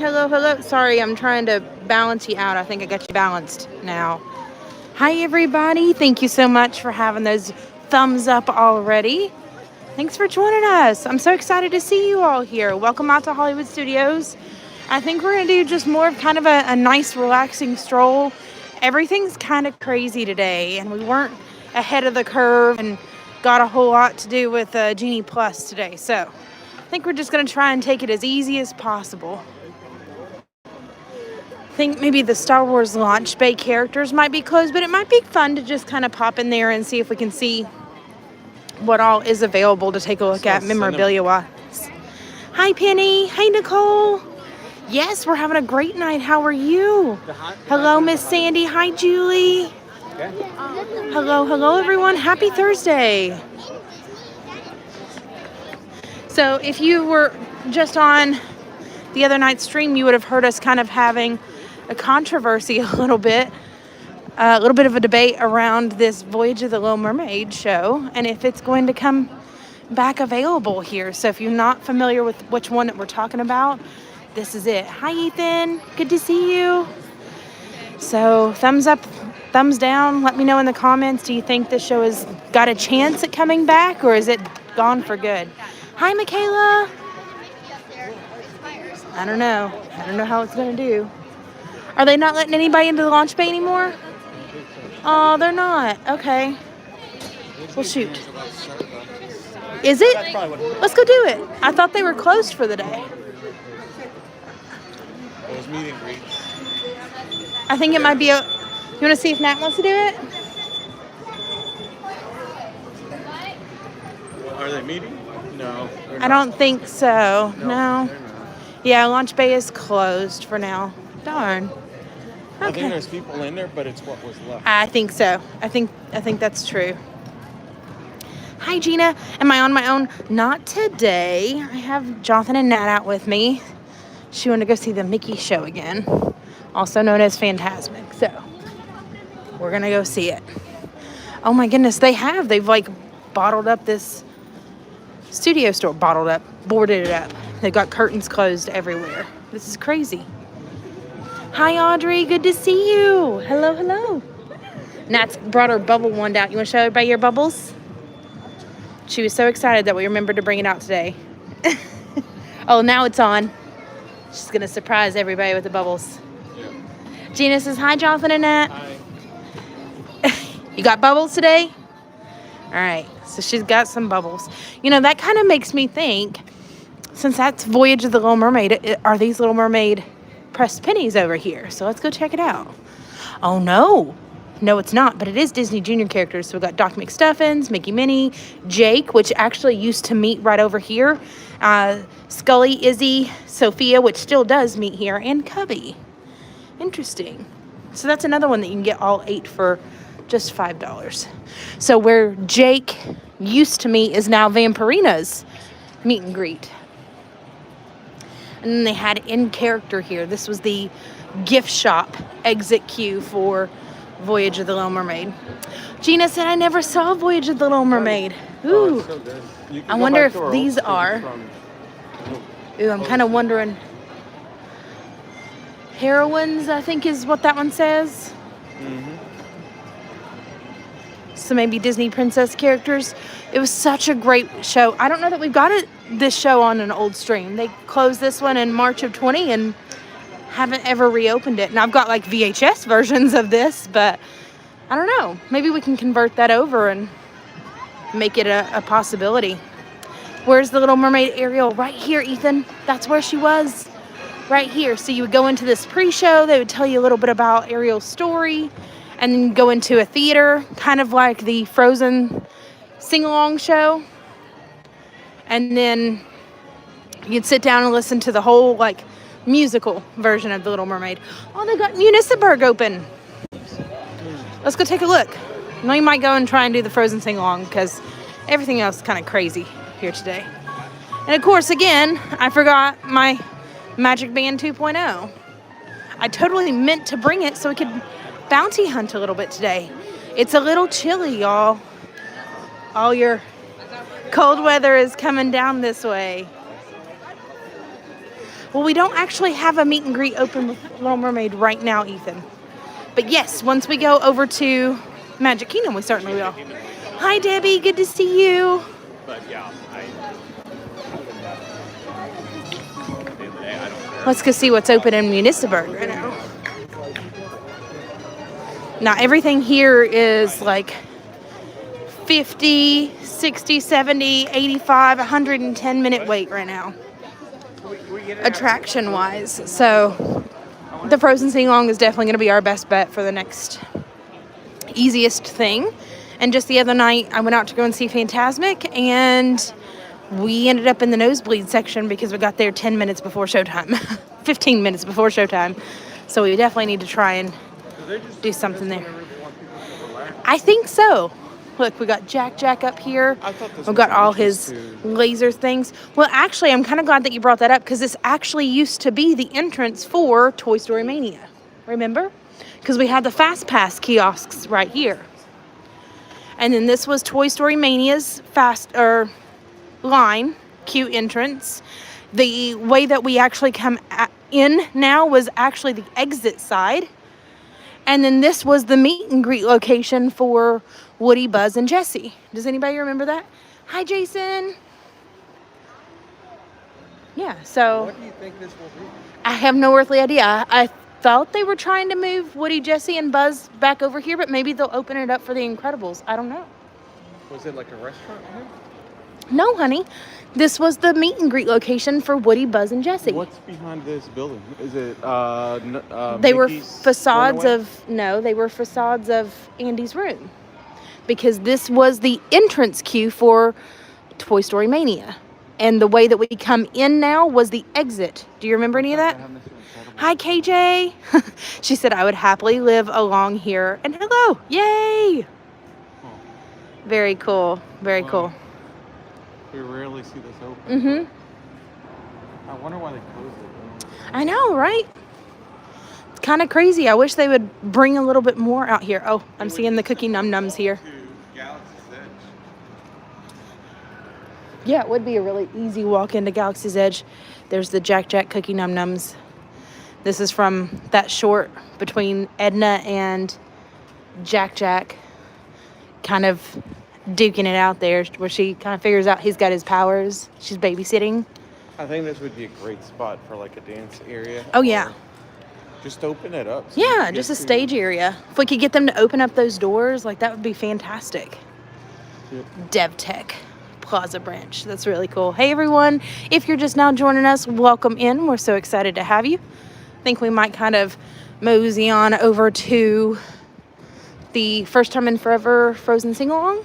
Hello, hello. Sorry, I'm trying to balance you out. I think I got you balanced now. Hi, everybody. Thank you so much for having those thumbs up already. Thanks for joining us. I'm so excited to see you all here. Welcome out to Hollywood Studios. I think we're going to do just more of kind of a nice, relaxing stroll. Everything's kind of crazy today, and we weren't ahead of the curve and got a whole lot to do with Genie Plus today. So I think we're just going to try and take it as easy as possible. I think maybe the Star Wars launch bay characters might be closed, but it might be fun to just kind of pop in there and see if we can see what all is available to take a look at memorabilia-wise. Hi, Penny. Hi, Nicole. Yes, we're having a great night. How are you? Hello, Miss Sandy. Hi, Julie. Hello, hello, everyone. Happy Thursday. So if you were just on the other night's stream, you would have heard us kind of having a controversy a little bit of a debate around this Voyage of the Little Mermaid show and if it's going to come back available here. So if you're not familiar with which one that we're talking about, this is it. Hi, Ethan. Good to see you. So thumbs up, thumbs down. Let me know in the comments. Do you think this show has got a chance at coming back, or is it gone for good? Hi, Michaela. I don't know. I don't know how it's going to do. Are they not letting anybody into the launch bay anymore? Oh, they're not. Okay. Well, shoot. Is it? Let's go do it. I thought they were closed for the day. It was meet and greet. I think it might be a... You want to see if Nat wants to do it? Are they meeting? No. I don't think so. No. Yeah, launch bay is closed for now. Darn. Okay. I think there's people in there, but it's what was left. I think so. I think that's true. Hi, Gina. Am I on my own? Not today. I have Jonathan and Nat out with me. She wanted to go see the Mickey show again, also known as Fantasmic. So we're going to go see it. Oh, my goodness. They've like bottled up this studio store. Boarded it up. They've got curtains closed everywhere. This is crazy. Hi, Audrey. Good to see you. Hello, hello. Nat's brought her bubble wand out. You want to show everybody your bubbles? She was so excited that we remembered to bring it out today. Oh, now it's on. She's going to surprise everybody with the bubbles. Yeah. Gina says, hi, Jonathan and Nat. Hi. You got bubbles today? All right. So she's got some bubbles. You know, that kind of makes me think, since that's Voyage of the Little Mermaid, are these Little Mermaid pressed pennies over here? So let's go check it out. Oh, no. No, it's not, but it is Disney Junior characters. So we've got Doc McStuffins, Mickey Minnie, Jake, which actually used to meet right over here, Scully, Izzy, Sophia, which still does meet here, and Cubby. Interesting. So that's another one that you can get all 8 for just $5. So where Jake used to meet is now Vampirina's meet and greet. And then they had in character here. This was the gift shop exit queue for Voyage of the Little Mermaid. Gina said, I never saw Voyage of the Little Mermaid. Ooh. So good. I wonder if these are. Ooh, I'm kind of wondering. Heroines, I think is what that one says. Mm-hmm. So maybe Disney princess characters. It was such a great show. I don't know that we've got this show on an old stream. They closed this one in March of 20 and haven't ever reopened it. And I've got like VHS versions of this, but I don't know. Maybe we can convert that over and make it a possibility. Where's the Little Mermaid Ariel? Right here, Ethan. That's where she was. Right here. So you would go into this pre-show. They would tell you a little bit about Ariel's story and then go into a theater, kind of like the Frozen sing-along show. And then you'd sit down and listen to the whole, like, musical version of The Little Mermaid. Oh, they got Municiberg open. Let's go take a look. Now you might go and try and do the Frozen sing-along because everything else is kind of crazy here today. And of course, again, I forgot my Magic Band 2.0. I totally meant to bring it so we could bounty hunt a little bit today. It's a little chilly, y'all. All your cold weather is coming down this way. Well, we don't actually have a meet and greet open with Little Mermaid right now, Ethan. But yes, once we go over to Magic Kingdom, we certainly will. Hi, Debbie. Good to see you. But yeah, Let's go see what's open in Munisburg right now. Now, everything here is like 50, 60, 70, 85, 110-minute wait right now, attraction-wise. So the Frozen Sing-Along is definitely going to be our best bet for the next easiest thing. And just the other night, I went out to go and see Fantasmic, and we ended up in the nosebleed section because we got there 10 minutes before showtime, 15 minutes before showtime. So we definitely need to try and do something there. I think so. Look, we got Jack up here. We've got all his laser things. Well, actually, I'm kind of glad that you brought that up because this actually used to be the entrance for Toy Story Mania. Remember? Because we had the Fast Pass kiosks right here. And then this was Toy Story Mania's line, queue entrance. The way that we actually come in now was actually the exit side. And then this was the meet and greet location for Woody, Buzz, and Jessie. Does anybody remember that? Hi, Jason. Yeah, so. What do you think this will be? I have no earthly idea. I thought they were trying to move Woody, Jessie, and Buzz back over here, but maybe they'll open it up for the Incredibles. I don't know. Was it like a restaurant here? No, honey. This was the meet and greet location for Woody, Buzz, and Jessie. What's behind this building? Is it they were Mickey's facades runaway? they were facades of Andy's room. Because this was the entrance queue for Toy Story Mania. And the way that we come in now was the exit. Do you remember any of that? Hi, KJ. She said, I would happily live along here. And hello. Yay. Oh. Very cool. Very cool. We rarely see this open. Mm-hmm. I wonder why they closed it. I know, right? It's kind of crazy. I wish they would bring a little bit more out here. Oh, I'm seeing the cookie num-nums here. Yeah, it would be a really easy walk into Galaxy's Edge. There's the Jack Cookie Num Nums. This is from that short between Edna and Jack kind of duking it out there where she kind of figures out he's got his powers. She's babysitting. I think this would be a great spot for like a dance area. Oh, yeah. Just open it up. So yeah, just a stage area. If we could get them to open up those doors, like that would be fantastic. Yep. DevTech Plaza branch. That's really cool. Hey everyone, if you're just now joining us, welcome in. We're so excited to have you. I think we might kind of mosey on over to the first time in forever Frozen sing-along.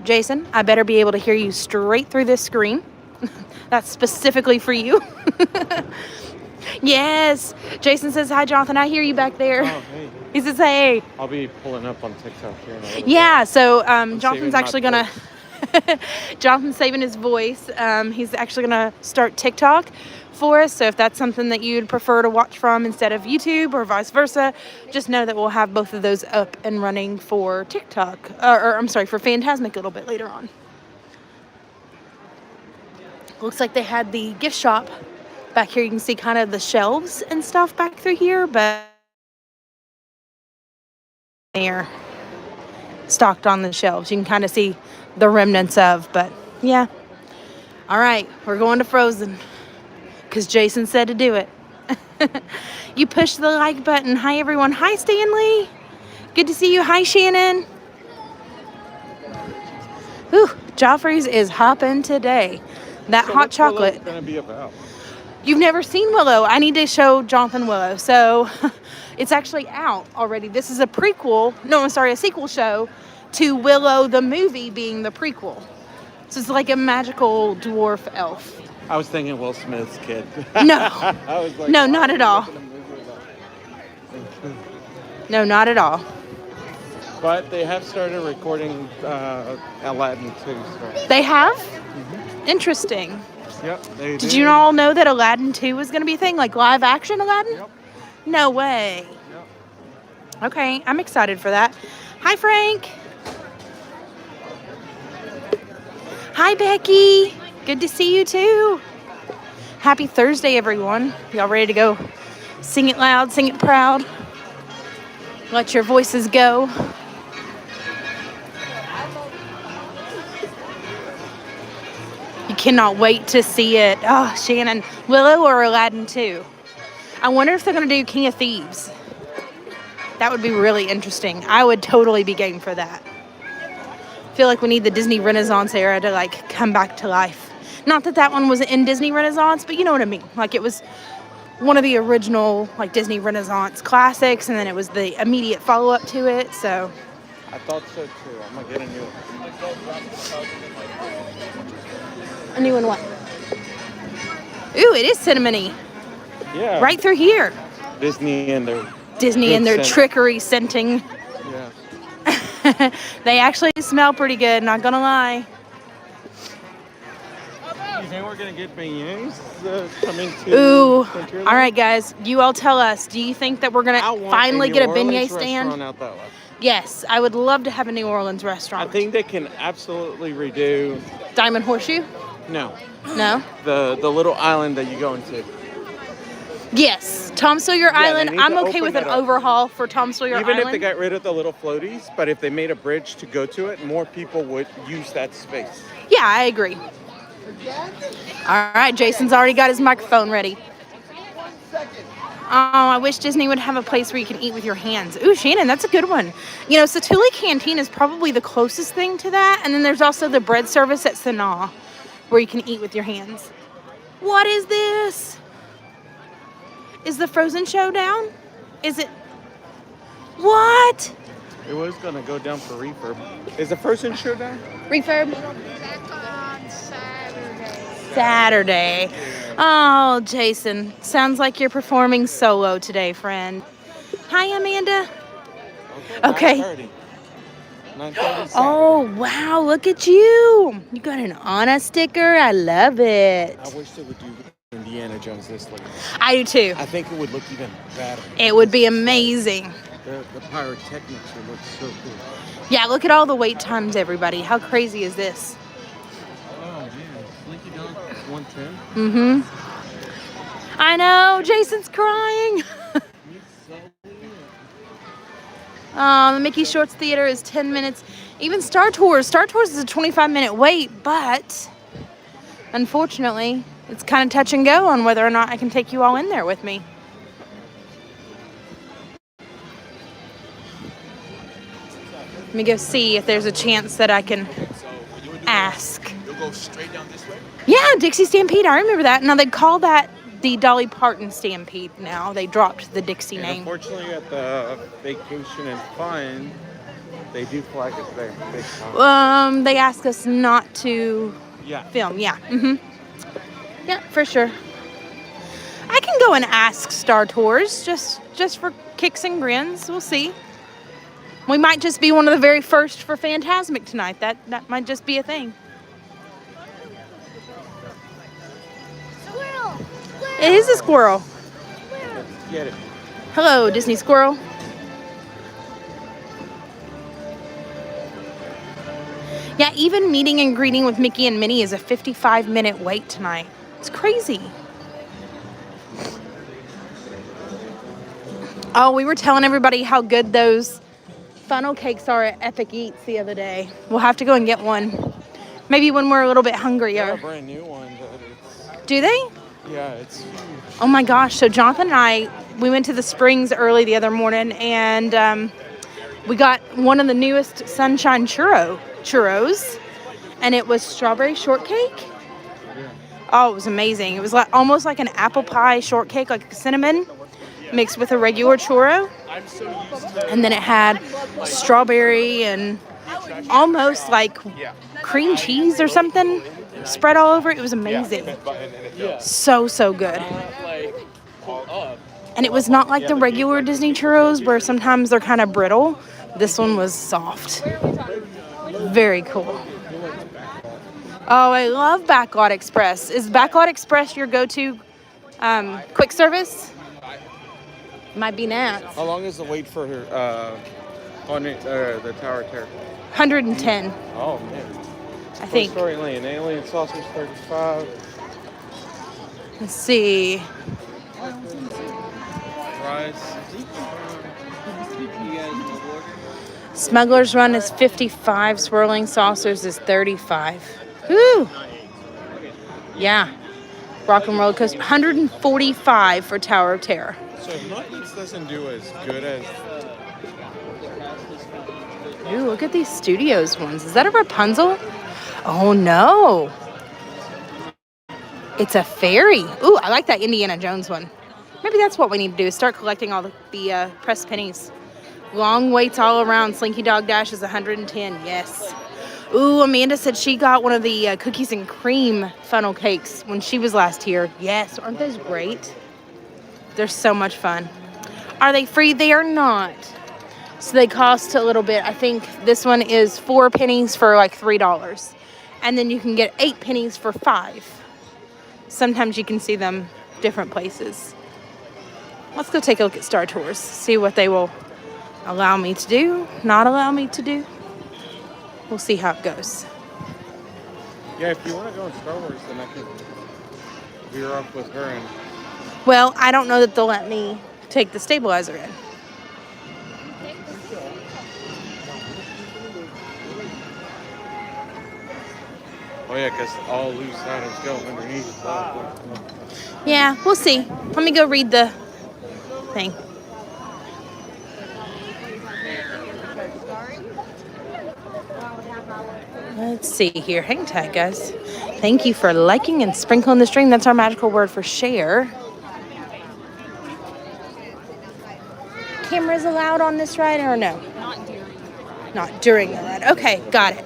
Jason, I better be able to hear you straight through this screen. That's specifically for you. Yes. Jason says, hi, Jonathan. I hear you back there. Oh, hey. He says, hey. I'll be pulling up on TikTok here in a little Yeah, bit. so Jonathan's actually going to... Jonathan's saving his voice. He's actually going to start TikTok for us. So if that's something that you'd prefer to watch from instead of YouTube or vice versa, just know that we'll have both of those up and running for TikTok. Or I'm sorry, for Fantasmic a little bit later on. Looks like they had the gift shop back here. You can see kind of the shelves and stuff back through here, but they're stocked on the shelves. You can kind of see the remnants of, but yeah. All right, we're going to Frozen because Jason said to do it. You push the like button. Hi, everyone. Hi, Stanley. Good to see you. Hi, Shannon. Ooh, Joffrey's is hopping today. That So hot what's Willow chocolate. gonna be about? You've never seen Willow. I need to show Jonathan Willow. So it's actually out already. This is a prequel. No, I'm sorry, a sequel show to Willow the movie being the prequel. So it's like a magical dwarf elf. I was thinking Will Smith's kid. No. I was like, No, why not are at you all. making a movie about- No, not at all. But they have started recording Aladdin too. So. They have? Interesting. Yep, they Did you all know that Aladdin 2 was going to be a thing? Like live action Aladdin? Yep. No way. Yep. Okay, I'm excited for that. Hi, Frank. Hi, Becky. Good to see you too. Happy Thursday, everyone. Y'all ready to go sing it loud, sing it proud? Let your voices go. You cannot wait to see it. Oh, Shannon. Willow or Aladdin 2? I wonder if they're going to do King of Thieves. That would be really interesting. I would totally be game for that. I feel like we need the Disney Renaissance era to like come back to life. Not that that one was in Disney Renaissance, but you know what I mean. Like it was one of the original like Disney Renaissance classics, and then it was the immediate follow-up to it. So I thought so too. I'm gonna get a new one. a new one what? Ooh, it is cinnamony. Yeah. Right through here. Disney and their scent. Trickery scenting. Yeah. They actually smell pretty good, not gonna lie. You think we're gonna get beignets coming to? Ooh, all right, guys. You all tell us. Do you think that we're gonna finally get a beignet stand? Out that way. Yes, I would love to have a New Orleans restaurant. I think they can absolutely redo Diamond Horseshoe. No. No. The little island that you go into. Yes, Tom Sawyer Island. I'm okay with an overhaul for Tom Sawyer Island. Even if they got rid of the little floaties, but if they made a bridge to go to it, more people would use that space. Yeah, I agree. All right, Jason's already got his microphone ready. Oh, I wish Disney would have a place where you can eat with your hands. Ooh, Shannon, that's a good one. You know, Satuli Canteen is probably the closest thing to that. And then there's also the bread service at Sanaa where you can eat with your hands. What is this? Is the Frozen show down? Is it? What? It was going to go down for refurb. Is the Frozen show down? Refurb? Back on Saturday. Saturday. Oh, Jason. Sounds like you're performing solo today, friend. Hi, Amanda. Okay. 9:30. 9:30. Oh, wow. Look at you. You got an Anna sticker. I love it. I wish they would do Indiana Jones this way. I do too. I think it would look even better. It would be amazing. The pyrotechnics would look so cool. Yeah, look at all the wait times, everybody. How crazy is this? Oh, man. Slinky Dog 110. Mm-hmm. I know. Jason's crying. The Mickey Shorts Theater is 10 minutes. Even Star Tours. Star Tours is a 25-minute wait, but unfortunately, it's kind of touch and go on whether or not I can take you all in there with me. Let me go see if there's a chance that I can ask. You'll go straight down this way? Yeah, Dixie Stampede. I remember that. Now, they call that the Dolly Parton Stampede now. They dropped the Dixie And name. unfortunately, at the Vacation and Fun, they do flag it there. Big time. They ask us not to film. Yeah. Mm-hmm. Yeah, for sure. I can go and ask Star Tours just for kicks and grins. We'll see. We might just be one of the very first for Fantasmic tonight. That might just be a thing. Squirrel! It is a squirrel. Let's get it. Hello, Disney Squirrel. Yeah, even meeting and greeting with Mickey and Minnie is a 55-minute wait tonight. It's crazy. Oh, we were telling everybody how good those funnel cakes are at Epic Eats the other day. We'll have to go and get one. Maybe when we're a little bit hungrier. Got a brand new one, but Do they? yeah, it's huge. Oh my gosh. So Jonathan and I, we went to the Springs early the other morning, and we got one of the newest Sunshine churros, and it was strawberry shortcake. Oh, it was amazing. It was like almost like an apple pie shortcake, like cinnamon mixed with a regular churro. And then it had strawberry and almost like cream cheese or something spread all over it. It was amazing. So good. And it was not like the regular Disney churros where sometimes they're kind of brittle. This one was soft. Very cool. Oh, I love Backlot Express. Is Backlot Express your go-to quick service? Might be Nats. How long is the wait for the Tower of Terror? 110, Oh, man. I think. Toy Story Lane, Alien Saucers 35. Let's see. Rice. Smuggler's Run is 55. Swirling Saucers is 35. Woo! Yeah. Rock and Roller Coaster, 145 for Tower of Terror. So Meckes doesn't do as good as... Ooh, look at these Studios ones. Is that a Rapunzel? Oh, no. It's a fairy. Ooh, I like that Indiana Jones one. Maybe that's what we need to do, is start collecting all the pressed pennies. Long waits all around. Slinky Dog Dash is 110. Yes. Ooh, Amanda said she got one of the cookies and cream funnel cakes when she was last here. Yes. Aren't those great? They're so much fun. Are they free? They are not. So they cost a little bit. I think this one is 4 pennies for like $3. And then you can get 8 pennies for 5. Sometimes you can see them different places. Let's go take a look at Star Tours. See what they will allow me to do, not allow me to do. We'll see how it goes. Yeah, if you want to go in Star Wars, then I can veer off with her. And Well, I don't know that they'll let me take the stabilizer in. oh yeah, because all loose items go underneath. Yeah, we'll see. Let me go read the thing. Let's see here. Hang tight, guys. Thank you for liking and sprinkling the stream. That's our magical word for share. Cameras allowed on this ride or no? Not during the ride. Okay, got it.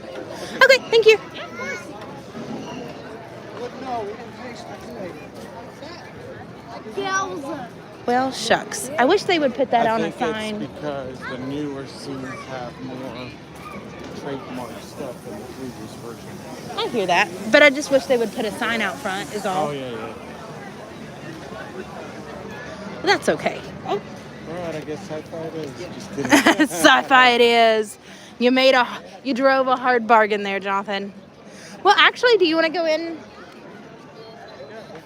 Okay, thank you. Well, shucks. I wish they would put that on a sign. It's because the newer scenes have more trademark stuff than the previous version. I hear that, but I just wish they would put a sign out front is all. Oh, yeah. Well, that's okay. All right, I guess sci-fi it is. Just kidding. Sci-fi it is. You drove a hard bargain there, Jonathan. Well, actually, do you want to go in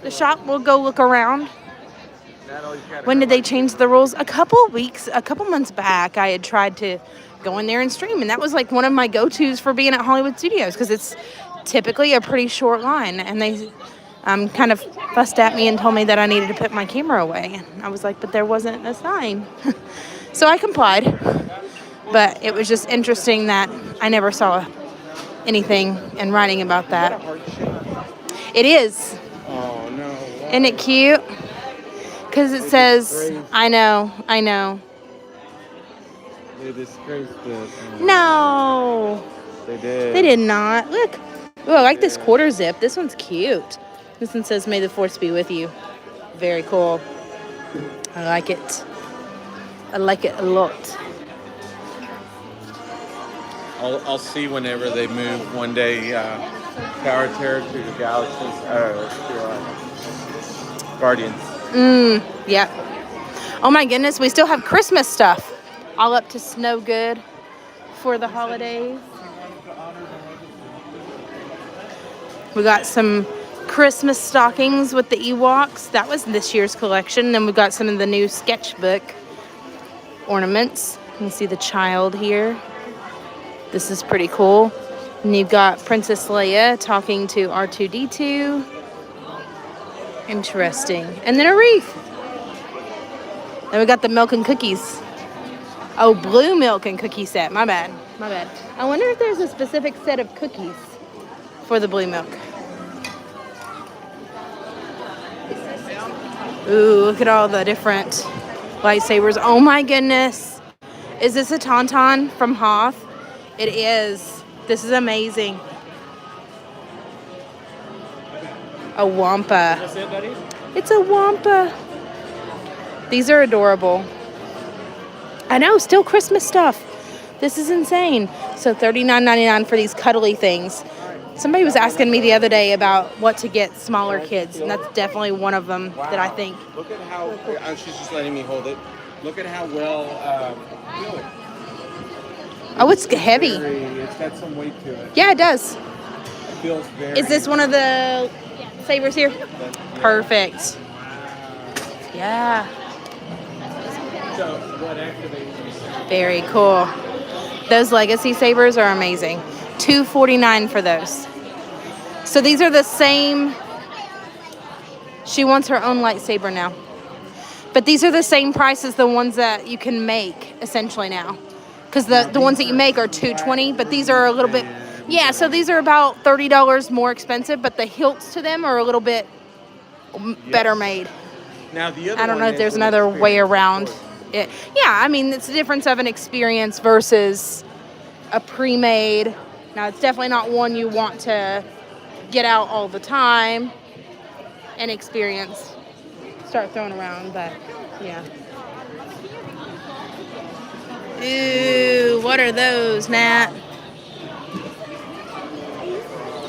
the shop? We'll go look around. When did they change the rules? A couple months back, I had tried to go in there and stream, and that was like one of my go-tos for being at Hollywood Studios because it's typically a pretty short line, and they kind of fussed at me and told me that I needed to put my camera away, and I was like, but there wasn't a sign. So I complied, but it was just interesting that I never saw anything in writing about that. It is. Oh, no. Isn't it cute? Because it says, I know. They disgraced it. No. They did. They did not. Look. Ooh, I like this quarter zip. This one's cute. This one says, may the force be with you. Very cool. I like it. I like it a lot. I'll see whenever they move one day Tower of Terror to the Galaxy's Guardians. Yeah. Oh my goodness, we still have Christmas stuff. All up to snow good for the holidays. We got some Christmas stockings with the Ewoks. That was this year's collection. Then we got some of the new sketchbook ornaments. You can see the child here. This is pretty cool. And you've got Princess Leia talking to R2-D2. Interesting. And then a wreath. Then we got the milk and cookies. Oh, blue milk and cookie set. My bad. I wonder if there's a specific set of cookies for the blue milk. Ooh, look at all the different lightsabers. Oh my goodness. Is this a Tauntaun from Hoth? It is. This is amazing. A Wampa. That's it, buddy? It's a Wampa. These are adorable. I know, still Christmas stuff. This is insane. So $39.99 for these cuddly things. Somebody was asking me the other day about what to get smaller kids, and that's definitely one of them that I think. Look at how, she's just letting me hold it. Look at how well feel it. Oh, it's heavy. It's got some weight to it. Yeah, it does. It feels very... Is this one of the sabers here? Perfect. Yeah. So what activates? Very cool. Those legacy sabers are amazing. $249 for those. So these are the same. She wants her own lightsaber now. But these are the same price as the ones that you can make essentially now. Because the ones that you make are $220, but these are a little bit, yeah, so these are about $30 more expensive, but the hilts to them are a little bit better made. Now the other I don't know one if there's is an another way experience, around of course. it. Yeah, I mean, it's the difference of an experience versus a pre-made. Now, it's definitely not one you want to get out all the time and experience, start throwing around, but yeah. Ooh, what are those, Nat?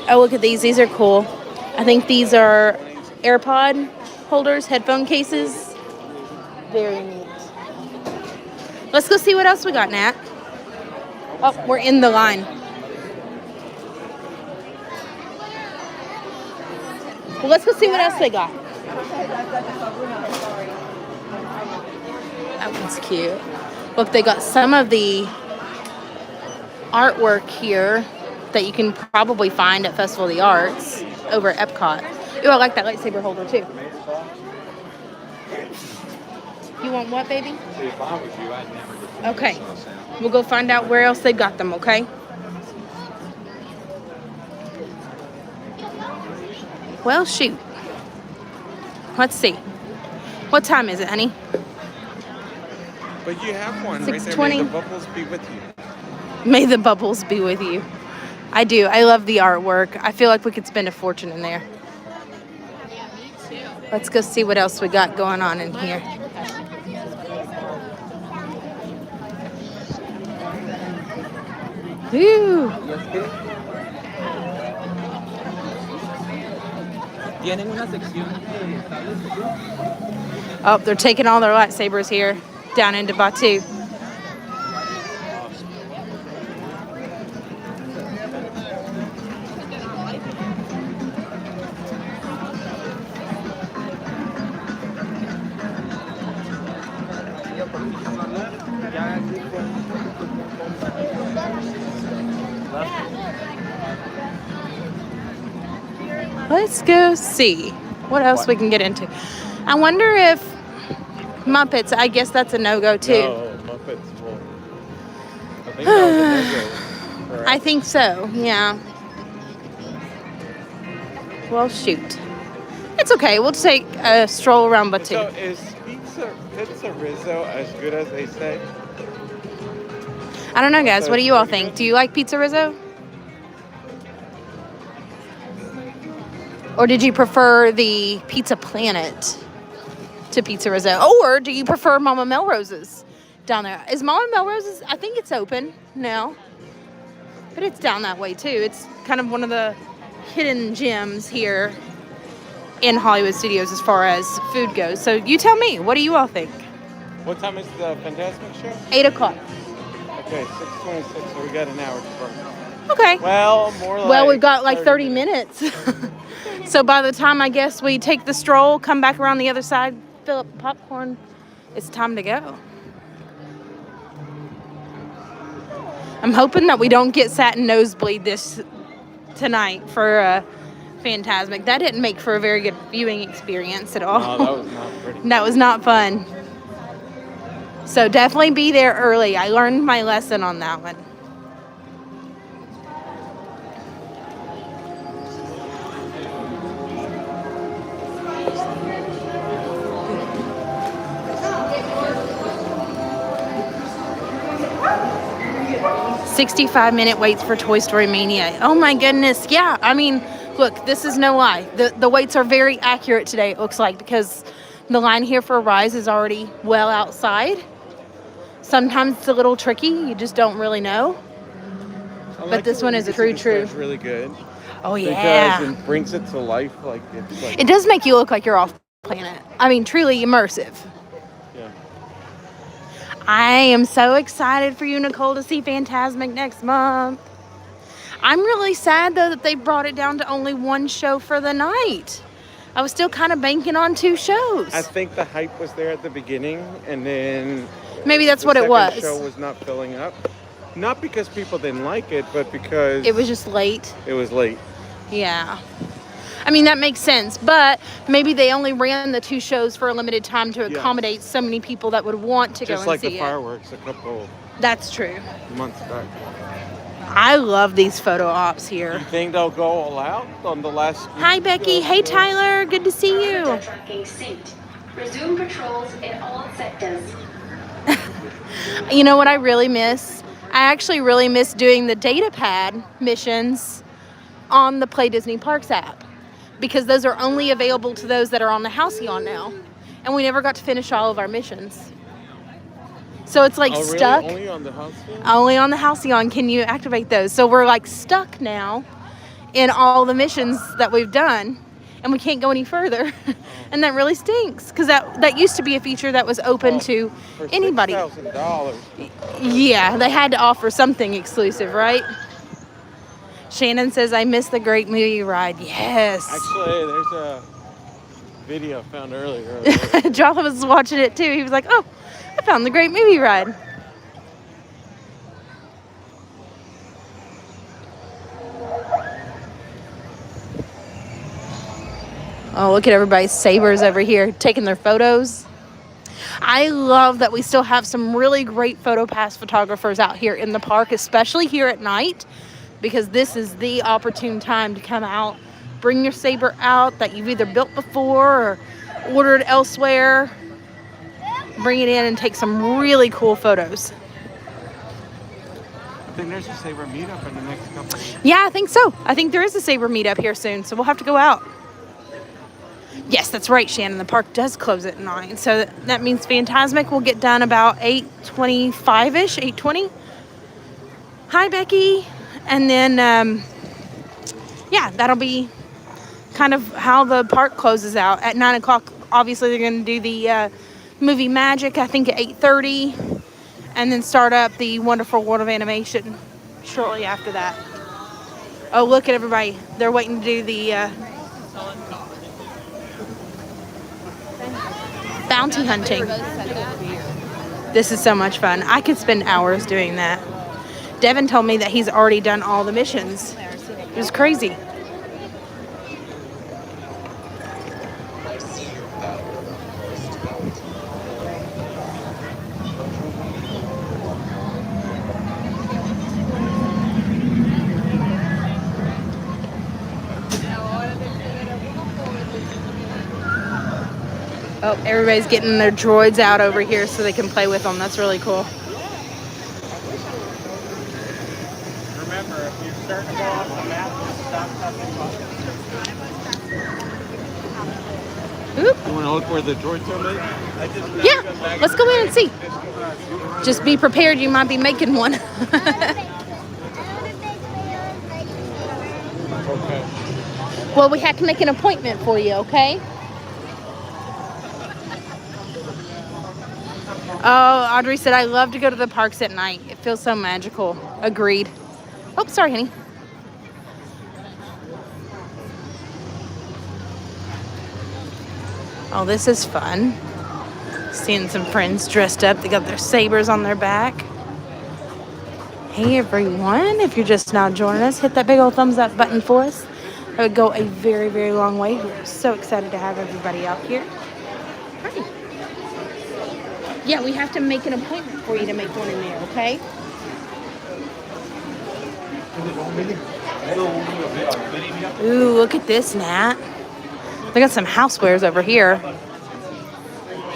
Oh, look at these. These are cool. I think these are AirPod holders, headphone cases. Very neat. Let's go see what else we got, Nat. Oh, we're in the line. Well, let's go see what else they got. That one's cute. Look, they got some of the artwork here that you can probably find at Festival of the Arts over at Epcot. Ooh, I like that lightsaber holder too. You want what, baby? If I was you, I'd never get Okay. We'll go find out where else they got them, okay? Well, shoot. Let's see. What time is it, honey? But you have one right there. 6:20. May the bubbles be with you. May the bubbles be with you. I do. I love the artwork. I feel like we could spend a fortune in there. Yeah, me too. Let's go see what else we got going on in here. Ooh. Oh, they're taking all their lightsabers here down into Batu. Let's go see what else we can get into. I wonder if Muppets, I guess that's a no-go too. No, Muppets will. I think that was a no-go. I think so, yeah. Well, shoot. It's okay. We'll take a stroll around Batu. So is pizza Rizzo as good as they say? I don't know, guys. So What do you all pretty think? good? Do you like Pizza Rizzo? Or did you prefer the Pizza Planet to Pizza Rizzo? Or do you prefer Mama Melrose's down there? Is Mama Melrose's, I think it's open now. But it's down that way too. It's kind of one of the hidden gems here in Hollywood Studios as far as food goes. So you tell me, what do you all think? What time is the Fantasmic show? 8 o'clock. Okay, 6:26, so we got an hour to burn. Okay. Well, more like... Well, we've got like 30 minutes. So by the time I guess we take the stroll, come back around the other side, fill up the popcorn, it's time to go. I'm hoping that we don't get sat in nosebleed tonight for Fantasmic. That didn't make for a very good viewing experience at all. No, that was not pretty. That was not fun. So definitely be there early. I learned my lesson on that one. $65-minute waits for Toy Story Mania. Oh my goodness. Yeah, I mean, look, this is no lie. The waits are very accurate today, it looks like, because the line here for Rise is already well outside. Sometimes it's a little tricky. You just don't really know. But this one is a true. It's really good. Oh, yeah. Because it brings it to life. Like it's like... It does make you look like you're off planet. I mean, truly immersive. Yeah. I am so excited for you, Nicole, to see Fantasmic next month. I'm really sad, though, that they brought it down to only one show for the night. I was still kind of banking on 2 shows. I think the hype was there at the beginning, and then Maybe that's the what it was. second show was not filling up. Not because people didn't like it, but because It was just late. it was late. Yeah. I mean, that makes sense, but maybe they only ran the 2 shows for a limited time to accommodate so many people that would want to go and see it. Just like the fireworks a couple That's true. months back. I love these photo ops here. You think they'll go all out on the last... Hi, Becky. Hey, Tyler. Good to see you. Tracking synced. Resume patrols in all sectors. You know what I really miss? I actually really miss doing the data pad missions on the Play Disney Parks app, because those are only available to those that are on the Halcyon now. And we never got to finish all of our missions. So it's like stuck. Really? Only on the Halcyon? Only on the Halcyon can you activate those. So we're like stuck now in all the missions that we've done, and we can't go any further. And that really stinks, because that used to be a feature that was open to For anybody. $6,000. Yeah, they had to offer something exclusive, right? Shannon says, I miss the great movie ride. Yes. Actually, there's a video I found earlier. Jonathan was watching it too. He was like, oh, I found the great movie ride. Oh, look at everybody's sabers over here taking their photos. I love that we still have some really great photo pass photographers out here in the park, especially here at night, because this is the opportune time to come out, bring your saber out that you've either built before or ordered elsewhere, bring it in and take some really cool photos. I think there's a Saber meetup in the next couple of weeks. Yeah, I think so. I think there is a saber meetup here soon, so we'll have to go out. Yes, that's right, Shannon. The park does close at 9, so that means Fantasmic will get done about 8:25-ish, 8:20. Hi, Becky. And then, yeah, that'll be kind of how the park closes out. At 9 o'clock, obviously, they're going to do the movie Magic, I think at 8:30, and then start up the Wonderful World of Animation shortly after that. Oh, look at everybody. They're waiting to do the bounty hunting. This is so much fun. I could spend hours doing that. Devin told me that he's already done all the missions. It was crazy. Oh, everybody's getting their droids out over here so they can play with them. That's really cool. Remember, if you start to go off the map, stop touching buttons. Oop. You want to look where the droids are made? Yeah, let's go in and see. Just be prepared, you might be making one. Okay. Well, we have to make an appointment for you, okay? Oh, Audrey said, I love to go to the parks at night. It feels so magical. Agreed. Oh, sorry, honey. Oh, this is fun. Seeing some friends dressed up. They got their sabers on their back. Hey, everyone. If you're just now joining us, hit that big old thumbs up button for us. That would go a very, very long way. We're so excited to have everybody out here. Hi. Yeah, we have to make an appointment for you to make one in there, okay? Ooh, look at this, Nat. They got some housewares over here.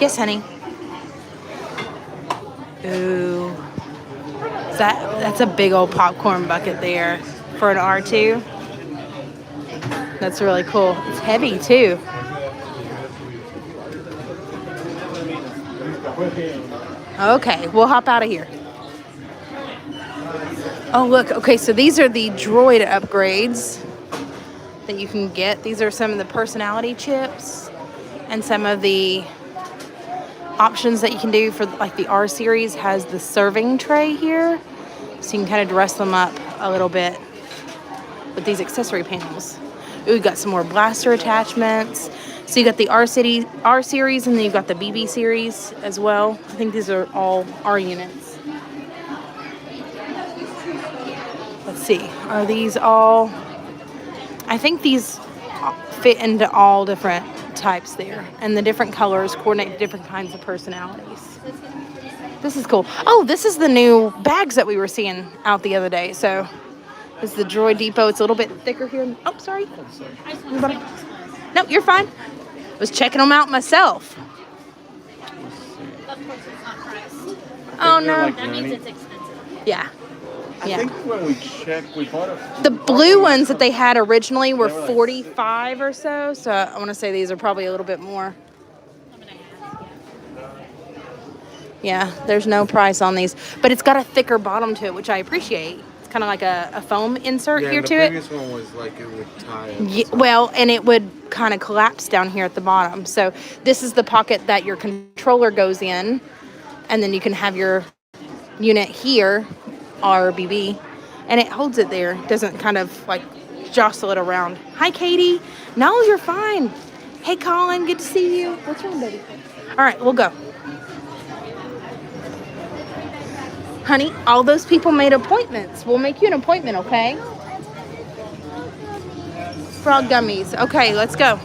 Yes, honey. Ooh. That's a big old popcorn bucket there for an R2. That's really cool. It's heavy, too. Okay, we'll hop out of here. Oh, look. Okay, so these are the droid upgrades that you can get. These are some of the personality chips and some of the options that you can do for, like, the R series has the serving tray here. So you can kind of dress them up a little bit with these accessory panels. Ooh, we got some more blaster attachments. So you got the R series, and then you've got the BB series as well. I think these are all R units. Let's see. Are these all? I think these fit into all different types there, and the different colors coordinate different kinds of personalities. This is cool. Oh, this is the new bags that we were seeing out the other day. So this is the Droid Depot. It's a little bit thicker here. Oh, sorry. No, you're fine. I was checking them out myself. Of course, it's not priced. Oh no. Like That means it's expensive. Yeah. I think when we checked, we bought a... The blue ones that they had originally were 45 or so. So I want to say these are probably a little bit more. I'm gonna ask. Yeah, there's no price on these, but it's got a thicker bottom to it, which I appreciate. It's kind of like a foam insert here to it. The previous one was like it would tie up. Yeah, well, and it would kind of collapse down here at the bottom. So this is the pocket that your controller goes in, and then you can have your unit here, RBB, and it holds it there. It doesn't kind of like jostle it around. Hi, Katie. No, you're fine. Hey, Colin. Good to see you. What's wrong, baby? All right, we'll go. Honey, all those people made appointments. We'll make you an appointment, okay? Frog gummies. Okay, let's go.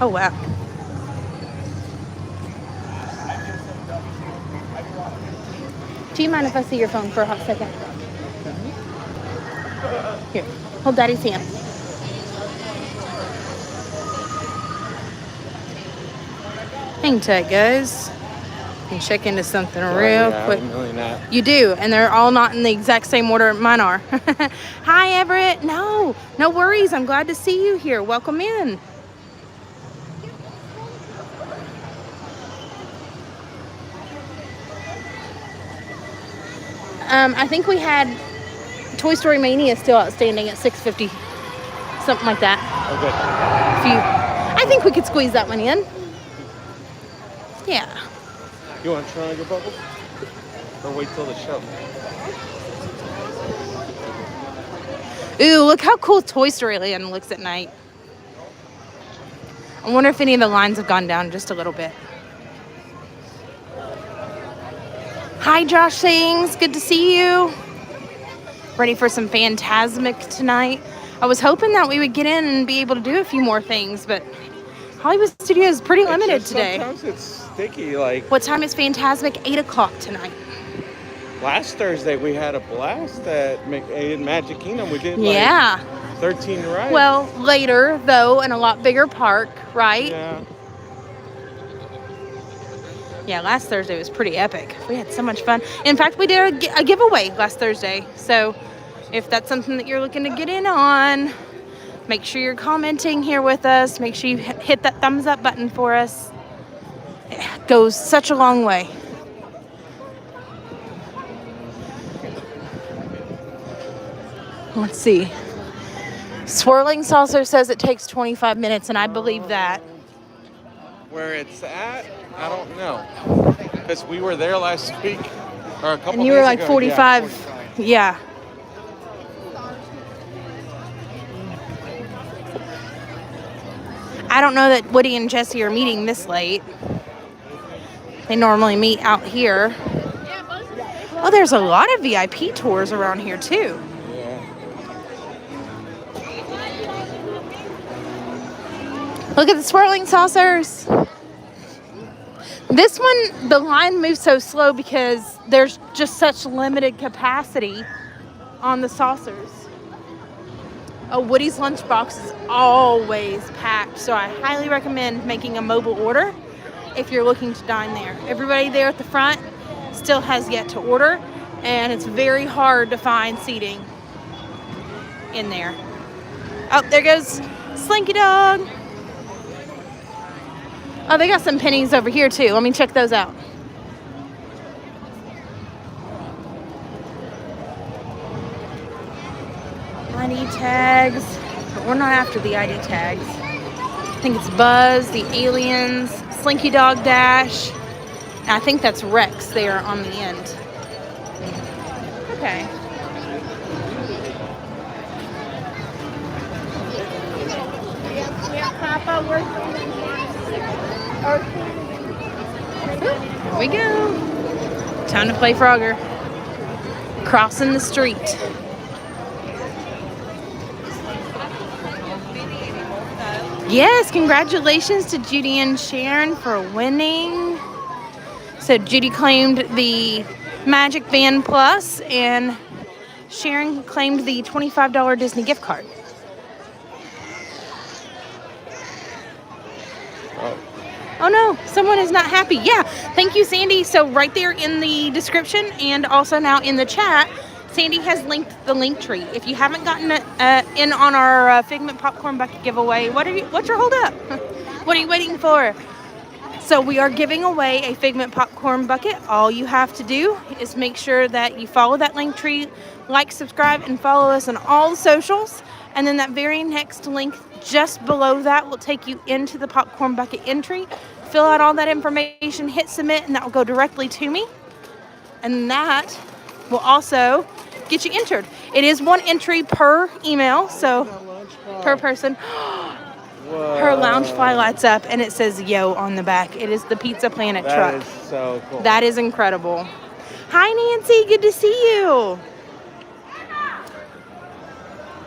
Oh, wow. Do you mind if I see your phone for a hot second? Here, hold Daddy's hand. Hang tight, guys. And check into something real quick. You do, and they're all not in the exact same order mine are. Hi, Everett. No worries. I'm glad to see you here. Welcome in. I think we had Toy Story Mania still outstanding at $6.50, something like that. Okay. I think we could squeeze that one in. Yeah. You want to try your bubbles? Or wait till the show? Ooh, look how cool Toy Story Land looks at night. I wonder if any of the lines have gone down just a little bit. Hi, Josh Sings. Good to see you. Ready for some Fantasmic tonight. I was hoping that we would get in and be able to do a few more things, but Hollywood Studios is pretty limited today. Sometimes it's sticky. Like, what time is Fantasmic? 8 o'clock tonight. Last Thursday we had a blast at Magic Kingdom. We did 13 rides. Well, later though, in a lot bigger park, right? Yeah. Yeah, last Thursday was pretty epic. We had so much fun. In fact, we did a giveaway last Thursday. So if that's something that you're looking to get in on, make sure you're commenting here with us. Make sure you hit that thumbs up button for us. It goes such a long way. Let's see. Swirling Saucer says it takes 25 minutes, and I believe that. Where it's at, I don't know. Because we were there last week, or a couple days ago. And you were like 45. Yeah. I don't know that Woody and Jesse are meeting this late. They normally meet out here. Oh, there's a lot of VIP tours around here too. Look at the swirling saucers. This one, the line moves so slow because there's just such limited capacity on the saucers. Oh, Woody's lunchbox is always packed, so I highly recommend making a mobile order if you're looking to dine there. Everybody there at the front still has yet to order, and it's very hard to find seating in there. Oh, there goes Slinky Dog. Oh, they got some pennies over here too. Let me check those out. ID tags, but we're not after the ID tags. I think it's Buzz, the Aliens, Slinky Dog Dash, and I think that's Rex there on the end. Okay. Here we go. Time to play Frogger. Crossing the street. Yes, congratulations to Judy and Sharon for winning. So Judy claimed the Magic Band Plus and Sharon claimed the $25 Disney gift card. Oh no, someone is not happy. Yeah, thank you, Sandy. So right there in the description and also now in the chat, Sandy has linked the link tree. If you haven't gotten in on our Figment Popcorn Bucket giveaway, what's your hold up? What are you waiting for? So we are giving away a Figment Popcorn Bucket. All you have to do is make sure that you follow that link tree, like, subscribe, and follow us on all the socials. And then that very next link just below that will take you into the Popcorn Bucket entry. Fill out all that information, hit submit, and that will go directly to me. And that will also get you entered. It is one entry per email, so per person. Her lounge fly lights up and it says yo on the back. It is the Pizza Planet truck. That is so cool. That is incredible. Hi, Nancy. Good to see you.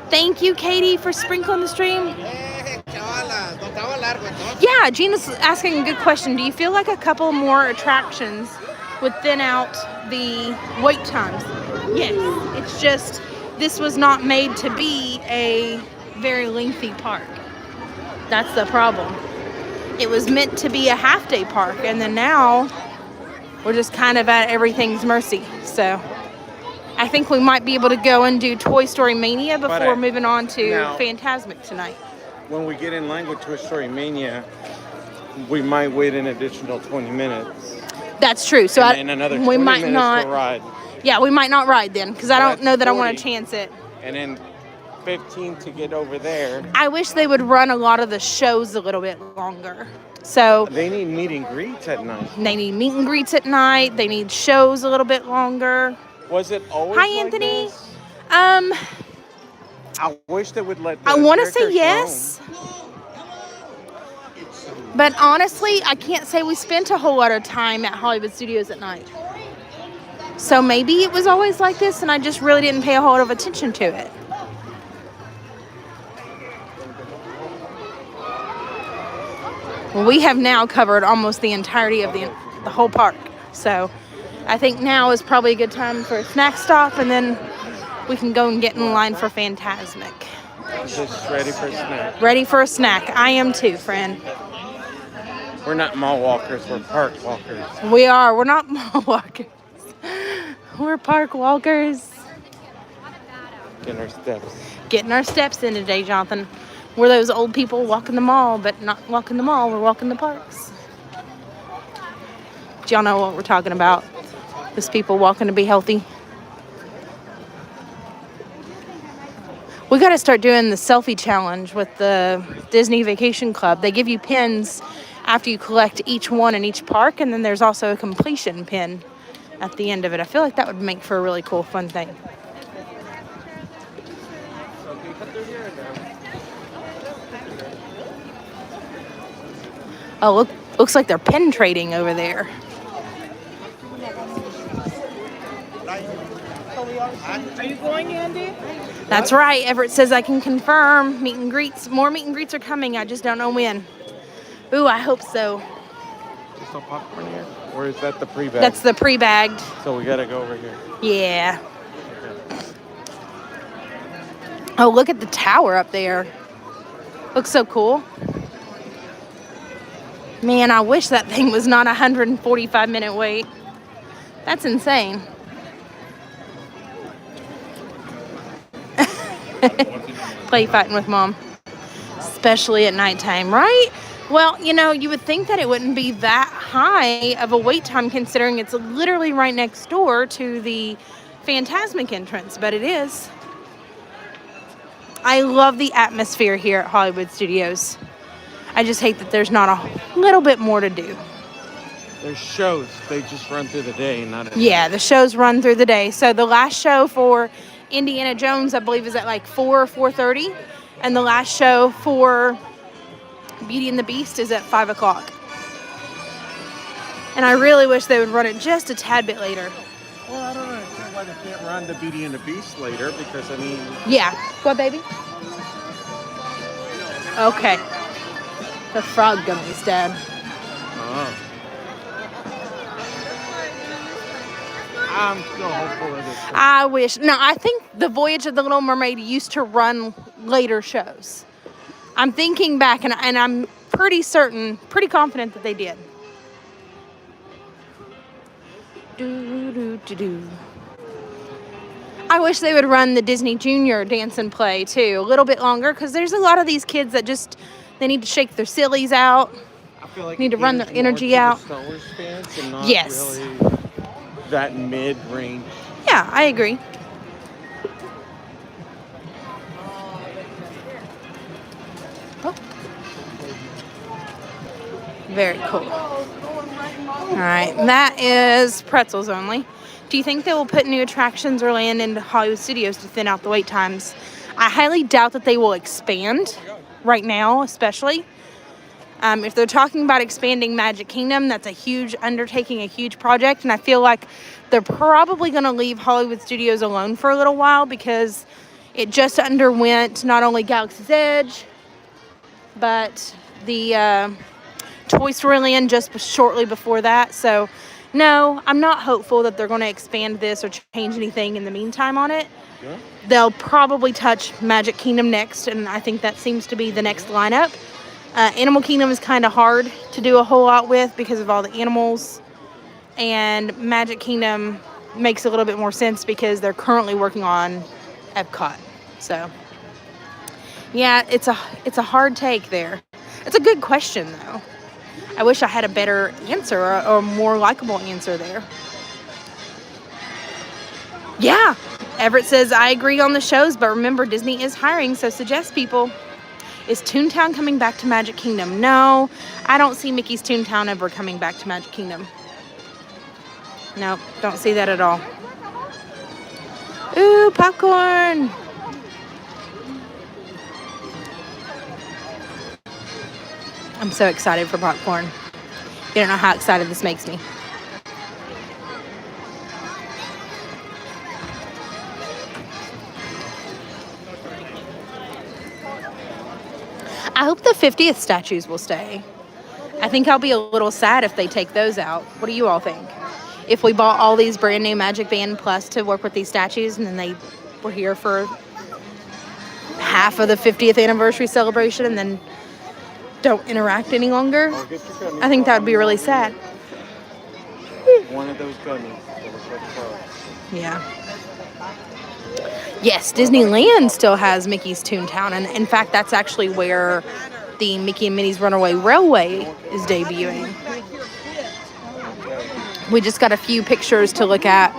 Thank you, Katie, for sprinkling the stream. Yeah, Gina's asking a good question. Do you feel like a couple more attractions would thin out the wait times? Yes. It's just this was not made to be a very lengthy park. That's the problem. It was meant to be a half-day park, and then now we're just kind of at everything's mercy. So I think we might be able to go and do Toy Story Mania before moving on to Fantasmic tonight. When we get in line with Toy Story Mania, we might wait an additional 20 minutes. That's true. So and another 20 minutes to ride. Yeah, we might not ride then because I don't know that 40, I want to chance it. And then 15 to get over there. I wish they would run a lot of the shows a little bit longer. So they need meet and greets at night. They need meet and greets at night. They need shows a little bit longer. Was it always Hi, like Anthony. This? I wish they would let. I want to say yes, but honestly, I can't say we spent a whole lot of time at Hollywood Studios at night. So maybe it was always like this, and I just really didn't pay a whole lot of attention to it. Well, we have now covered almost the entirety of the whole park. So I think now is probably a good time for a snack stop, and then we can go and get in line for Fantasmic. Just ready for a snack. Ready for a snack. I am too, friend. We're not mall walkers, we're park walkers. We are. We're not mall walkers. We're park walkers. Getting our steps. Getting our steps in today, Jonathan. We're those old people walking the mall, but not walking the mall. We're walking the parks. Do y'all know what we're talking about? Those people walking to be healthy. We got to start doing the selfie challenge with the Disney Vacation Club. They give you pins after you collect each one in each park, and then there's also a completion pin at the end of it. I feel like that would make for a really cool, fun thing. Oh, look, looks like they're pin trading over there. Are you going, Andy? That's right. Everett says I can confirm meet and greets. More meet and greets are coming. I just don't know when. Ooh, I hope so. Is there popcorn here? Or is that the pre-bagged? That's the pre-bagged. So we gotta go over here. Yeah. Okay. Oh, look at the tower up there. Looks so cool. Man, I wish that thing was not a 145-minute wait. That's insane. Play fighting with mom. Especially at nighttime, right? Well, you know, you would think that it wouldn't be that high of a wait time considering it's literally right next door to the Fantasmic entrance, but it is. I love the atmosphere here at Hollywood Studios. I just hate that there's not a little bit more to do. There's shows. They just run through the day, not at Yeah, the shows run through the day. So the last show for Indiana Jones, I believe, is at like 4 or 4:30. And the last show for Beauty and the Beast is at 5 o'clock. And I really wish they would run it just a tad bit later. Well, I don't understand why they can't run the Beauty and the Beast later, because, I mean... Yeah. What, baby? Okay. The frog gummies, Dad. Oh. I'm still hopeful of this. I wish. No, I think the Voyage of the Little Mermaid used to run later shows. I'm thinking back, and I'm pretty certain, pretty confident that they did. I wish they would run the Disney Junior Dance and Play, too, a little bit longer, because there's a lot of these kids that just, they need to shake their sillies out. I feel like need to run their energy more to out. the Star Wars fans and not Yes. really that mid-range. Yeah, I agree. Oh. Very cool. All right, that is pretzels only. Do you think they will put new attractions or land into Hollywood Studios to thin out the wait times? I highly doubt that they will expand right now, especially. If they're talking about expanding Magic Kingdom, that's a huge undertaking, a huge project, and I feel like they're probably going to leave Hollywood Studios alone for a little while because it just underwent not only Galaxy's Edge, but the Toy Story Land just shortly before that. So, no, I'm not hopeful that they're going to expand this or change anything in the meantime on it. Yeah. They'll probably touch Magic Kingdom next, and I think that seems to be the next lineup. Animal Kingdom is kind of hard to do a whole lot with because of all the animals, and Magic Kingdom makes a little bit more sense because they're currently working on Epcot. So, yeah, it's a hard take there. It's a good question, though. I wish I had a better answer or a more likable answer there. Yeah, Everett says, I agree on the shows, but remember, Disney is hiring, so suggest people. Is Toontown coming back to Magic Kingdom? No, I don't see Mickey's Toontown ever coming back to Magic Kingdom. Nope, don't see that at all. Ooh, popcorn! I'm so excited for popcorn. You don't know how excited this makes me. I hope the 50th statues will stay. I think I'll be a little sad if they take those out. What do you all think? If we bought all these brand new Magic Band Plus to work with these statues and then they were here for half of the 50th anniversary celebration and then don't interact any longer, I think that would be really sad. One of those gummies. Yeah. Yes, Disneyland still has Mickey's Toontown, and in fact, that's actually where the Mickey and Minnie's Runaway Railway is debuting. We just got a few pictures to look at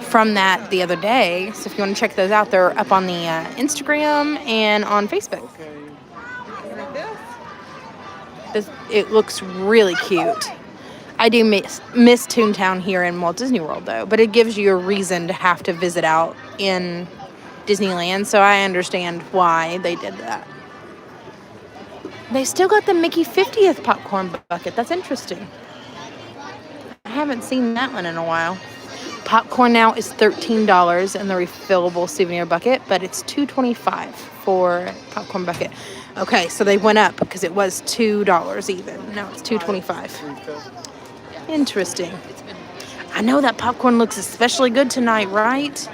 from that the other day, so if you want to check those out, they're up on the Instagram and on Facebook. It looks really cute. I do miss Toontown here in Walt Disney World, though, but it gives you a reason to have to visit out in Disneyland, so I understand why they did that. They still got the Mickey 50th popcorn bucket. That's interesting. I haven't seen that one in a while. Popcorn now is $13 in the refillable souvenir bucket, but it's $2.25 for popcorn bucket. Okay, so they went up because it was $2 even. Now it's $2.25. Interesting. I know that popcorn looks especially good tonight, right?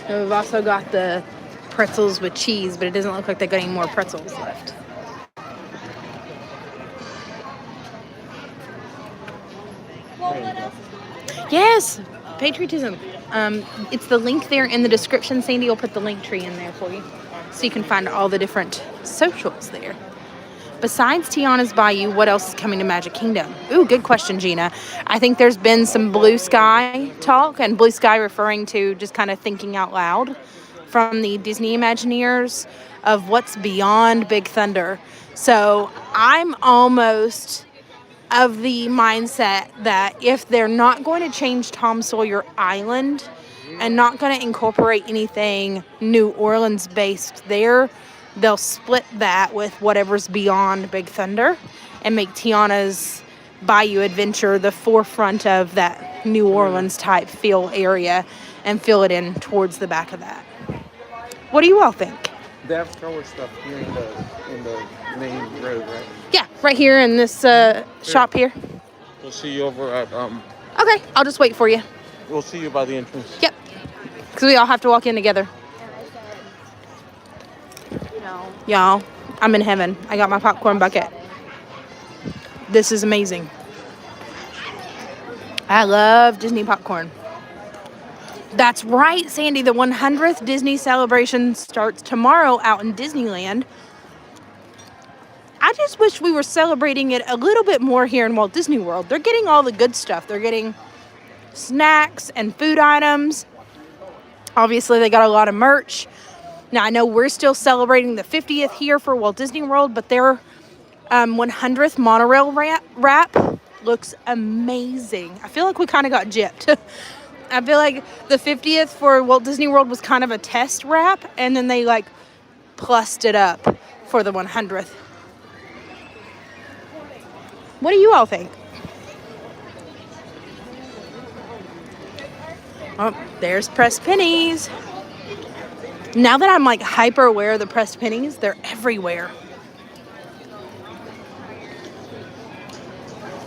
And we've also got the pretzels with cheese, but it doesn't look like they got any more pretzels left. Yes, Patriotism. It's the link there in the description. Sandy will put the link tree in there for you, so you can find all the different socials there. Besides Tiana's Bayou, what else is coming to Magic Kingdom? Ooh, good question, Gina. I think there's been some Blue Sky talk, and Blue Sky referring to just kind of thinking out loud from the Disney Imagineers of what's beyond Big Thunder. So I'm almost of the mindset that if they're not going to change Tom Sawyer Island and not going to incorporate anything New Orleans based there, they'll split that with whatever's beyond Big Thunder and make Tiana's Bayou Adventure the forefront of that New Orleans type feel area and fill it in towards the back of that. What do you all think? They have stroller stuff here in the main road, right? Yeah, right here in this shop here. We'll see you over at Okay, I'll just wait for you. We'll see you by the entrance. Yep. Because we all have to walk in together. Y'all, I'm in heaven. I got my popcorn bucket. This is amazing. I love Disney popcorn. That's right, Sandy. The 100th Disney celebration starts tomorrow out in Disneyland. I just wish we were celebrating it a little bit more here in Walt Disney World. They're getting all the good stuff. They're getting snacks and food items. Obviously, they got a lot of merch. Now, I know we're still celebrating the 50th here for Walt Disney World, but their 100th monorail wrap looks amazing. I feel like we kind of got gypped. I feel like the 50th for Walt Disney World was kind of a test wrap, and then they like plussed it up for the 100th. What do you all think? Oh, there's pressed pennies. Now that I'm like hyper aware of the pressed pennies, they're everywhere.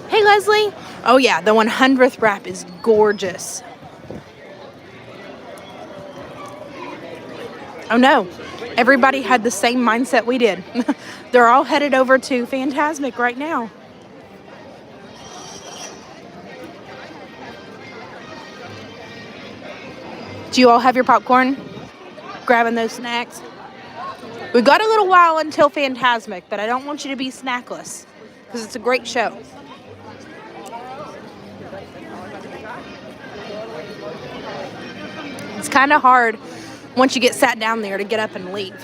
Hey, Leslie. Oh yeah, the 100th wrap is gorgeous. Oh no, everybody had the same mindset we did. They're all headed over to Fantasmic right now. Do you all have your popcorn? Grabbing those snacks? We've got a little while until Fantasmic, but I don't want you to be snackless because it's a great show. It's kind of hard once you get sat down there to get up and leave.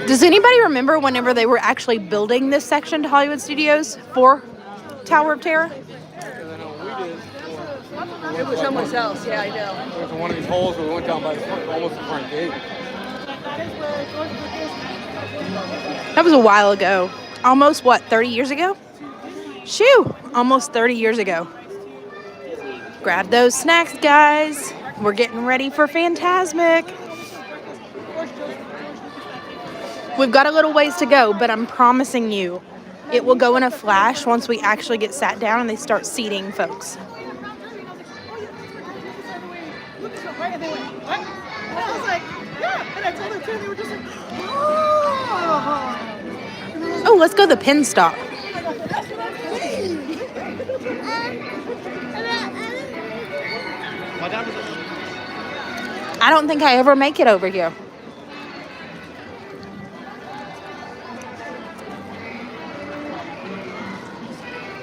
Does anybody remember whenever they were actually building this section to Hollywood Studios for Tower of Terror? It was someone else, yeah, I know. It was one of these holes where we went down by the front, almost the front gate. That was a while ago. Almost, what, 30 years ago? Shoo! Almost 30 years ago. Grab those snacks, guys. We're getting ready for Fantasmic. We've got a little ways to go, but I'm promising you, it will go in a flash once we actually get sat down and they start seating folks. Oh, let's go to the Pin Stop. I don't think I ever make it over here.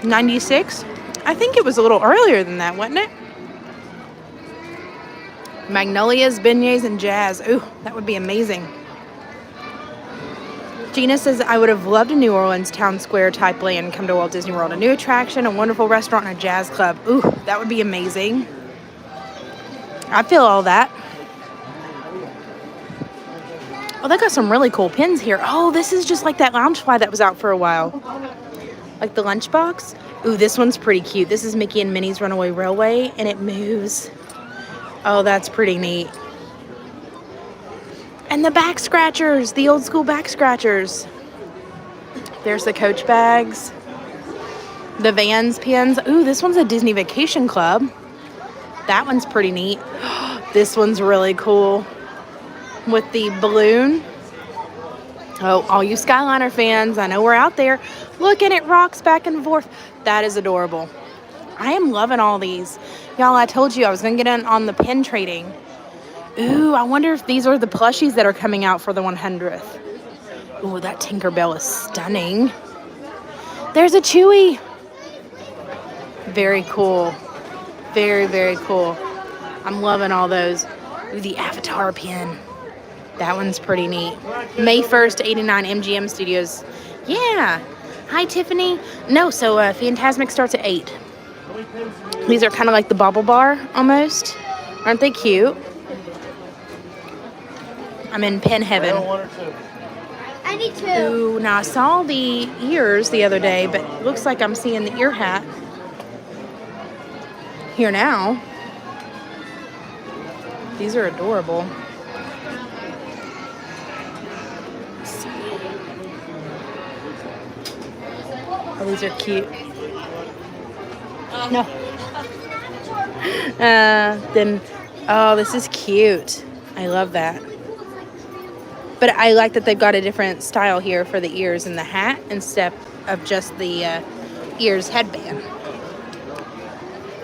'96? I think it was a little earlier than that, wasn't it? Magnolias, beignets, and jazz. Ooh, that would be amazing. Gina says, I would have loved a New Orleans town square type land come to Walt Disney World. A new attraction, a wonderful restaurant, and a jazz club. Ooh, that would be amazing. I feel all that. Oh, they got some really cool pins here. Oh, this is just like that Loungefly that was out for a while. Like the lunchbox. Ooh, this one's pretty cute. This is Mickey and Minnie's Runaway Railway, and it moves. Oh, that's pretty neat. And the back scratchers, the old school back scratchers. There's the Coach bags. The Vans pins. Ooh, this one's a Disney Vacation Club. That one's pretty neat. This one's really cool. With the balloon. Oh, all you Skyliner fans, I know we're out there. Look, and it rocks back and forth. That is adorable. I am loving all these. Y'all, I told you I was going to get in on the pin trading. Ooh, I wonder if these are the plushies that are coming out for the 100th. Oh, that Tinkerbell is stunning. There's a Chewie. Very cool. Very, very cool. I'm loving all those. Ooh, the Avatar pin. That one's pretty neat. May 1st, 89 MGM Studios. Yeah. Hi, Tiffany. No, so Fantasmic starts at 8. These are kind of like the bubble bar almost. Aren't they cute? I'm in pin heaven. I need two. Ooh, now I saw the ears the other day, but it looks like I'm seeing the ear hat here now. These are adorable. Oh, these are cute. No. Oh, this is cute. I love that. But I like that they've got a different style here for the ears and the hat instead of just the ears headband.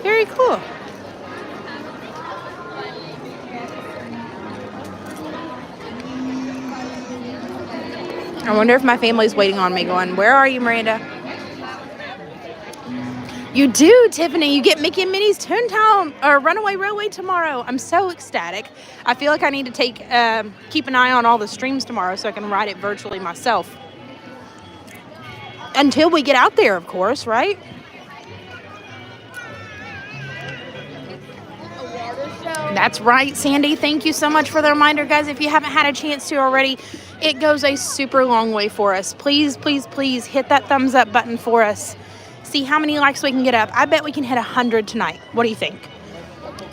Very cool. I wonder if my family's waiting on me going, where are you, Miranda? You do, Tiffany. You get Mickey and Minnie's Toontown or Runaway Railway tomorrow. I'm so ecstatic. I feel like I need to keep an eye on all the streams tomorrow so I can ride it virtually myself. Until we get out there, of course, right? That's right, Sandy. Thank you so much for the reminder, guys. If you haven't had a chance to already, it goes a super long way for us. Please, please, please hit that thumbs up button for us. See how many likes we can get up. I bet we can hit 100 tonight. What do you think?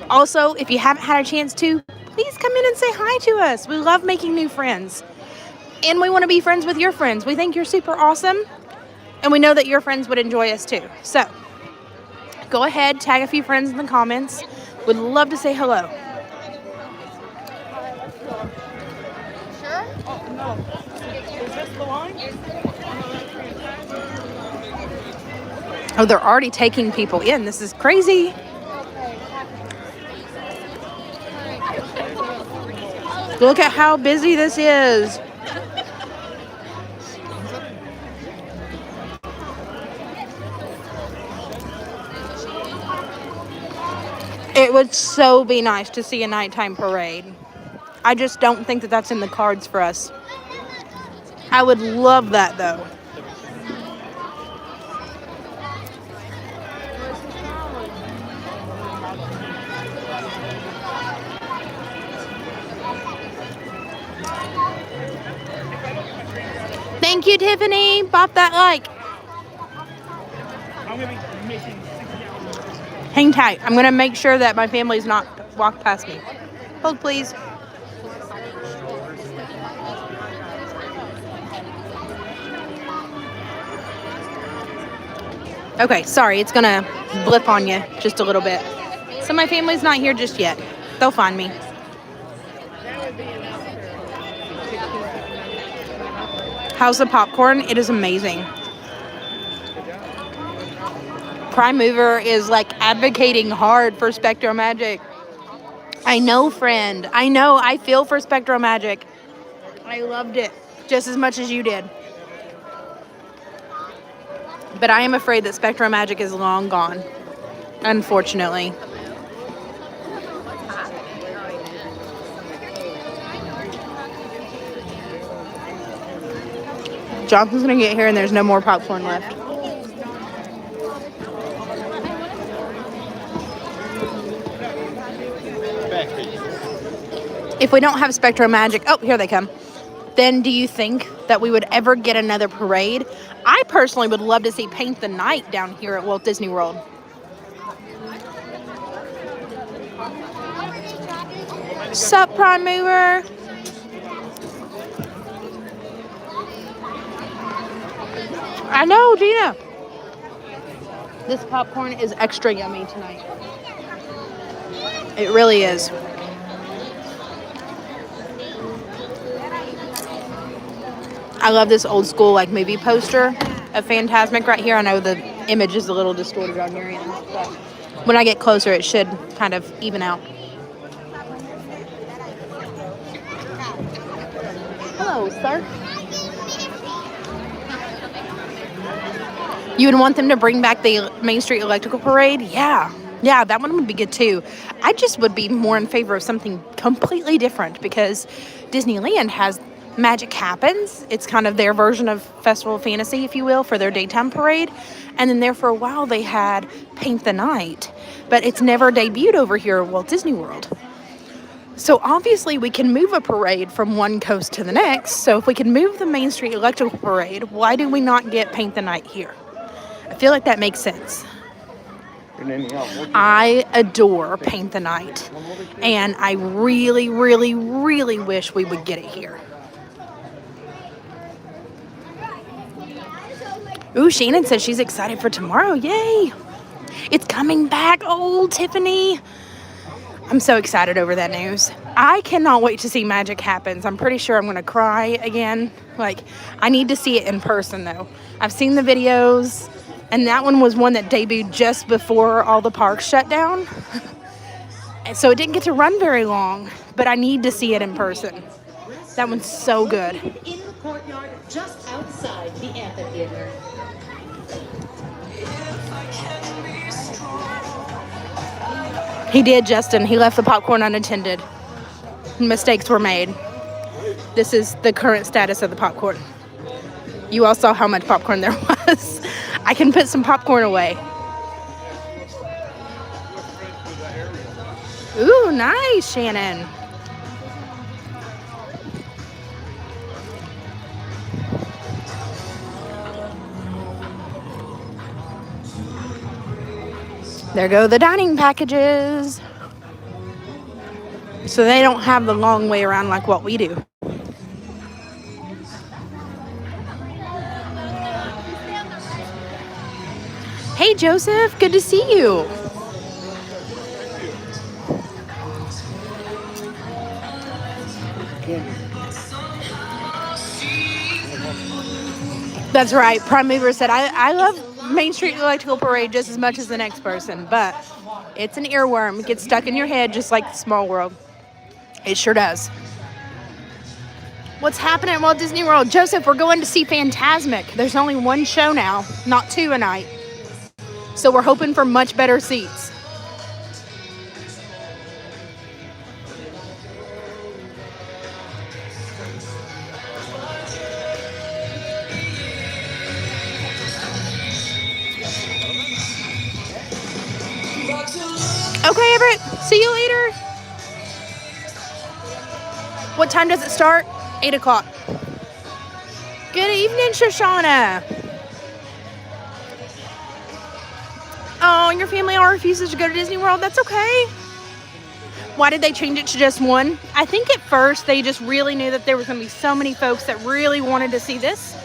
Also, if you haven't had a chance to, please come in and say hi to us. We love making new friends. And we want to be friends with your friends. We think you're super awesome. And we know that your friends would enjoy us too. So, go ahead, tag a few friends in the comments. Would love to say hello. Sure? Oh, no. Is this the line? Oh, they're already taking people in. This is crazy. Look at how busy this is. It would so be nice to see a nighttime parade. I just don't think that that's in the cards for us. I would love that, though. Thank you, Tiffany. Bop that like. Hang tight. I'm going to make sure that my family's not walked past me. Hold, please. Okay, sorry. It's going to blip on you just a little bit. So my family's not here just yet. They'll find me. How's the popcorn? It is amazing. Prime Mover is like advocating hard for Spectro Magic. I know, friend. I know. I feel for Spectro Magic. I loved it just as much as you did. But I am afraid that Spectro Magic is long gone, unfortunately. Jonathan's gonna get here and there's no more popcorn left. If we don't have Spectro Magic, oh, here they come. Then do you think that we would ever get another parade? I personally would love to see Paint the Night down here at Walt Disney World. Sup, Prime Mover? I know, Gina. This popcorn is extra yummy tonight. It really is. I love this old school like movie poster of Fantasmic right here. I know the image is a little distorted on your end, but when I get closer, it should kind of even out. Hello, sir. You would want them to bring back the Main Street Electrical Parade? Yeah. Yeah, that one would be good too. I just would be more in favor of something completely different because Disneyland has Magic Happens. It's kind of their version of Festival of Fantasy, if you will, for their daytime parade. And then there for a while they had Paint the Night, but it's never debuted over here at Walt Disney World. So obviously we can move a parade from one coast to the next. So if we can move the Main Street Electrical Parade, why do we not get Paint the Night here? I feel like that makes sense. I adore Paint the Night, and I really, really, really wish we would get it here. Ooh, Shannon says she's excited for tomorrow. Yay! It's coming back. Oh, Tiffany. I'm so excited over that news. I cannot wait to see Magic Happens. I'm pretty sure I'm going to cry again. Like, I need to see it in person, though. I've seen the videos, and that one was one that debuted just before all the parks shut down. And so it didn't get to run very long, but I need to see it in person. That one's so good. In the courtyard just outside the amphitheater. He did, Justin. He left the popcorn unattended. Mistakes were made. This is the current status of the popcorn. You all saw how much popcorn there was. I can put some popcorn away. Ooh, nice, Shannon. There go the dining packages. So they don't have the long way around like what we do. Hey, Joseph, good to see you. That's right. Prime Mover said, I love Main Street Electrical Parade just as much as the next person, but it's an earworm. It gets stuck in your head just like the Small World. It sure does. What's happening at Walt Disney World? Joseph, we're going to see Fantasmic. There's only one show now, not two a night. So we're hoping for much better seats. Okay, Everett. See you later. What time does it start? 8 o'clock. Good evening, Shoshauna. Oh, your family all refuses to go to Disney World? That's okay. Why did they change it to just one? I think at first they just really knew that there was going to be so many folks that really wanted to see this.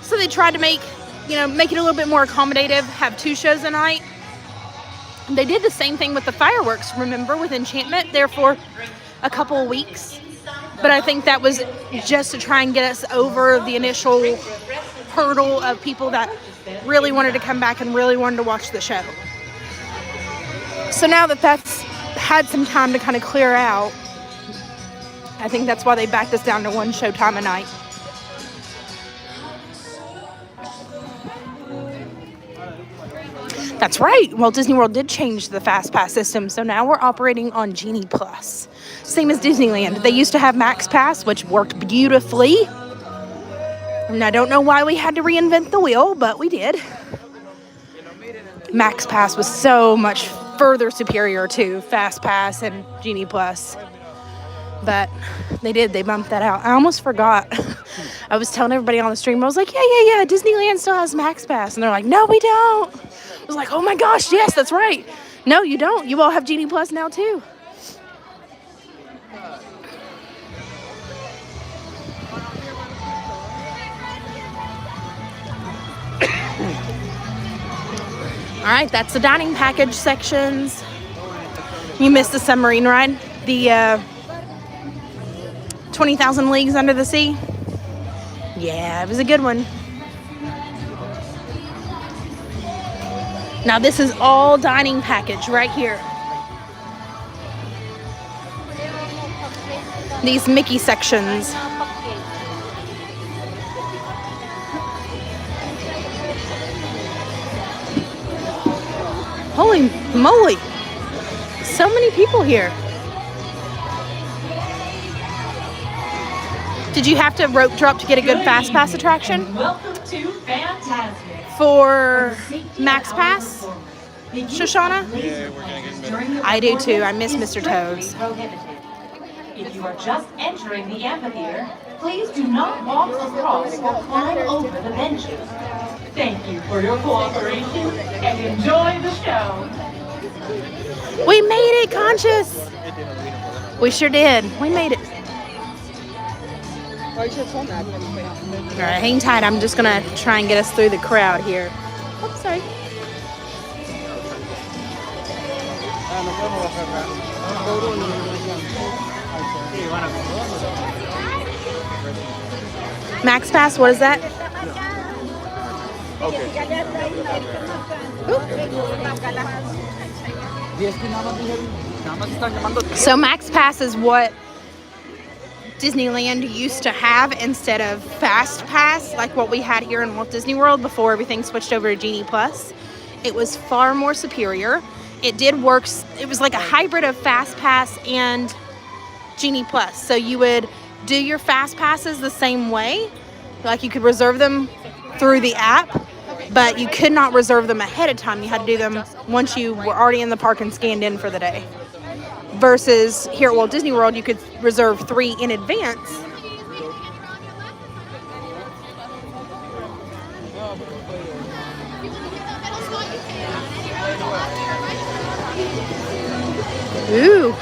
So they tried to make it a little bit more accommodative, have 2 shows a night. They did the same thing with the fireworks, remember, with Enchantment, there for a couple of weeks. But I think that was just to try and get us over the initial hurdle of people that really wanted to come back and really wanted to watch the show. So now that that's had some time to kind of clear out, I think that's why they backed us down to 1 show time a night. That's right. Walt Disney World did change the Fast Pass system, so now we're operating on Genie Plus. Same as Disneyland. They used to have Max Pass, which worked beautifully. And I don't know why we had to reinvent the wheel, but we did. Max Pass was so much further superior to Fast Pass and Genie Plus. But they bumped that out. I almost forgot. I was telling everybody on the stream, I was like, yeah, Disneyland still has Max Pass. And they're like, no, we don't. I was like, oh my gosh, yes, that's right. No, you don't. You all have Genie Plus now too. All right, that's the dining package sections. You missed the submarine ride, the 20,000 Leagues Under the Sea. Yeah, it was a good one. Now this is all dining package right here. These Mickey sections. moly. So many people here. Did you have to rope drop to get a good fast pass attraction? Welcome to Fantasmic. For Max Pass? Shoshauna? Yeah, we're gonna get better. I do too. I miss Mr. Toads. If you are just entering the amphitheater, please do not walk across or climb over the benches. Thank you for your cooperation and enjoy the show. We made it, Conscious. We sure did. We made it. All right, hang tight. I'm just gonna try and get us through the crowd here. Oops, sorry. Max Pass, what is that? Okay. So Max Pass is what Disneyland used to have instead of Fast Pass, like what we had here in Walt Disney World before everything switched over to Genie Plus. It was far more superior. It did work. It was like a hybrid of Fast Pass and Genie Plus. So you would do your Fast Passes the same way, like you could reserve them through the app, but you could not reserve them ahead of time. You had to do them once you were already in the park and scanned in for the day. Versus here at Walt Disney World, you could reserve 3 in advance. Ooh.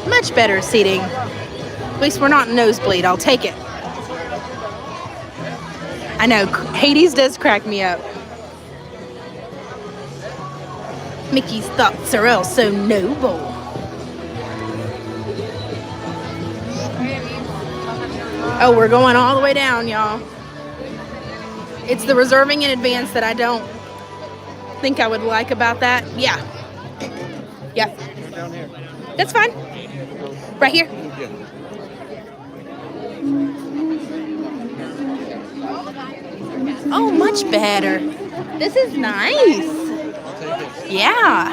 Much better seating. At least we're not nosebleed. I'll take it. I know, Hades does crack me up. Mickey's thoughts are all so noble. Oh, we're going all the way down, y'all. It's the reserving in advance that I don't think I would like about that. Yeah. Yeah. Down here. That's fine. Right here. Yeah. Oh, much better. This is nice. Yeah.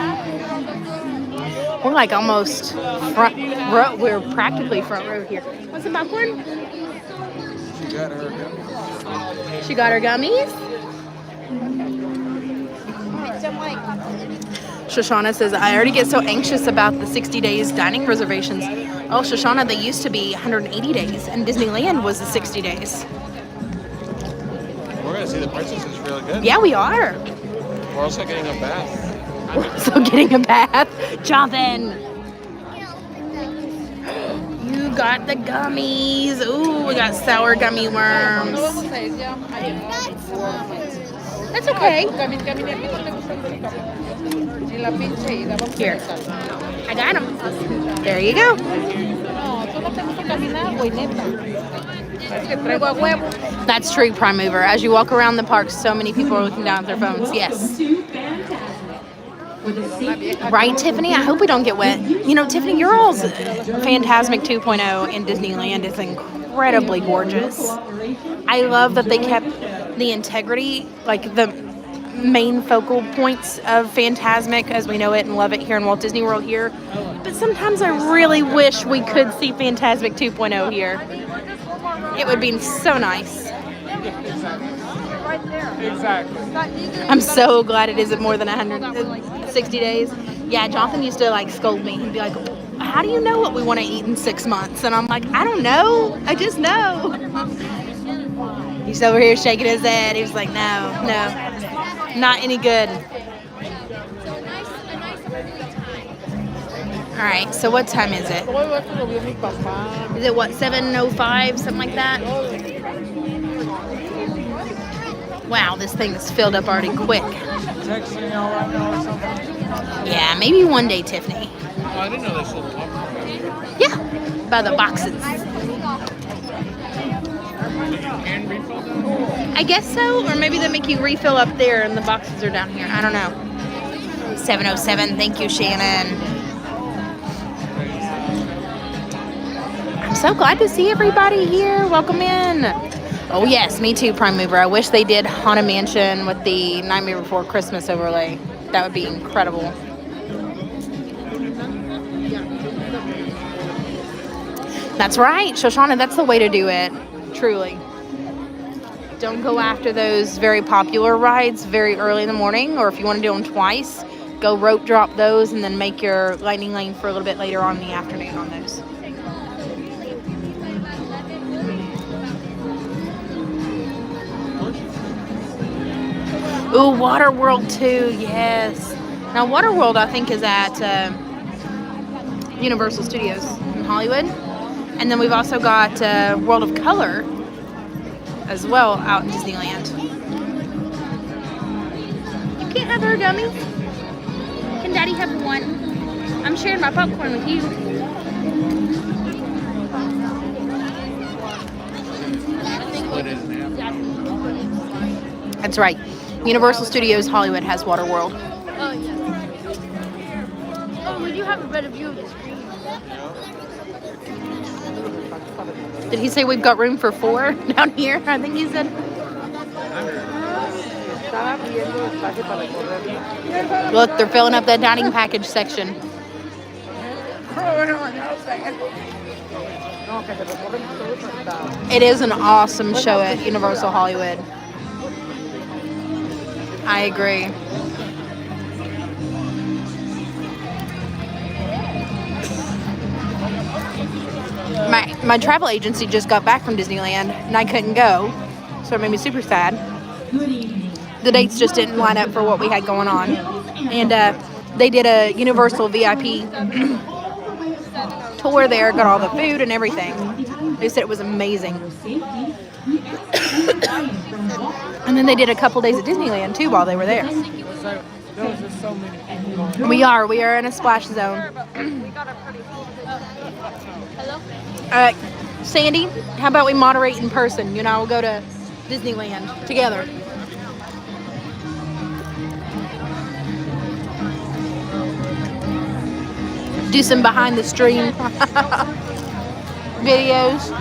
We're like almost front row. We're practically front row here. Want some popcorn? She got her gummies. She got her gummies. Shoshauna says, I already get so anxious about the 60 days dining reservations. Oh, Shoshauna, they used to be 180 days, and Disneyland was the 60 days. We're gonna see the princess is really good. Yeah, we are. We're also getting a bath. We're also getting a bath. Jonathan, you got the gummies. Ooh, we got sour gummy worms. That's okay. Here. I got them. There you go. That's true, Prime Mover. As you walk around the park, so many people are looking down at their phones. Yes. Right, Tiffany? I hope we don't get wet. You know, Tiffany, your all's Fantasmic 2.0 in Disneyland is incredibly gorgeous. I love that they kept the integrity, like the main focal points of Fantasmic as we know it and love it here in Walt Disney World here. But sometimes I really wish we could see Fantasmic 2.0 here. It would be so nice. Exactly. I'm so glad it isn't more than 160 days. Yeah, Jonathan used to like scold me. He'd be like, how do you know what we want to eat in 6 months? And I'm like, I don't know. I just know. He's over here shaking his head. He was like, no, not any good. All right, so what time is it? Is it what, 7:05, something like that? Wow, this thing is filled up already quick. Texting y'all right now or something? Yeah, maybe one day, Tiffany. Oh, I didn't know they sold popcorn. Yeah, by the boxes. Can refill them? I guess so, or maybe they make you refill up there and the boxes are down here. I don't know. 7:07, thank you, Shannon. I'm so glad to see everybody here. Welcome in. Oh yes, me too, Prime Mover. I wish they did Haunted Mansion with the Nightmare Before Christmas overlay. That would be incredible. That's right, Shoshauna, that's the way to do it. Truly. Don't go after those very popular rides very early in the morning, or if you want to do them twice, go rope drop those and then make your lightning lane for a little bit later on in the afternoon on those. Ooh, Waterworld too, yes. Now Waterworld I think is at Universal Studios in Hollywood. And then we've also got World of Color as well out in Disneyland. You can't have origami. Can Daddy have one? I'm sharing my popcorn with you. That's right. Universal Studios Hollywood has Waterworld. Oh, yeah. Oh, we do have a better view of the screen. Did he say we've got room for 4 down here? I think he said. Look, they're filling up that dining package section. It is an awesome show at Universal Hollywood. I agree. My travel agency just got back from Disneyland and I couldn't go, so it made me super sad. The dates just didn't line up for what we had going on, and they did a Universal VIP tour there, got all the food and everything. They said it was amazing. And then they did a couple days at Disneyland too while they were there. We are in a splash zone. Sandy, how about we moderate in person? You know, we'll go to Disneyland together. Do some behind the stream videos.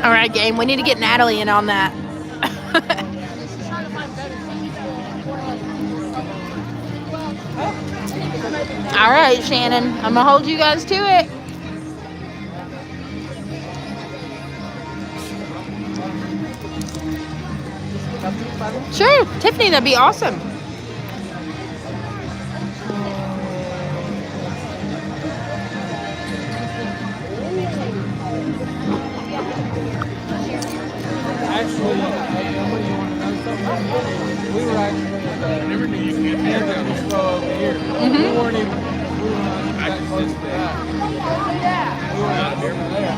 All right, gang, we need to get Natalie in on that. All right, Shannon, I'm gonna hold you guys to it. Sure, Tiffany, that'd be awesome. Actually, we were actually over here. We weren't even that close to that. We were out here there.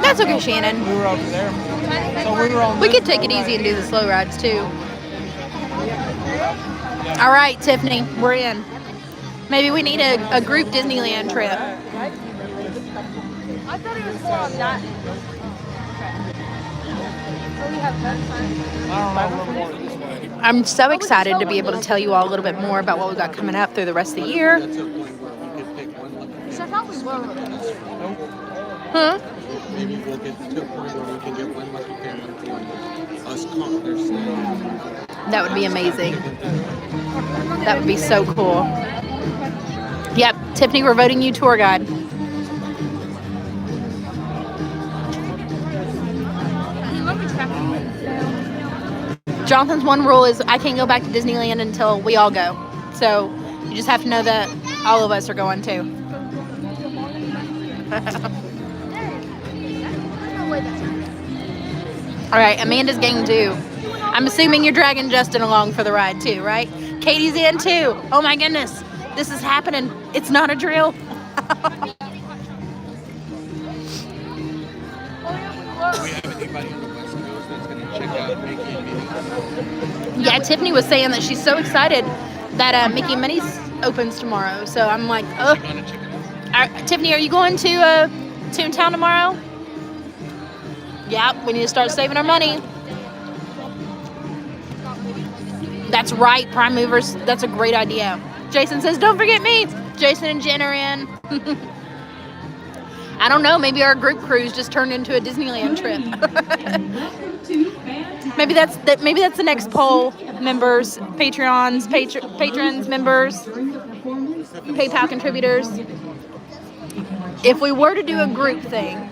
That's okay, Shannon. We were over there. So we were on. We could take it easy and do the slow rides too. All right, Tiffany, we're in. Maybe we need a group Disneyland trip. I thought it was more on that. So we have that time. I don't know, we're more this way. I'm so excited to be able to tell you all a little bit more about what we've got coming up through the rest of the year. So I thought we were. Huh? Maybe we'll get to a point where we can get one lucky family for us conquerors. That would be amazing. That would be so cool. Yep, Tiffany, we're voting you tour guide. Jonathan's one rule is I can't go back to Disneyland until we all go. So you just have to know that all of us are going too. All right, Amanda's game too. I'm assuming you're dragging Justin along for the ride too, right? Katie's in too. Oh my goodness, this is happening. It's not a drill. Do we have anybody on the West Coast that's going to check out Mickey and Minnie? Yeah, Tiffany was saying that she's so excited that Mickey and Minnie's opens tomorrow. So I'm like, oh. Tiffany, are you going to Toontown tomorrow? Yep, we need to start saving our money. That's right, Prime Movers. That's a great idea. Jason says, don't forget me. Jason and Jen are in. I don't know. Maybe our group cruise just turned into a Disneyland trip. Maybe that's the next poll. Members, Patreons, patrons, members, PayPal contributors. If we were to do a group thing,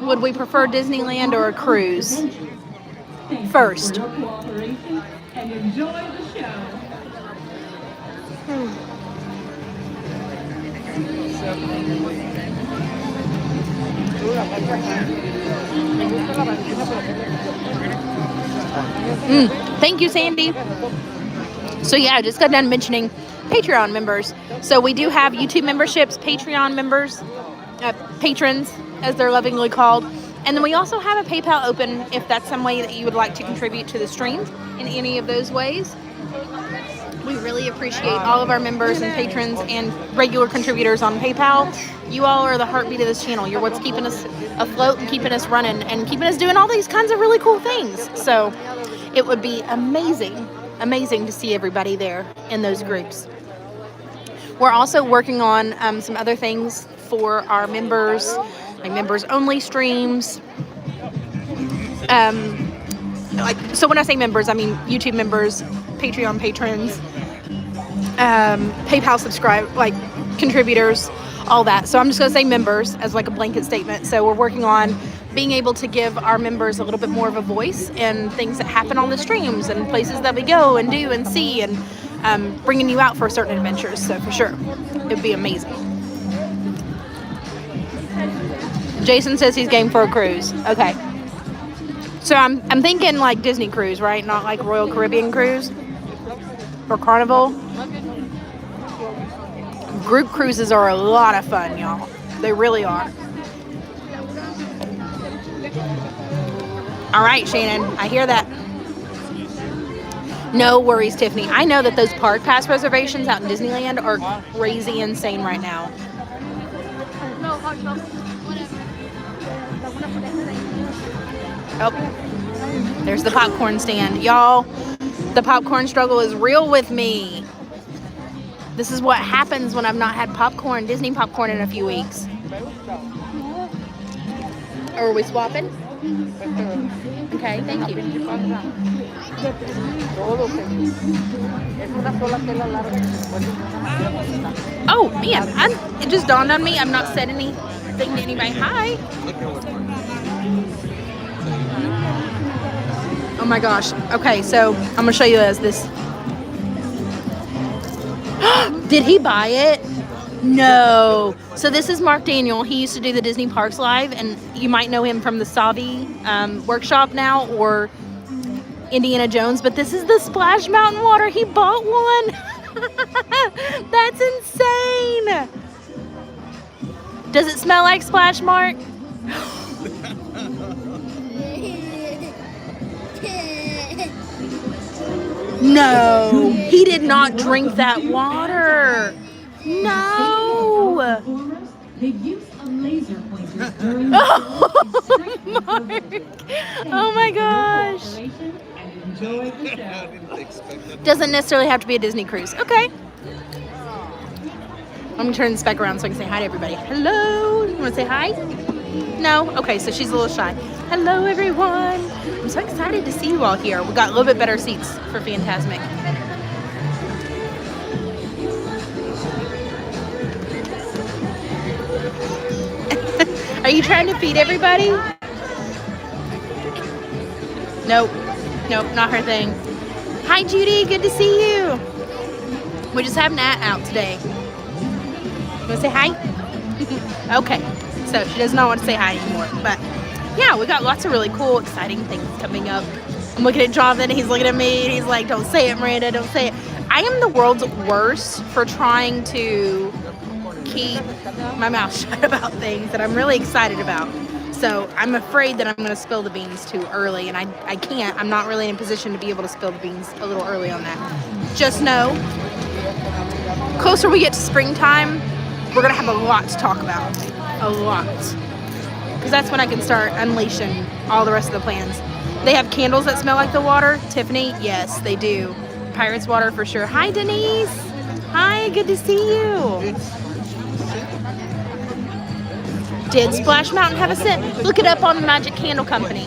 would we prefer Disneyland or a cruise? First. And enjoy the show. Thank you, Sandy. So yeah, I just got done mentioning Patreon members. So we do have YouTube memberships, Patreon members, patrons, as they're lovingly called. And then we also have a PayPal open if that's some way that you would like to contribute to the stream in any of those ways. We really appreciate all of our members and patrons and regular contributors on PayPal. You all are the heartbeat of this channel. You're what's keeping us afloat and keeping us running and keeping us doing all these kinds of really cool things. So it would be amazing to see everybody there in those groups. We're also working on some other things for our members, like members only streams. So when I say members, I mean YouTube members, Patreon patrons, PayPal subscribe, like contributors, all that. So I'm just going to say members as like a blanket statement. So we're working on being able to give our members a little bit more of a voice in things that happen on the streams and places that we go and do and see, and bringing you out for certain adventures. So for sure, it'd be amazing. Jason says he's game for a cruise. Okay. So I'm thinking like Disney cruise, right? Not like Royal Caribbean cruise or Carnival. Group cruises are a lot of fun, y'all. They really are. All right, Shannon, I hear that. No worries, Tiffany. I know that those park pass reservations out in Disneyland are crazy insane right now. Oh, there's the popcorn stand. Y'all, the popcorn struggle is real with me. This is what happens when I've not had popcorn, Disney popcorn, in a few weeks. Are we swapping? Okay, thank you. Oh, man, it just dawned on me. I've not said anything to anybody. Hi. Oh my gosh. Okay, so I'm going to show you this. Did he buy it? No. So this is Mark Daniel. He used to do the Disney Parks Live, and you might know him from the Savi workshop now, or Indiana Jones, but this is the Splash Mountain water. He bought one. That's insane. Does it smell like Splash, Mark? No, he did not drink that water. No. Oh, Mark. Oh my gosh. Doesn't necessarily have to be a Disney cruise. Okay. I'm gonna turn this back around so I can say hi to everybody. Hello. You wanna say hi? No? Okay, so she's a little shy. Hello, everyone. I'm so excited to see you all here. We got a little bit better seats for Fantasmic. Are you trying to feed everybody? Nope. Nope, not her thing. Hi, Judy. Good to see you. We just have Nat out today. You want to say hi? Okay. So she does not want to say hi anymore. But yeah, we got lots of really cool, exciting things coming up. I'm looking at Jonathan. He's looking at me. And he's like, don't say it, Miranda. Don't say it. I am the world's worst for trying to keep my mouth shut about things that I'm really excited about. So I'm afraid that I'm going to spill the beans too early, and I can't. I'm not really in a position to be able to spill the beans a little early on that. Just know, closer we get to springtime, we're going to have a lot to talk about. A lot. Because that's when I can start unleashing all the rest of the plans. They have candles that smell like the water. Tiffany, yes, they do. Pirates water for sure. Hi, Denise. Hi, good to see you. Did Splash Mountain have a scent? Look it up on the Magic Candle Company.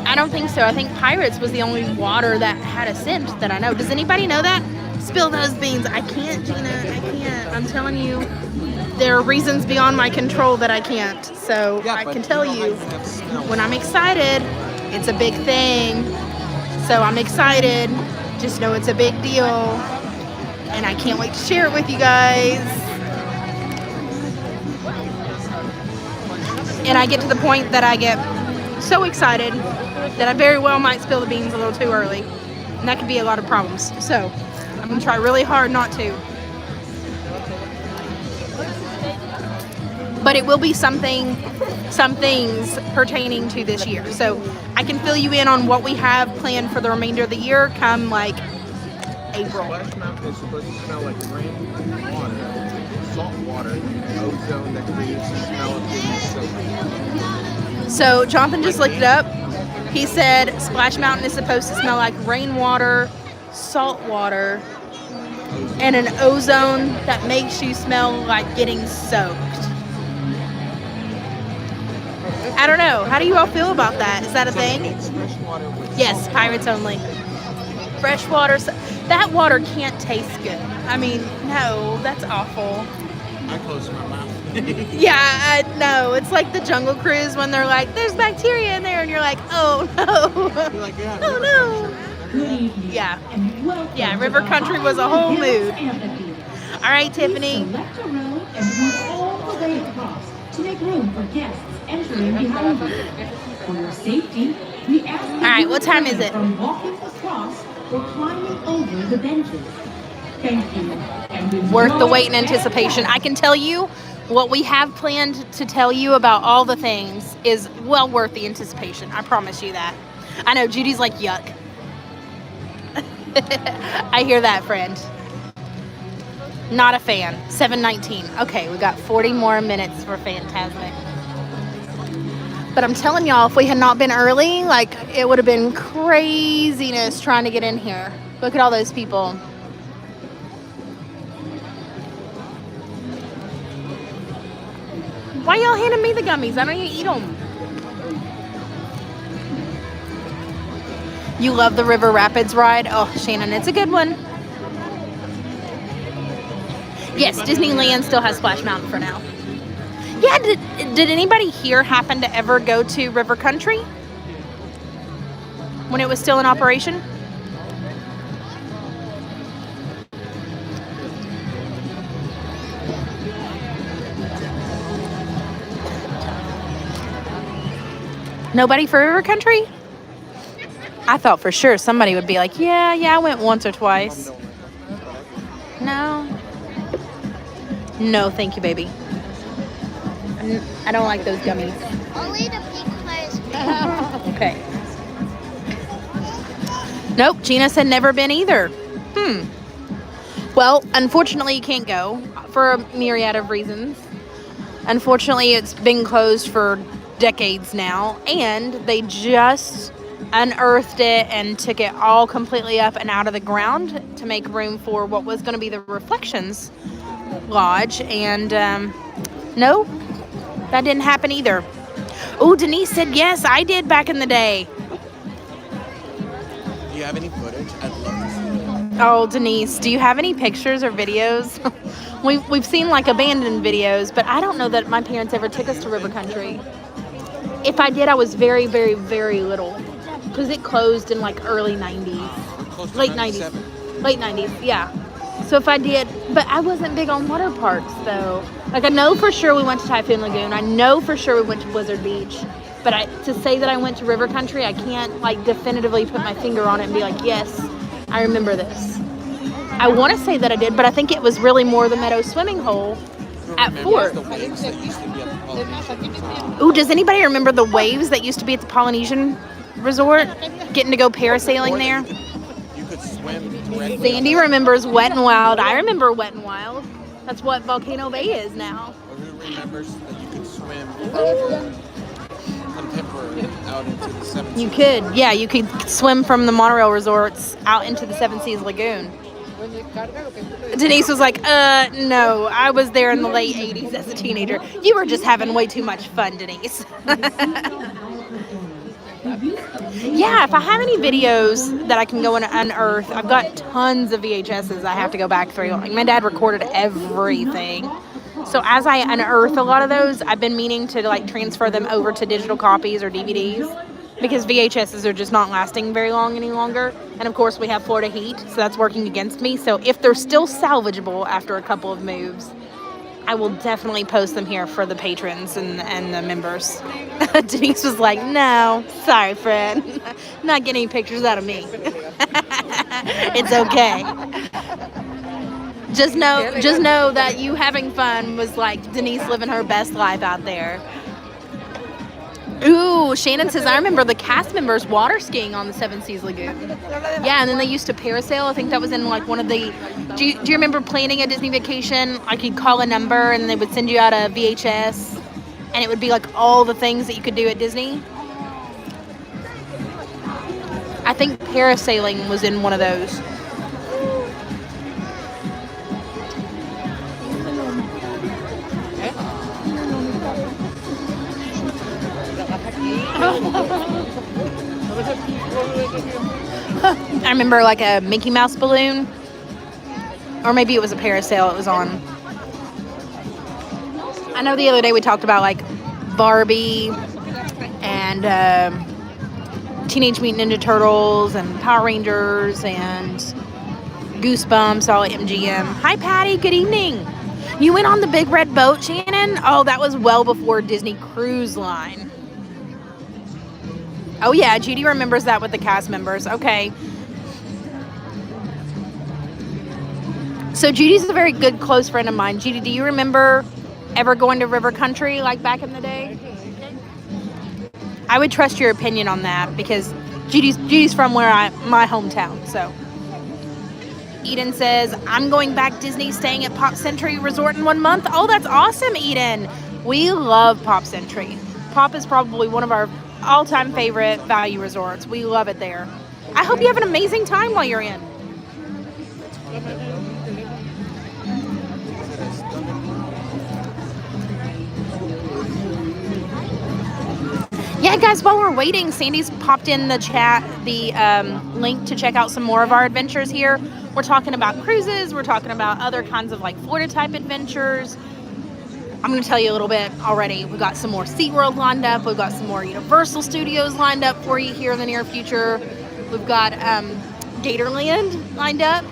I don't think so. I think Pirates was the only water that had a scent that I know. Does anybody know that? Spill those beans. I can't, Gina. I can't. I'm telling you, there are reasons beyond my control that I can't. So I can tell you, when I'm excited, it's a big thing. So I'm excited. Just know it's a big deal. And I can't wait to share it with you guys. And I get to the point that I get so excited that I very well might spill the beans a little too early. And that could be a lot of problems. So I'm gonna try really hard not to. But it will be some things pertaining to this year. So I can fill you in on what we have planned for the remainder of the year come like April. Splash Mountain is supposed to smell like rain water, salt water, ozone that creates the smell of getting soaked. So Jonathan just looked it up. He said Splash Mountain is supposed to smell like rainwater, salt water, and an ozone that makes you smell like getting soaked. I don't know. How do you all feel about that? Is that a thing? Yes, Pirates only. Fresh water. That water can't taste good. I mean, no, that's awful. I close my mouth. Yeah, no. It's like the Jungle Cruise when they're like, there's bacteria in there, and you're like, oh no. You're like, yeah, Oh no. Yeah. Yeah, River Country was a whole mood. All right, Tiffany. Select a row and move all the way across to make room for guests entering behind you. For your safety, we ask that All right, what time is it? from walking across or climbing over the benches. Thank you. And Worth the wait and anticipation. I can tell you what we have planned to tell you about all the things is well worth the anticipation. I promise you that. I know Judy's like, yuck. I hear that, friend. Not a fan. 7:19. Okay, we got 40 more minutes for Fantasmic. But I'm telling y'all, if we had not been early, like, it would have been craziness trying to get in here. Look at all those people. Why y'all handing me the gummies? I don't even eat them. You love the River Rapids ride? Oh, Shannon, it's a good one. Yes, Disneyland still has Splash Mountain for now. Yeah, did anybody here happen to ever go to River Country when it was still in operation? Nobody for River Country? I thought for sure somebody would be like, yeah, I went once or twice. No. No, thank you, baby. I don't like those gummies. Only the pink players. Okay. Nope, Gina said never been either. Well, unfortunately you can't go for a myriad of reasons. Unfortunately, it's been closed for decades now, and they just unearthed it and took it all completely up and out of the ground to make room for what was going to be the Reflections Lodge, and no, that didn't happen either. Oh, Denise said yes, I did back in the day. Do you have any footage? I'd love to see it. Oh, Denise, do you have any pictures or videos? We've seen like abandoned videos, but I don't know that my parents ever took us to River Country. If I did, I was very, very, very little, because it closed in like early 90s, late 90s, late 90s, yeah. So if I did, but I wasn't big on water parks though. Like I know for sure we went to Typhoon Lagoon. I know for sure we went to Blizzard Beach, but to say that I went to River Country, I can't like definitively put my finger on it and be like, yes, I remember this. I want to say that I did, but I think it was really more the Meadow swimming hole at Fort. Ooh, does anybody remember the waves that used to be at the Polynesian Resort? Getting to go parasailing there? You could swim directly. Sandy remembers Wet n Wild. I remember Wet n Wild. That's what Volcano Bay is now. Or who remembers that you could swim contemporary out out into the 7 You Seas. could, yeah, you could swim from the monorail resorts out into the Seven Seas Lagoon. Denise was like, no, I was there in the late 80s as a teenager. You were just having way too much fun, Denise. Yeah, if I have any videos that I can go and unearth, I've got tons of VHSs I have to go back through. Like, my dad recorded everything. So as I unearth a lot of those, I've been meaning to like transfer them over to digital copies or DVDs because VHSs are just not lasting very long any longer. And of course we have Florida heat, so that's working against me. So if they're still salvageable after a couple of moves, I will definitely post them here for the patrons and the members. Denise was like, no, sorry, friend. Not getting any pictures out of me. It's okay. Just know that you having fun was like Denise living her best life out there. Ooh, Shannon says, I remember the cast members water skiing on the Seven Seas Lagoon. Yeah, and then they used to parasail. I think that was in like one of the... Do you remember planning a Disney vacation? Like you'd call a number and they would send you out a VHS and it would be like all the things that you could do at Disney. I think parasailing was in one of those. I remember like a Mickey Mouse balloon, or maybe it was a parasail it was on. I know the other day we talked about like Barbie and Teenage Mutant Ninja Turtles and Power Rangers and Goosebumps all at MGM. Hi Patty, good evening. You went on the big red boat, Shannon? Oh, that was well before Disney Cruise Line. Oh yeah, Judy remembers that with the cast members. Okay. So Judy's a very good close friend of mine. Judy, do you remember ever going to River Country like back in the day? I would trust your opinion on that because Judy's from my hometown. So Eden says, I'm going back Disney, staying at Pop Century Resort in 1 month. Oh, that's awesome, Eden. We love Pop Century. Pop is probably one of our all-time favorite value resorts. We love it there. I hope you have an amazing time while you're in. Yeah, guys, while we're waiting, Sandy's popped in the chat the link to check out some more of our adventures here. We're talking about cruises. We're talking about other kinds of like Florida-type adventures. I'm going to tell you a little bit already. We've got some more SeaWorld lined up. We've got some more Universal Studios lined up for you here in the near future. We've got Gatorland lined up.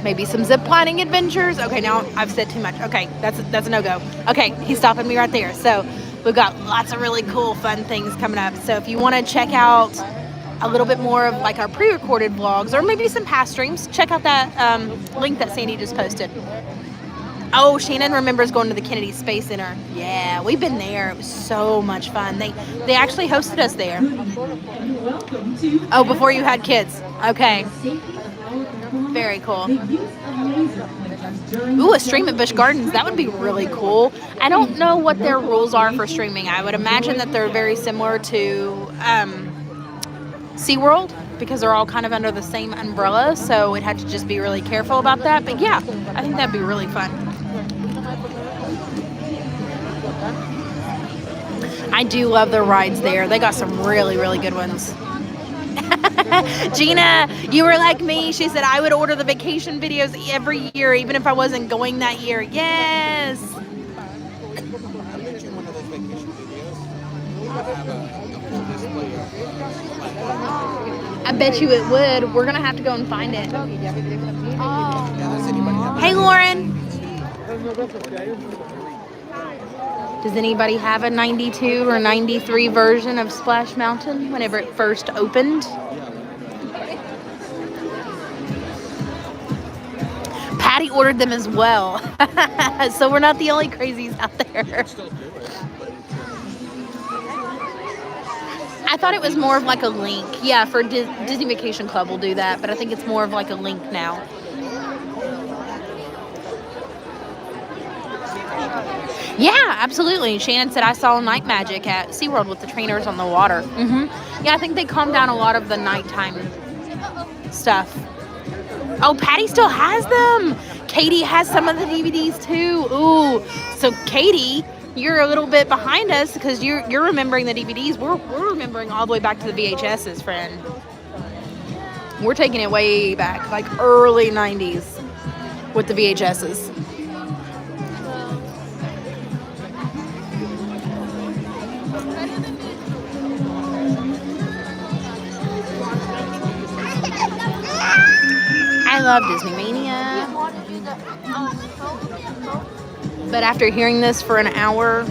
Maybe some zip lining adventures. Okay, now I've said too much. Okay, that's a no-go. Okay, he's stopping me right there. So we've got lots of really cool, fun things coming up. So if you want to check out a little bit more of like our pre-recorded vlogs or maybe some past streams, check out that link that Sandy just posted. Oh, Shannon remembers going to the Kennedy Space Center. Yeah, we've been there. It was so much fun. They actually hosted us there. Oh, before you had kids. Okay. Very cool. Ooh, a stream at Busch Gardens. That would be really cool. I don't know what their rules are for streaming. I would imagine that they're very similar to SeaWorld because they're all kind of under the same umbrella. So we'd have to just be really careful about that. But yeah, I think that'd be really fun. I do love their rides there. They got some really, really good ones. Gina, you were like me. She said I would order the vacation videos every year, even if I wasn't going that year. Yes. I bet you one of those vacation videos will have a full display of I bet you it would. We're going to have to go and find it. Hey, Lauren. Does anybody have a 92 or 93 version of Splash Mountain whenever it first opened? Patty ordered them as well. So we're not the only crazies out there. I thought it was more of like a link. Yeah, for Disney Vacation Club we'll do that, but I think it's more of like a link now. Yeah, absolutely. Shannon said I saw night magic at SeaWorld with the trainers on the water. Yeah, I think they calmed down a lot of the nighttime stuff. Oh, Patty still has them. Katie has some of the DVDs too. Ooh, so Katie, you're a little bit behind us because you're remembering the DVDs. We're remembering all the way back to the VHSs, friend. We're taking it way back, like early 90s with the VHSs. I love Disney Mania. But after hearing this for an hour,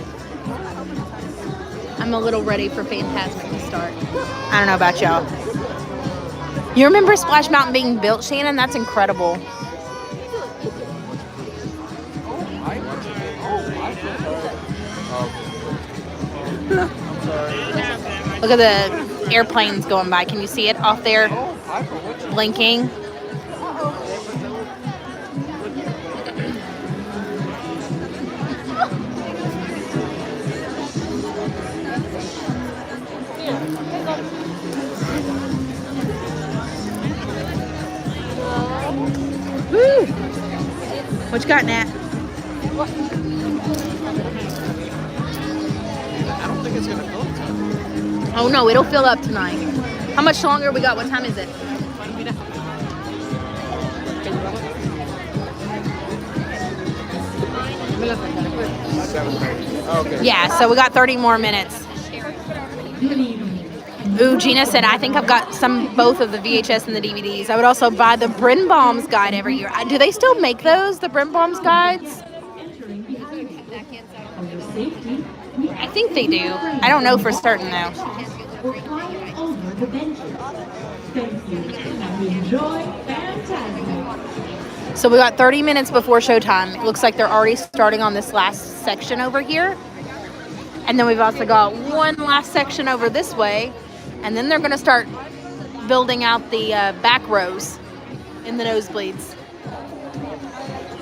I'm a little ready for Fantasmic to start. I don't know about y'all. You remember Splash Mountain being built, Shannon? That's incredible. Look at the airplanes going by. Can you see it off there? Blinking. Woo! What you got, Nat? I don't think it's gonna fill up tonight. Oh no, it'll fill up tonight. How much longer we got? What time is it? Okay. Yeah, so we got 30 more minutes. Ooh, Gina said, I think I've got both of the VHS and the DVDs. I would also buy the Brimbaum's guide every year. Do they still make those, the Brimbaum's guides? I think they do. I don't know for certain, though. So we got 30 minutes before showtime. It looks like they're already starting on this last section over here. And then we've also got one last section over this way. And then they're going to start building out the back rows in the nosebleeds.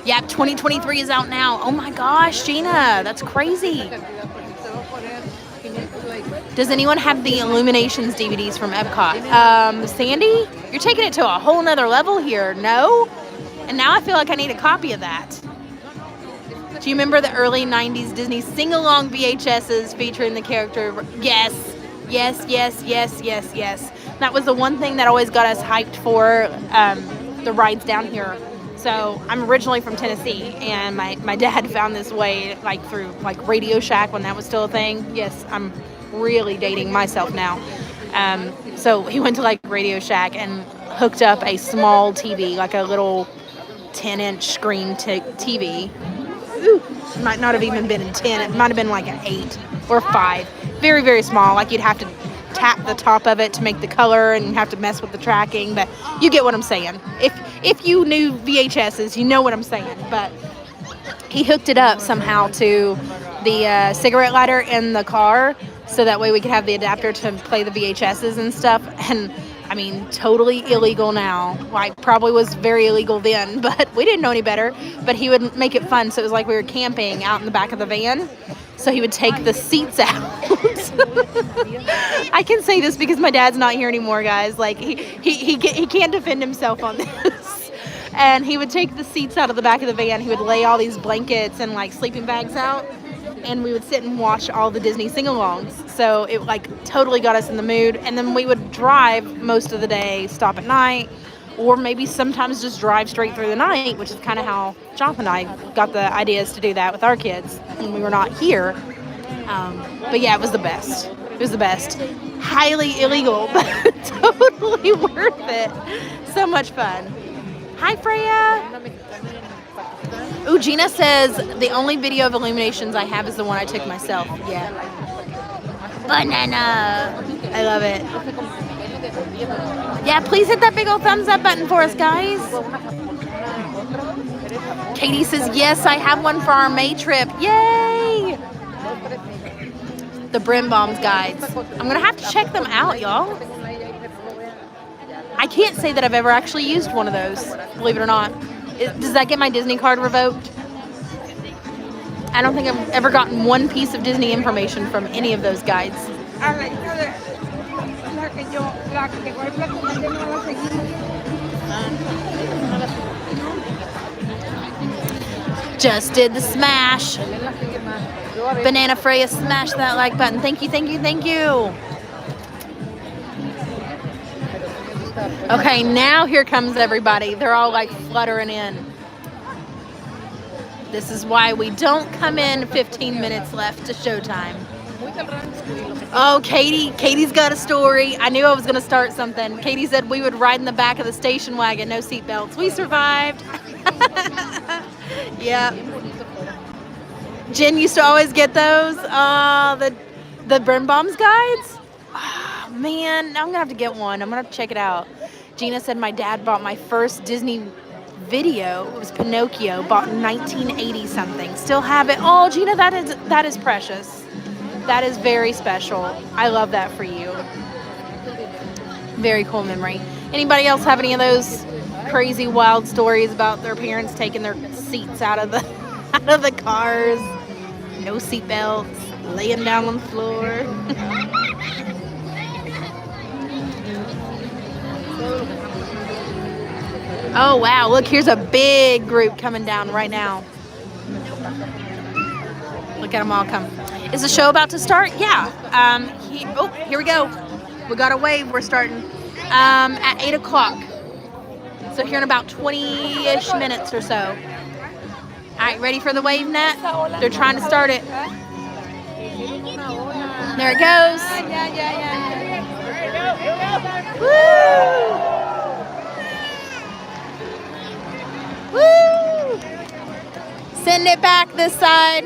Yep, 2023 is out now. Oh my gosh, Gina, that's crazy. Does anyone have the Illuminations DVDs from Epcot? Sandy, you're taking it to a whole nother level here. No? And now I feel like I need a copy of that. Do you remember the early 90s Disney sing-along VHSs featuring the character? Yes. Yes, yes, yes, yes, yes. That was the one thing that always got us hyped for the rides down here. So I'm originally from Tennessee, and my dad found this way like through like Radio Shack when that was still a thing. Yes, I'm really dating myself now. So he went to like Radio Shack and hooked up a small TV, like a little 10-inch screen TV. Ooh, might not have even been a 10. It might have been like an 8 or 5. Very, very small. Like you'd have to tap the top of it to make the color and have to mess with the tracking. But you get what I'm saying. If you knew VHSs, you know what I'm saying. But he hooked it up somehow to the cigarette lighter in the car, so that way we could have the adapter to play the VHSs and stuff. And I mean, totally illegal now. Like, probably was very illegal then, but we didn't know any better. But he would make it fun, so it was like we were camping out in the back of the van. So he would take the seats out. I can say this because my dad's not here anymore, guys. Like, he can't defend himself on this. And he would take the seats out of the back of the van. He would lay all these blankets and, like, sleeping bags out. And we would sit and watch all the Disney sing-alongs. So it, like, totally got us in the mood. And then we would drive most of the day, stop at night, or maybe sometimes just drive straight through the night, which is kind of how Jonathan and I got the ideas to do that with our kids when we were not here. But yeah, it was the best. It was the best. Highly illegal, but totally worth it. So much fun. Hi, Freya. Ooh, Gina says the only video of Illuminations I have is the one I took myself. Yeah. Banana. I love it. Yeah, please hit that big old thumbs up button for us, guys. Katie says, yes, I have one for our May trip. Yay! The Brimbaum's guides. I'm going to have to check them out, y'all. I can't say that I've ever actually used one of those, believe it or not. Does that get my Disney card revoked? I don't think I've ever gotten one piece of Disney information from any of those guides. Just did the smash. Banana Freya, smash that like button. Thank you, thank you, thank you. Okay, now here comes everybody. They're all like fluttering in. This is why we don't come in 15 minutes left to showtime. Oh, Katie's got a story. I knew I was going to start something. Katie said we would ride in the back of the station wagon, no seatbelts. We survived. Yeah. Jen used to always get those. The Birnbaum's guides. Oh, man, I'm going to have to get one. I'm going to have to check it out. Gina said my dad bought my first Disney video. It was Pinocchio, bought in 1980 something. Still have it. Oh, Gina, that is precious. That is very special. I love that for you. Very cool memory. Anybody else have any of those crazy wild stories about their parents taking their seats out of the cars? No seat belts, laying down on the floor. Oh wow, look, here's a big group coming down right now. Look at them all come. Is the show about to start? Yeah. Here we go. We got a wave. We're starting at 8 o'clock. So here in about 20-ish minutes or so. All right, ready for the wave, Nat? They're trying to start it. There it goes. Woo! Woo! Send it back this side.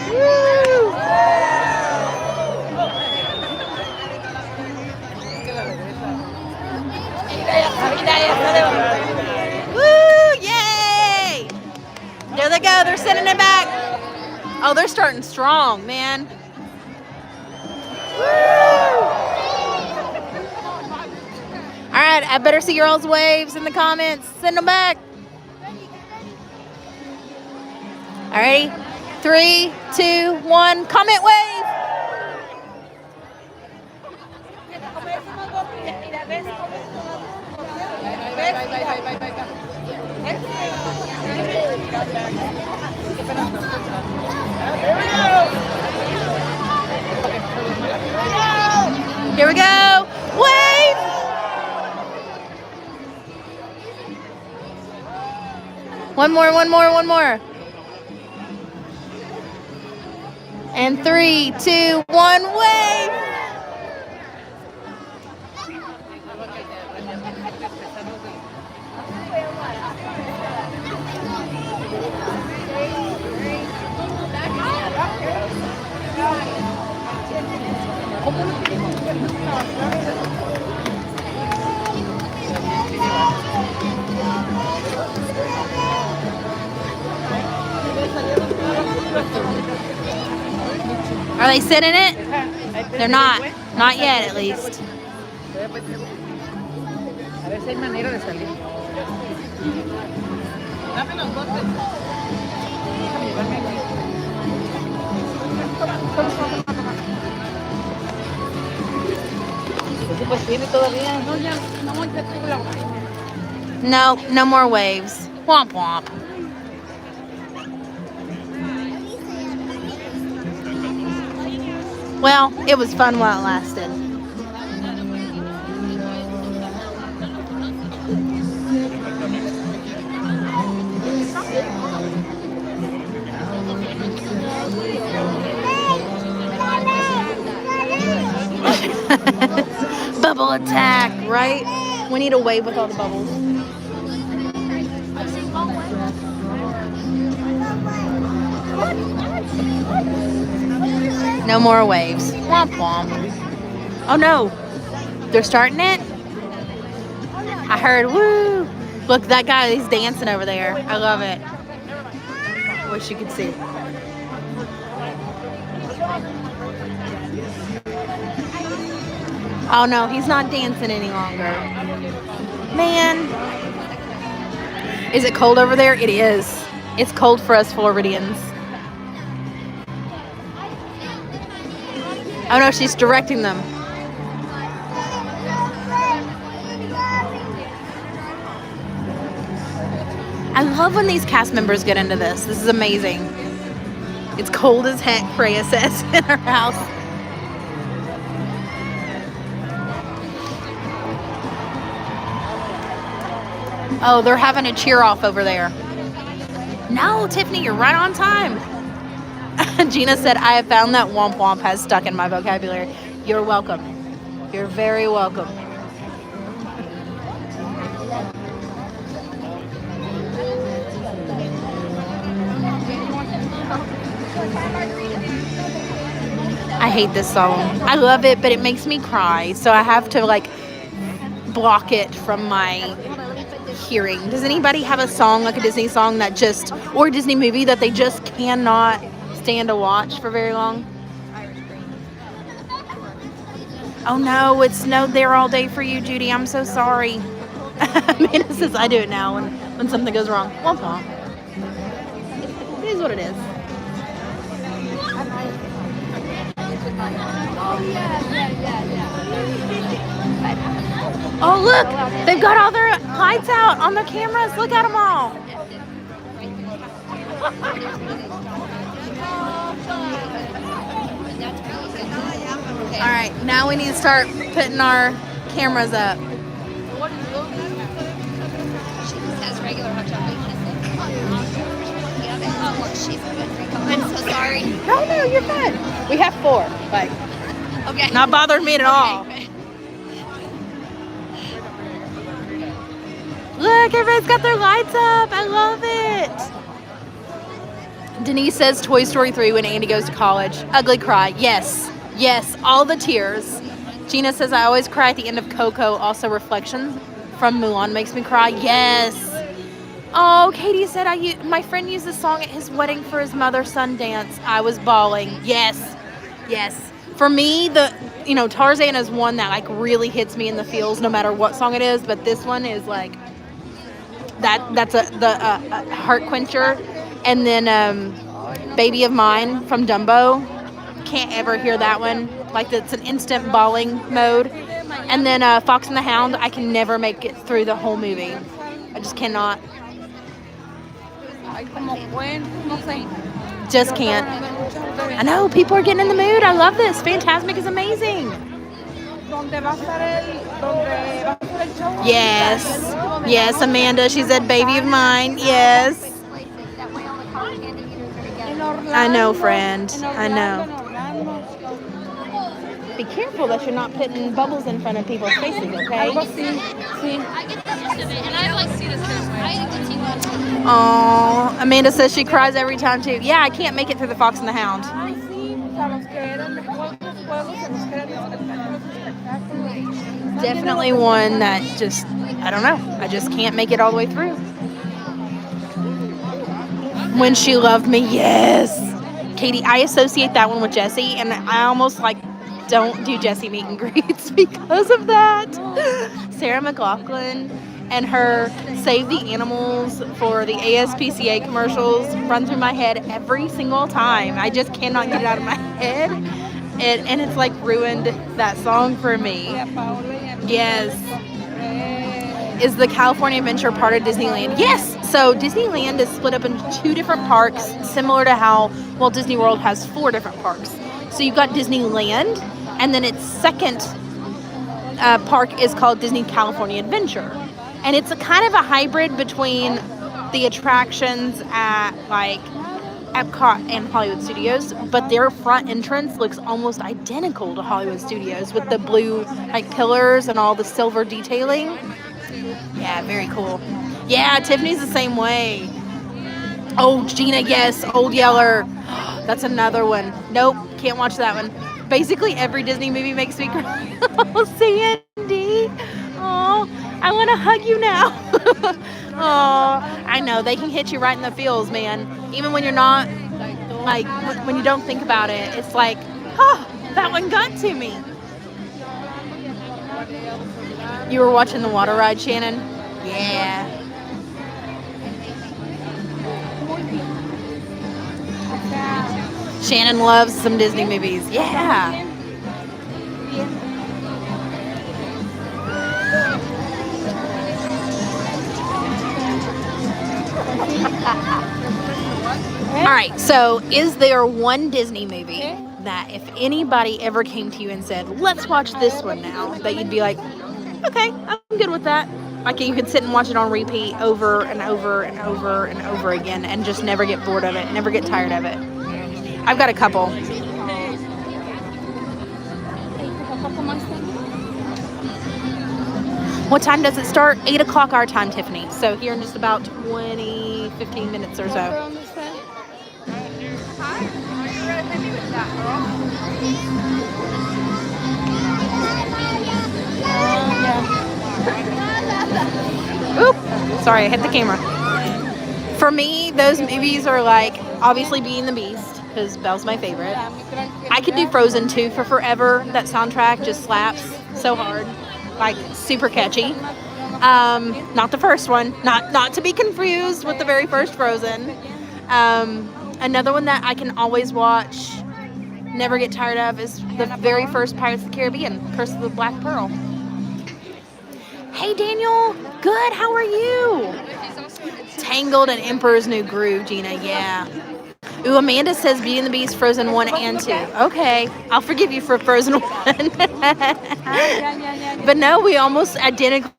Woo! Woo! Yay! There they go. They're sending it back. Oh, they're starting strong, man. Woo! All right, I better see your all's waves in the comments. Send them back. All right, 3, 2, 1, comment wave. Here we go. Wave. One more. And 3, 2, 1, wave. Are they sitting it? They're not. Not yet, at least. No more waves. Womp womp. Well, it was fun while it lasted. Bubble attack, right? We need a wave with all the bubbles. No more waves. Womp womp. Oh no, they're starting it? I heard woo. Look, that guy, he's dancing over there. I love it. Wish you could see. Oh no, he's not dancing any longer. Man. Is it cold over there? It is. It's cold for us Floridians. Oh no, she's directing them. I love when these cast members get into this. This is amazing. It's cold as heck, Freya says in her house. Oh, they're having a cheer off over there. No, Tiffany, you're right on time. Gina said, I have found that womp womp has stuck in my vocabulary. You're welcome. You're very welcome. I hate this song. I love it, but it makes me cry. So I have to like block it from my hearing. Does anybody have a song, like a Disney song that just, or a Disney movie that they just cannot stand to watch for very long? Oh no, it snowed there all day for you, Judy. I'm so sorry. Amanda says I do it now when something goes wrong. Womp womp. It is what it is. Oh look, they've got all their lights out on their cameras. Look at them all. All right, now we need to start putting our cameras up. She just has regular hot chocolate. Oh, look, she's I'm so sorry. No, you're fine. We have 4. Like, Okay. not bothering me at all. Look, everybody's got their lights up. I love it. Denise says Toy Story 3 when Andy goes to college. Ugly cry. Yes, all the tears. Gina says I always cry at the end of Coco. Also, Reflections from Mulan makes me cry. Yes. Oh, Katie said my friend used this song at his wedding for his mother's son dance. I was bawling. Yes. For me, Tarzan is one that like really hits me in the feels no matter what song it is. But this one is like that's the heart quencher. And then Baby of Mine from Dumbo. Can't ever hear that one. Like it's an instant bawling mode. And then Fox and the Hound. I can never make it through the whole movie. I just cannot. Just can't. I know, people are getting in the mood. I love this. Fantasmic is amazing. Yes, Amanda. She said Baby of Mine. Yes. I know, friend. I know. Be careful that you're not putting bubbles in front of people's faces, okay? I get the gist of it, and I've like seen this Oh, Amanda says she cries every time too. Yeah, I can't make it through the Fox and the Hound. Definitely one that just, I don't know. I just can't make it all the way through. When She Loved Me, yes. Katie, I associate that one with Jessie, and I almost like don't do Jessie meet and greets because of that. Sarah McLachlan and her Save the Animals for the ASPCA commercials run through my head every single time. I just cannot get it out of my head. And it's like ruined that song for me. Yes. Is the California Adventure part of Disneyland? Yes! So Disneyland is split up into 2 different parks, similar to how Walt Disney World has 4 different parks. So you've got Disneyland, and then its second park is called Disney California Adventure. And it's a kind of a hybrid between the attractions at like Epcot and Hollywood Studios, but their front entrance looks almost identical to Hollywood Studios with the blue like pillars and all the silver detailing. Yeah, very cool. Yeah, Tiffany's the same way. Oh, Gina, yes, Old Yeller. That's another one. Nope, can't watch that one. Basically, every Disney movie makes me cry. Oh, Sandy. Oh, I want to hug you now. Oh, I know. They can hit you right in the feels, man. Even when you're not, like, when you don't think about it. It's like, oh, that one got to me. You were watching the water ride, Shannon? Yeah. Shannon loves some Disney movies. Yeah. All right, so is there one Disney movie that if anybody ever came to you and said, let's watch this one now, that you'd be like, okay, I'm good with that. Like you could sit and watch it on repeat over and over and over and over again and just never get bored of it, never get tired of it. I've got a couple. What time does it start? 8 o'clock our time, Tiffany. So here in just about 15 minutes or so. Oop, sorry, I hit the camera. For me, those movies are like, obviously Beauty and the Beast, because Belle's my favorite. I could do Frozen 2 for forever. That soundtrack just slaps so hard. Like, super catchy. Not the first one. Not to be confused with the very first Frozen. Another one that I can always watch, never get tired of, is the very first Pirates of the Caribbean, Curse of the Black Pearl. Hey, Daniel. Good. How are you? Tangled and Emperor's New Groove, Gina. Yeah. Ooh, Amanda says Beauty and the Beast, Frozen 1 and 2. Okay. I'll forgive you for Frozen 1. But no, we almost identical.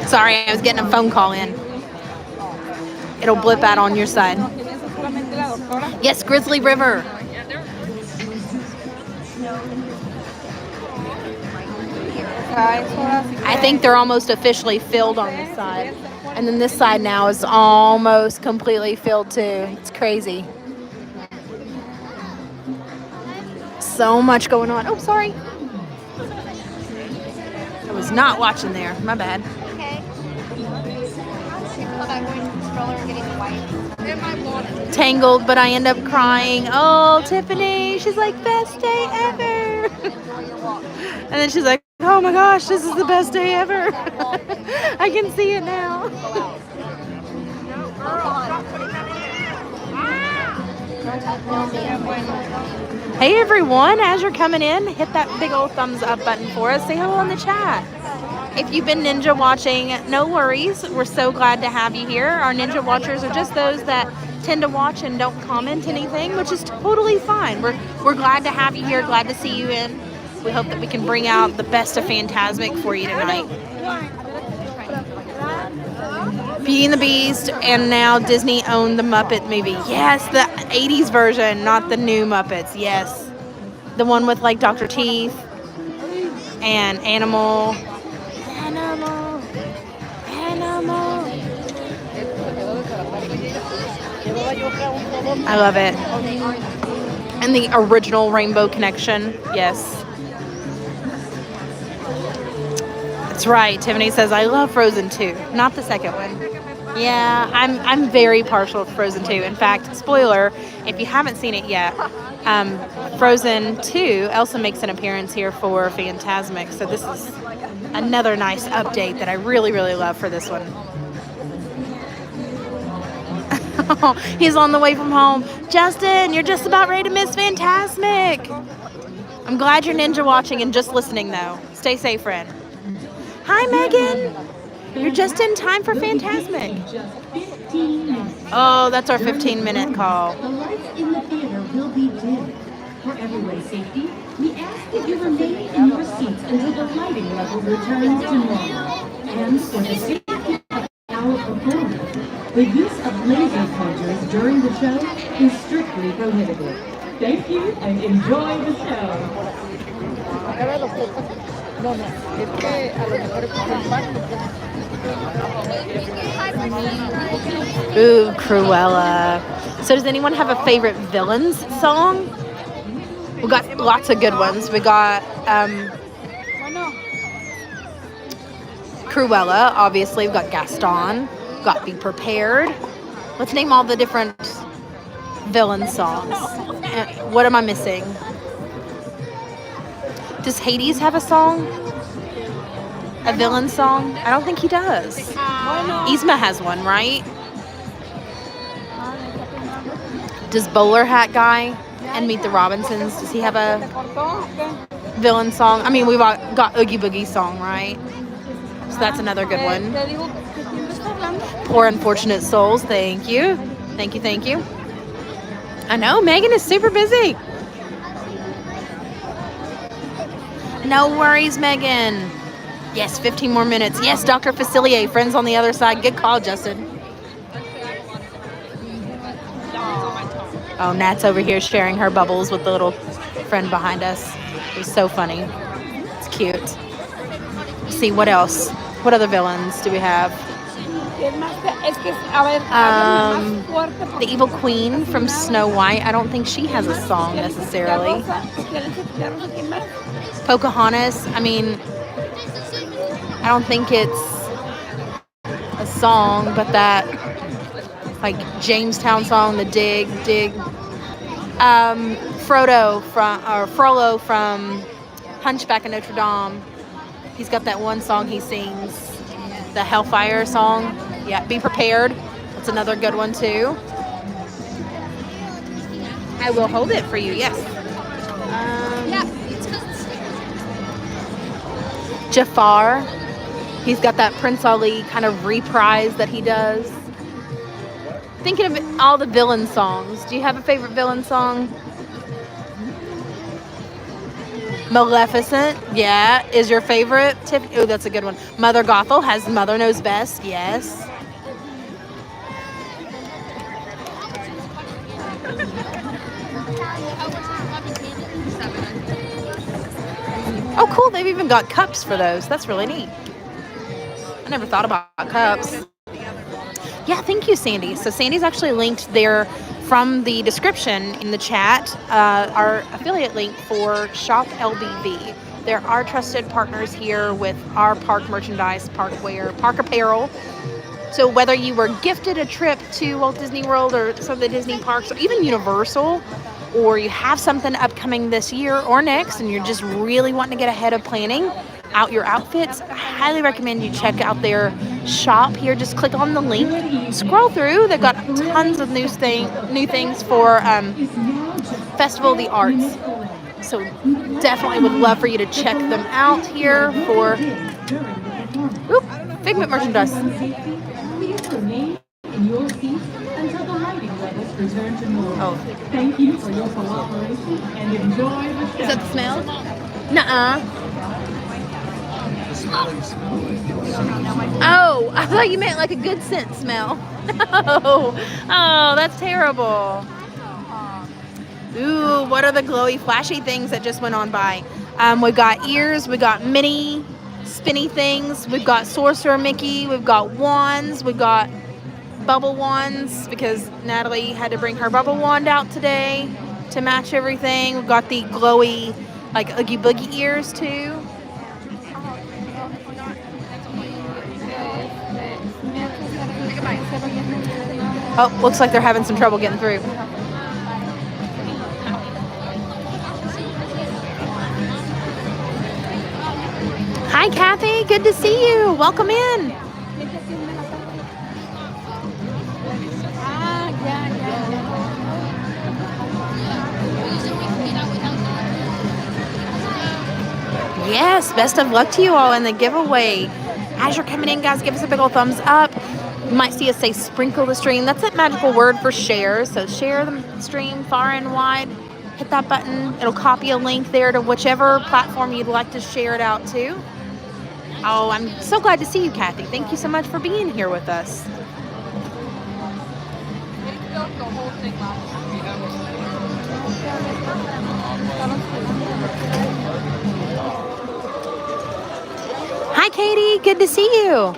Sorry, I was getting a phone call in. It'll blip out on your side. Yes, Grizzly River. I think they're almost officially filled on this side. And then this side now is almost completely filled too. It's crazy. So much going on. Oh, sorry. I was not watching there. My bad. Okay. About going to the stroller and getting the wipes. Tangled, but I end up crying. Oh, Tiffany. She's like, best day ever. And then she's like, oh my gosh, this is the best day ever. I can see it now. Hey everyone, as you're coming in, hit that big old thumbs up button for us. Say hello in the chat. If you've been Ninja watching, no worries. We're so glad to have you here. Our Ninja watchers are just those that tend to watch and don't comment anything, which is totally fine. We're glad to have you here, glad to see you in. We hope that we can bring out the best of Fantasmic for you tonight. Beauty and the Beast, and now Disney owned the Muppet movie. Yes, the 80s version, not the new Muppets. Yes. The one with like Dr. Teeth and Animal. I love it. And the original Rainbow Connection. Yes. That's right. Tiffany says, I love Frozen 2. Not the second one. Yeah, I'm very partial to Frozen 2. In fact, spoiler, if you haven't seen it yet, Frozen 2, Elsa makes an appearance here for Fantasmic. So this is another nice update that I really, really love for this one. He's on the way from home. Justin, you're just about ready to miss Fantasmic. I'm glad you're Ninja watching and just listening, though. Stay safe, friend. Hi, Megan. You're just in time for Fantasmic. Oh, that's our 15-minute call. The lights in the theater will be dim. For everyone's safety, we ask that you remain in your seats until the lighting level returns to normal. And for the safety of our performance, the use of laser pointers during the show is strictly prohibited. Thank you and enjoy the show. Ooh, Cruella. So does anyone have a favorite villains song? We got lots of good ones. We got Cruella, obviously. We've got Gaston. We've got Be Prepared. Let's name all the different villain songs. What am I missing? Does Hades have a song? A villain song? I don't think he does. Yzma has one, right? Does Bowler Hat Guy and Meet the Robinsons, does he have a villain song? I mean, we've got Oogie Boogie song, right? So that's another good one. Poor Unfortunate Souls, thank you. Thank you, thank you. I know, Megan is super busy. No worries, Megan. Yes, 15 more minutes. Yes, Dr. Facilier, friends on the other side. Good call, Justin. Oh, Nat's over here sharing her bubbles with the little friend behind us. It was so funny. It's cute. Let's see, what else? What other villains do we have? The Evil Queen from Snow White. I don't think she has a song necessarily. Pocahontas. I mean, I don't think it's a song, but that like Jamestown song, the dig. Frollo from Hunchback of Notre Dame. He's got that one song he sings, the Hellfire song. Yeah, Be Prepared. That's another good one too. I will hold it for you. Yes. Jafar. He's got that Prince Ali kind of reprise that he does. Thinking of all the villain songs. Do you have a favorite villain song? Maleficent. Yeah. Is your favorite? Oh, that's a good one. Mother Gothel has Mother Knows Best. Yes. Oh, cool. They've even got cups for those. That's really neat. I never thought about cups. Yeah, thank you, Sandy. So Sandy's actually linked there from the description in the chat, our affiliate link for SHOP LBV. There are trusted partners here with our park merchandise, park wear, park apparel. So whether you were gifted a trip to Walt Disney World or some of the Disney parks or even Universal, or you have something upcoming this year or next and you're just really wanting to get ahead of planning out your outfits, I highly recommend you check out their shop here. Just click on the link, scroll through. They've got tons of new things for Festival of the Arts. So definitely would love for you to check them out here for Figment merchandise. Oh. Thank you for your cooperation and enjoy the show. Is that the smell? Nuh-uh. Oh, I thought you meant like a good scent smell. No. Oh, that's terrible. Ooh, what are the glowy, flashy things that just went on by? We've got ears, we've got mini spinny things, we've got Sorcerer Mickey, we've got wands, we've got bubble wands because Natalie had to bring her bubble wand out today to match everything. We've got the glowy, like Oogie Boogie ears too. Oh, looks like they're having some trouble getting through. Hi, Cathy. Good to see you. Welcome in. Yes, best of luck to you all in the giveaway. As you're coming in, guys, give us a big old thumbs up. You might see us say sprinkle the stream. That's that magical word for share. So share the stream far and wide. Hit that button. It'll copy a link there to whichever platform you'd like to share it out to. Oh, I'm so glad to see you, Cathy. Thank you so much for being here with us. Hi, Katie. Good to see you.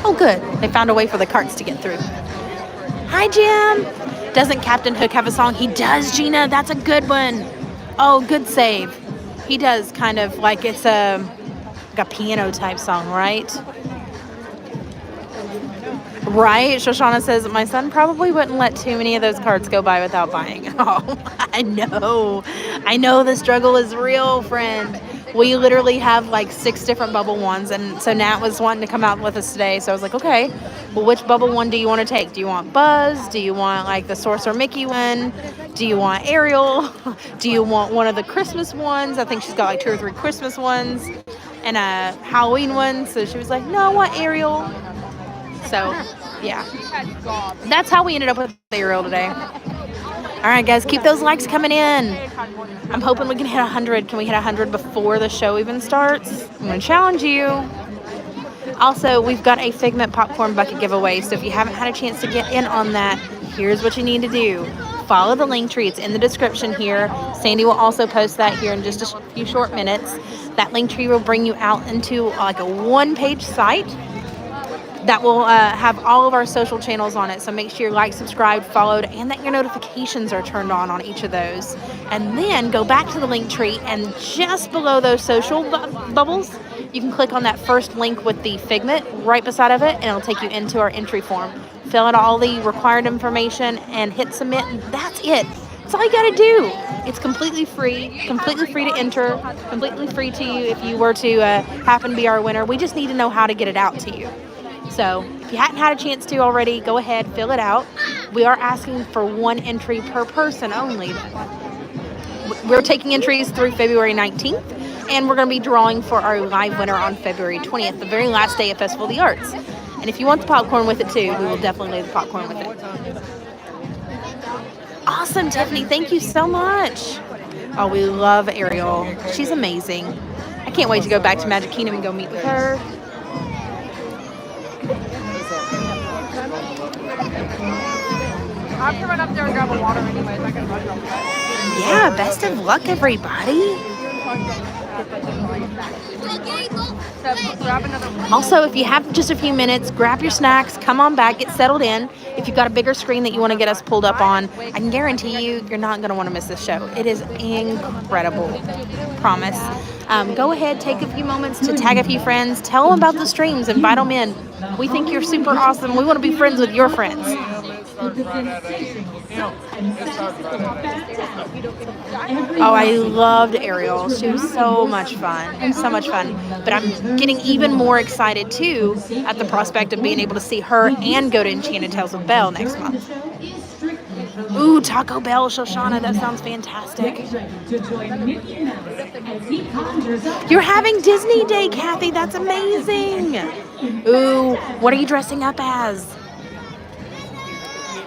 Oh, good. They found a way for the carts to get through. Hi, Jim. Doesn't Captain Hook have a song? He does, Gina. That's a good one. Oh, good save. He does kind of like it's like a piano type song, right? Right? Shoshauna says, my son probably wouldn't let too many of those cards go by without buying. Oh, I know. I know the struggle is real, friend. We literally have like 6 different bubble ones. And so Nat was wanting to come out with us today. So I was like, okay, well, which bubble one do you want to take? Do you want Buzz? Do you want like the Sorcerer Mickey one? Do you want Ariel? Do you want one of the Christmas ones? I think she's got like 2 or 3 Christmas ones and a Halloween one. So she was like, no, I want Ariel. So, yeah. That's how we ended up with Ariel today. All right, guys, keep those likes coming in. I'm hoping we can hit 100. Can we hit 100 before the show even starts? I'm going to challenge you. Also, we've got a Figment popcorn bucket giveaway. So if you haven't had a chance to get in on that, here's what you need to do. Follow the link tree. It's in the description here. Sandy will also post that here in just a few short minutes. That link tree will bring you out into like a 1-page site that will have all of our social channels on it. So make sure you're like, subscribed, followed, and that your notifications are turned on each of those. And then go back to the link tree, and just below those social bubbles, you can click on that first link with the Figment right beside of it, and it'll take you into our entry form. Fill out all the required information and hit submit, and that's it. That's all you gotta do. It's completely free to enter, completely free to you if you were to happen to be our winner. We just need to know how to get it out to you. So if you hadn't had a chance to already, go ahead, fill it out. We are asking for 1 entry per person only. We're taking entries through February 19th, and we're going to be drawing for our live winner on February 20th, the very last day of Festival of the Arts. And if you want the popcorn with it too, we will definitely lay the popcorn with it. Awesome, Tiffany. Thank you so much. Oh, we love Ariel. She's amazing. I can't wait to go back to Magic Kingdom and go meet with her. I have to run up there and grab a water anyways. I can run real quick. Yeah, best of luck, everybody. Also, if you have just a few minutes, grab your snacks, come on back, get settled in. If you've got a bigger screen that you want to get us pulled up on, I can guarantee you're not going to want to miss this show. It is incredible. Promise. Go ahead, take a few moments to tag a few friends, tell them about the streams, invite them in. We think you're super awesome. We want to be friends with your friends. Oh, I loved Ariel. She was so much fun. So much fun. But I'm getting even more excited, too, at the prospect of being able to see her and go to Enchanted Tales with Belle next month. Ooh, Taco Bell, Shoshauna. That sounds fantastic. You're having Disney Day, Cathy. That's amazing. Ooh, what are you dressing up as?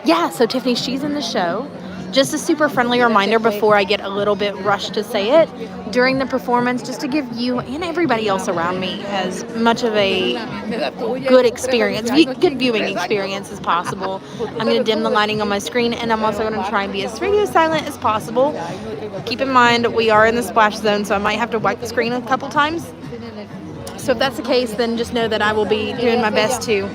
Yeah, so Tiffany, she's in the show. Just a super friendly reminder before I get a little bit rushed to say it, during the performance, just to give you and everybody else around me as much of a good experience, good viewing experience as possible. I'm going to dim the lighting on my screen, and I'm also going to try and be as radio silent as possible. Keep in mind, we are in the splash zone, so I might have to wipe the screen a couple times. So if that's the case, then just know that I will be doing my best to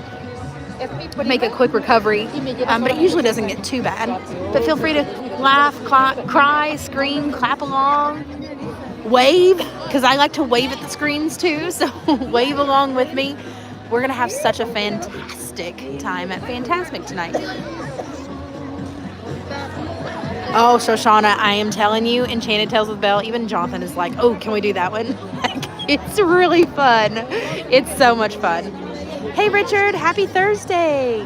make a quick recovery, but it usually doesn't get too bad. But feel free to laugh, cry, scream, clap along, wave, because I like to wave at the screens too, so wave along with me. We're going to have such a fantastic time at Fantasmic tonight. Oh, Shoshauna, I am telling you, Enchanted Tales with Belle, even Jonathan is like, oh, can we do that one? It's really fun. It's so much fun. Hey, Richard, happy Thursday.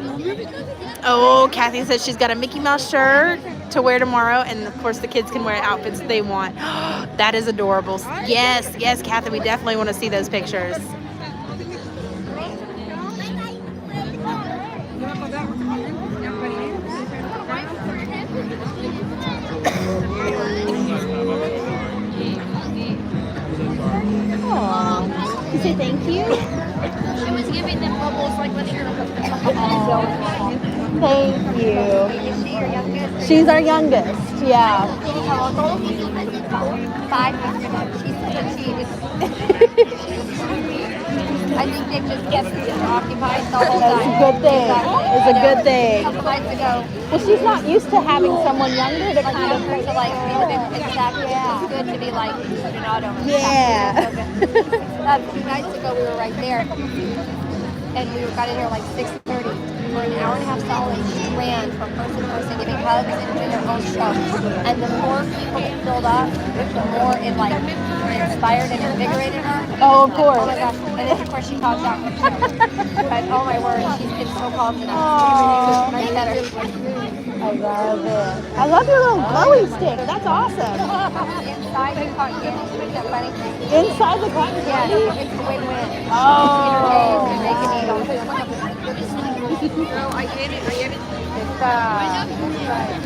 Oh, Cathy says she's got a Mickey Mouse shirt to wear tomorrow, and of course the kids can wear outfits they want. That is adorable. Yes, Cathy, we definitely want to see those pictures. Aww. You say thank you? She was giving them bubbles like letting her Thank you. Is she your youngest? She's our youngest, yeah. How old? 5. She said she was. I think they've just kept her occupied the whole time. That's a good thing. It's a good thing. A couple nights ago. Well, she's not used to having someone younger to kind of. To like be the big exactly. It's good to be like, you know, I don't know. Yeah. A few nights ago we were right there, and we got in here like 6:30. for an hour and a half solid. She ran from person to person, giving hugs and doing her own show. And the more people it filled up, the more it like inspired and invigorated her. Oh, of course. Oh my gosh! And then of course she talked out her show. But oh my word, she's been so calm tonight. Much better. I love it. I love your little glowy stick. That's awesome. Inside the cotton candy. Isn't that funny? Inside the cotton Yeah, candy? it's a win-win. Oh. And they can eat all this.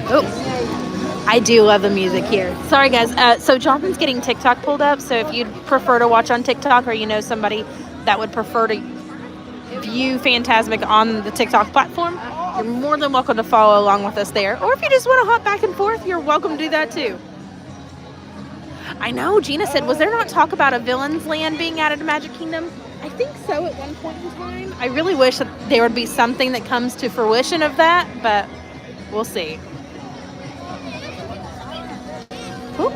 Oh, I do love the music here. Sorry, guys. So Jonathan's getting TikTok pulled up. So if you'd prefer to watch on TikTok, or you know somebody that would prefer to view Fantasmic on the TikTok platform, you're more than welcome to follow along with us there. Or if you just want to hop back and forth, you're welcome to do that too. I know, Gina said, was there not talk about a villain's land being added to Magic Kingdom? I think so at one point in time. I really wish that there would be something that comes to fruition of that, but we'll see. Ooh.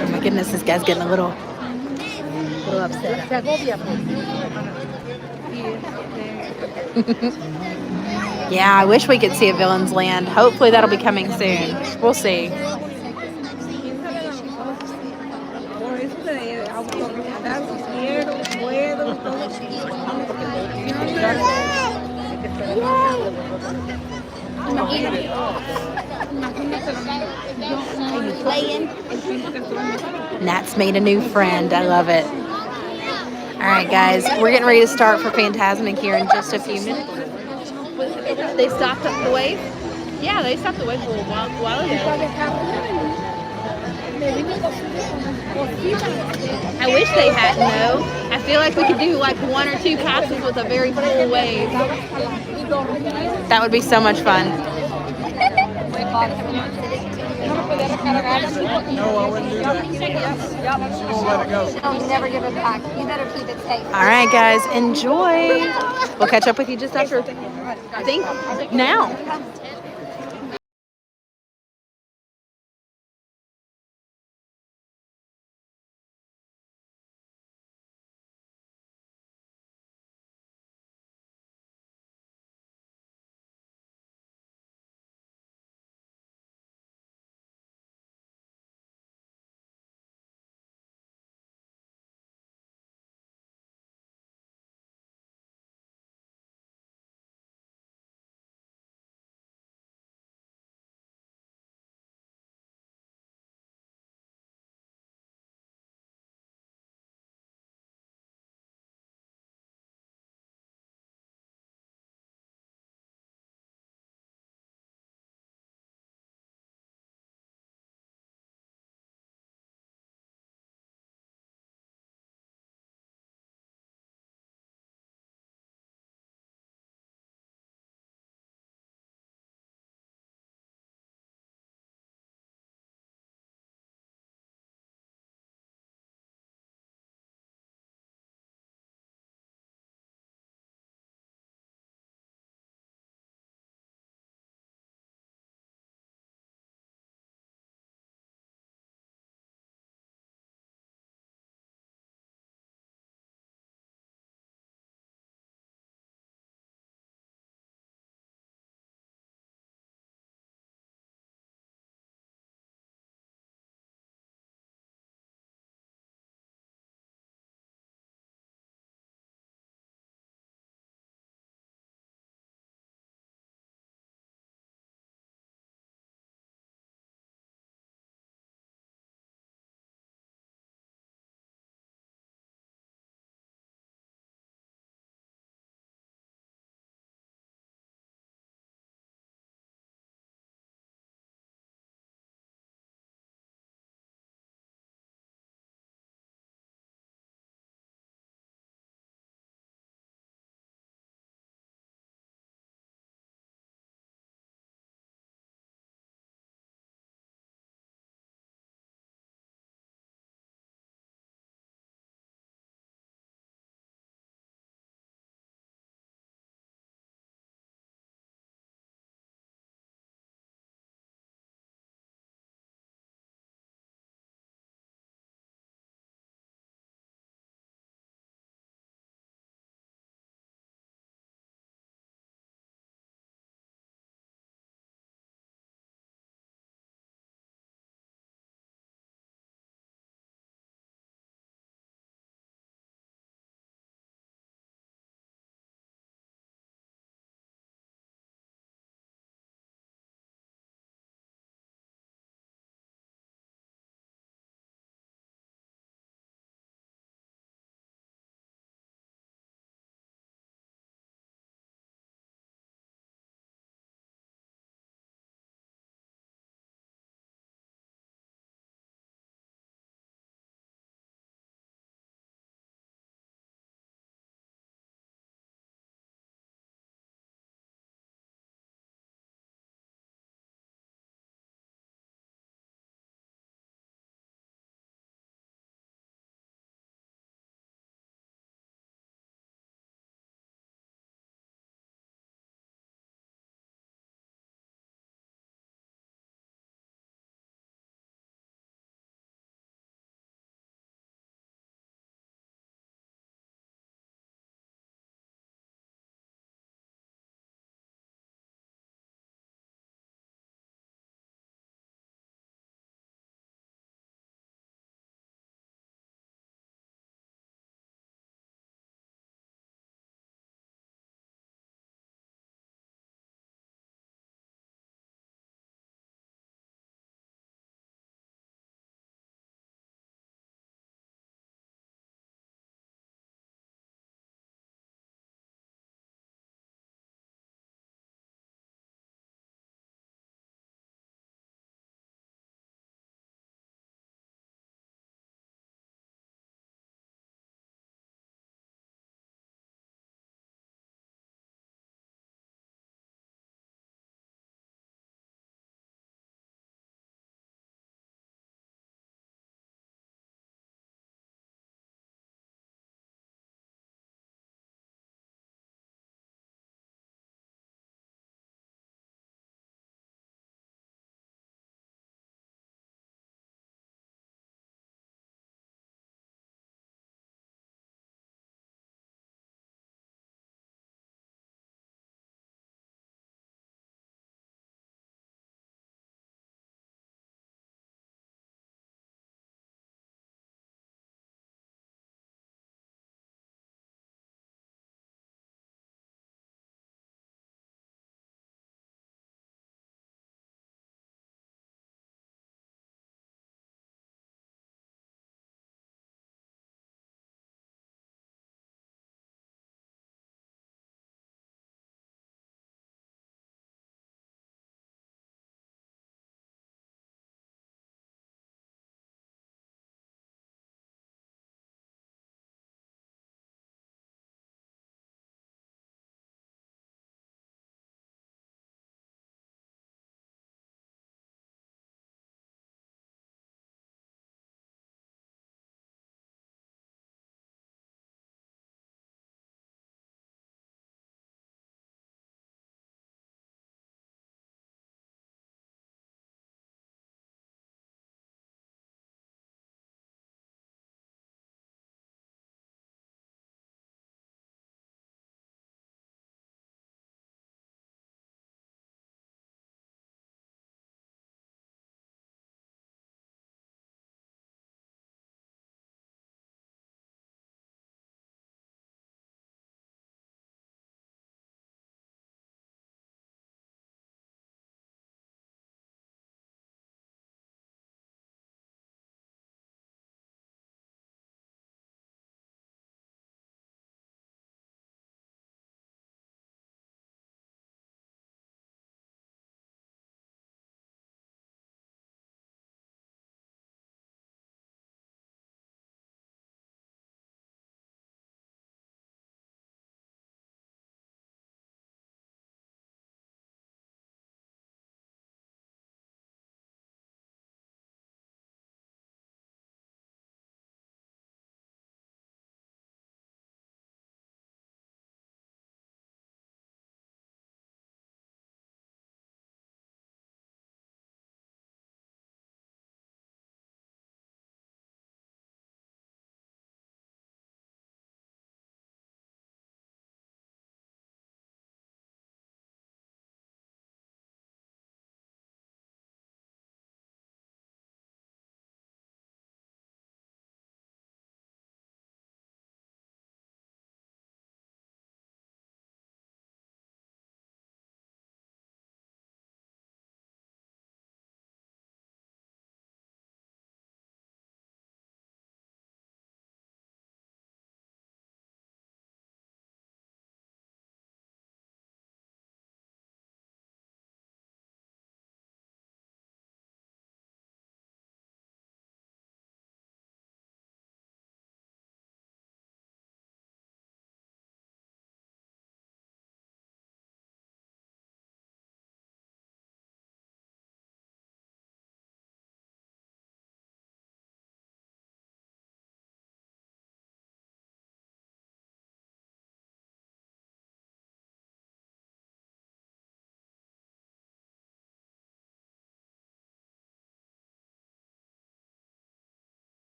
Oh my goodness, this guy's getting a little upset. Yeah, I wish we could see a villain's land. Hopefully that'll be coming soon. We'll see. Nat's made a new friend. I love it. All right, guys, we're getting ready to start for Fantasmic here in just a few minutes. They stopped up the wave? Yeah, they stopped the wave a little while ago. I wish they hadn't, though. I feel like we could do like 1 or 2 passes with a very full wave. That would be so much fun. No, I wouldn't do that. She won't let it go. She'll never give it back. You better keep it safe. All right, guys, enjoy. We'll catch up with you just after, I think, now.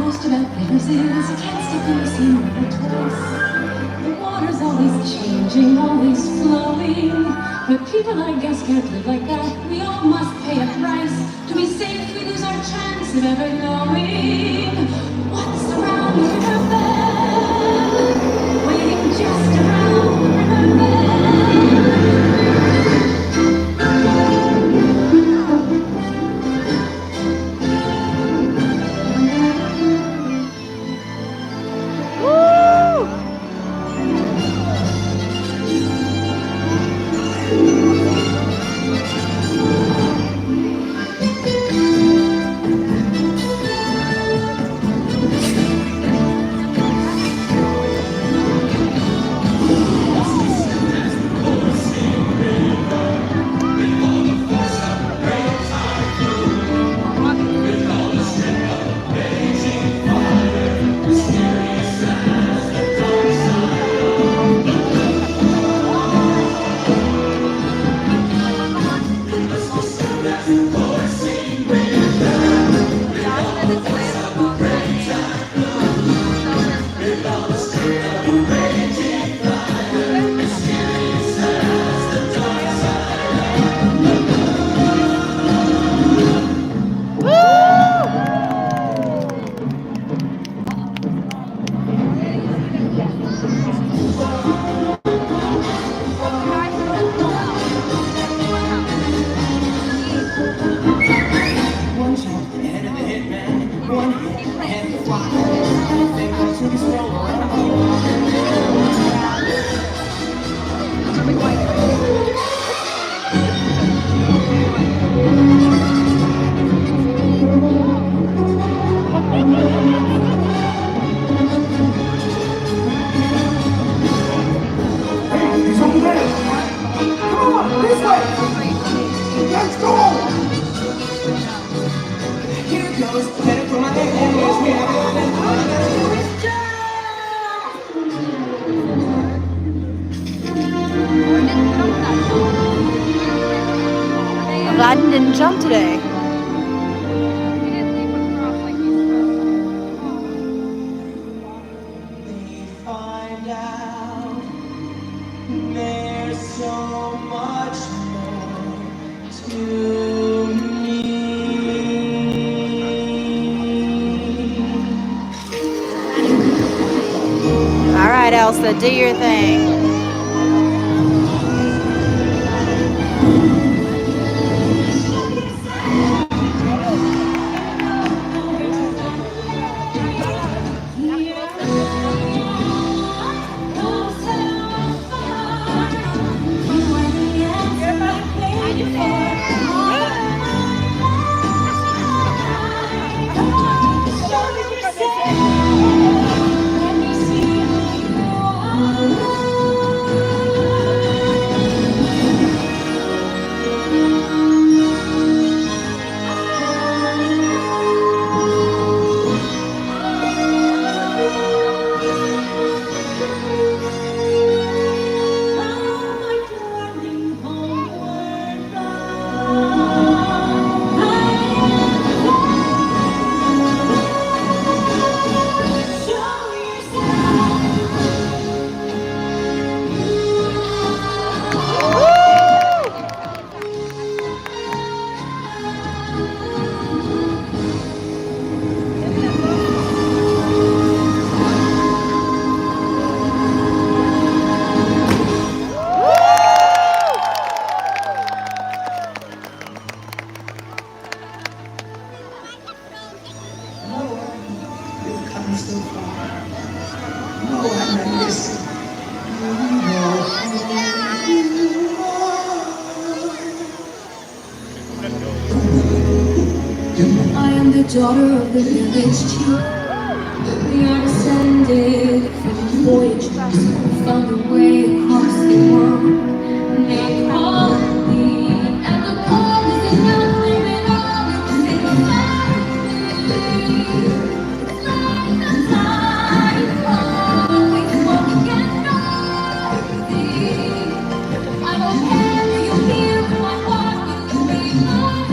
most about rivers is you can't stop when you see them twice. The water's always changing, always flowing. But people, I guess, can't live like that. We all must pay a price to be safe. We lose our chance of ever knowing what's around the riverbed, waiting just around the riverbed. Aladdin didn't jump today. Find out there's so much more to me. All right, Elsa, do your thing. Daughter of the village chief, we are descended from voyagers who found a way across the world. And they call me, and the call is enough, living on in the family. It's like the tide always walking and rising. I will carry you here in my heart, you will be mine.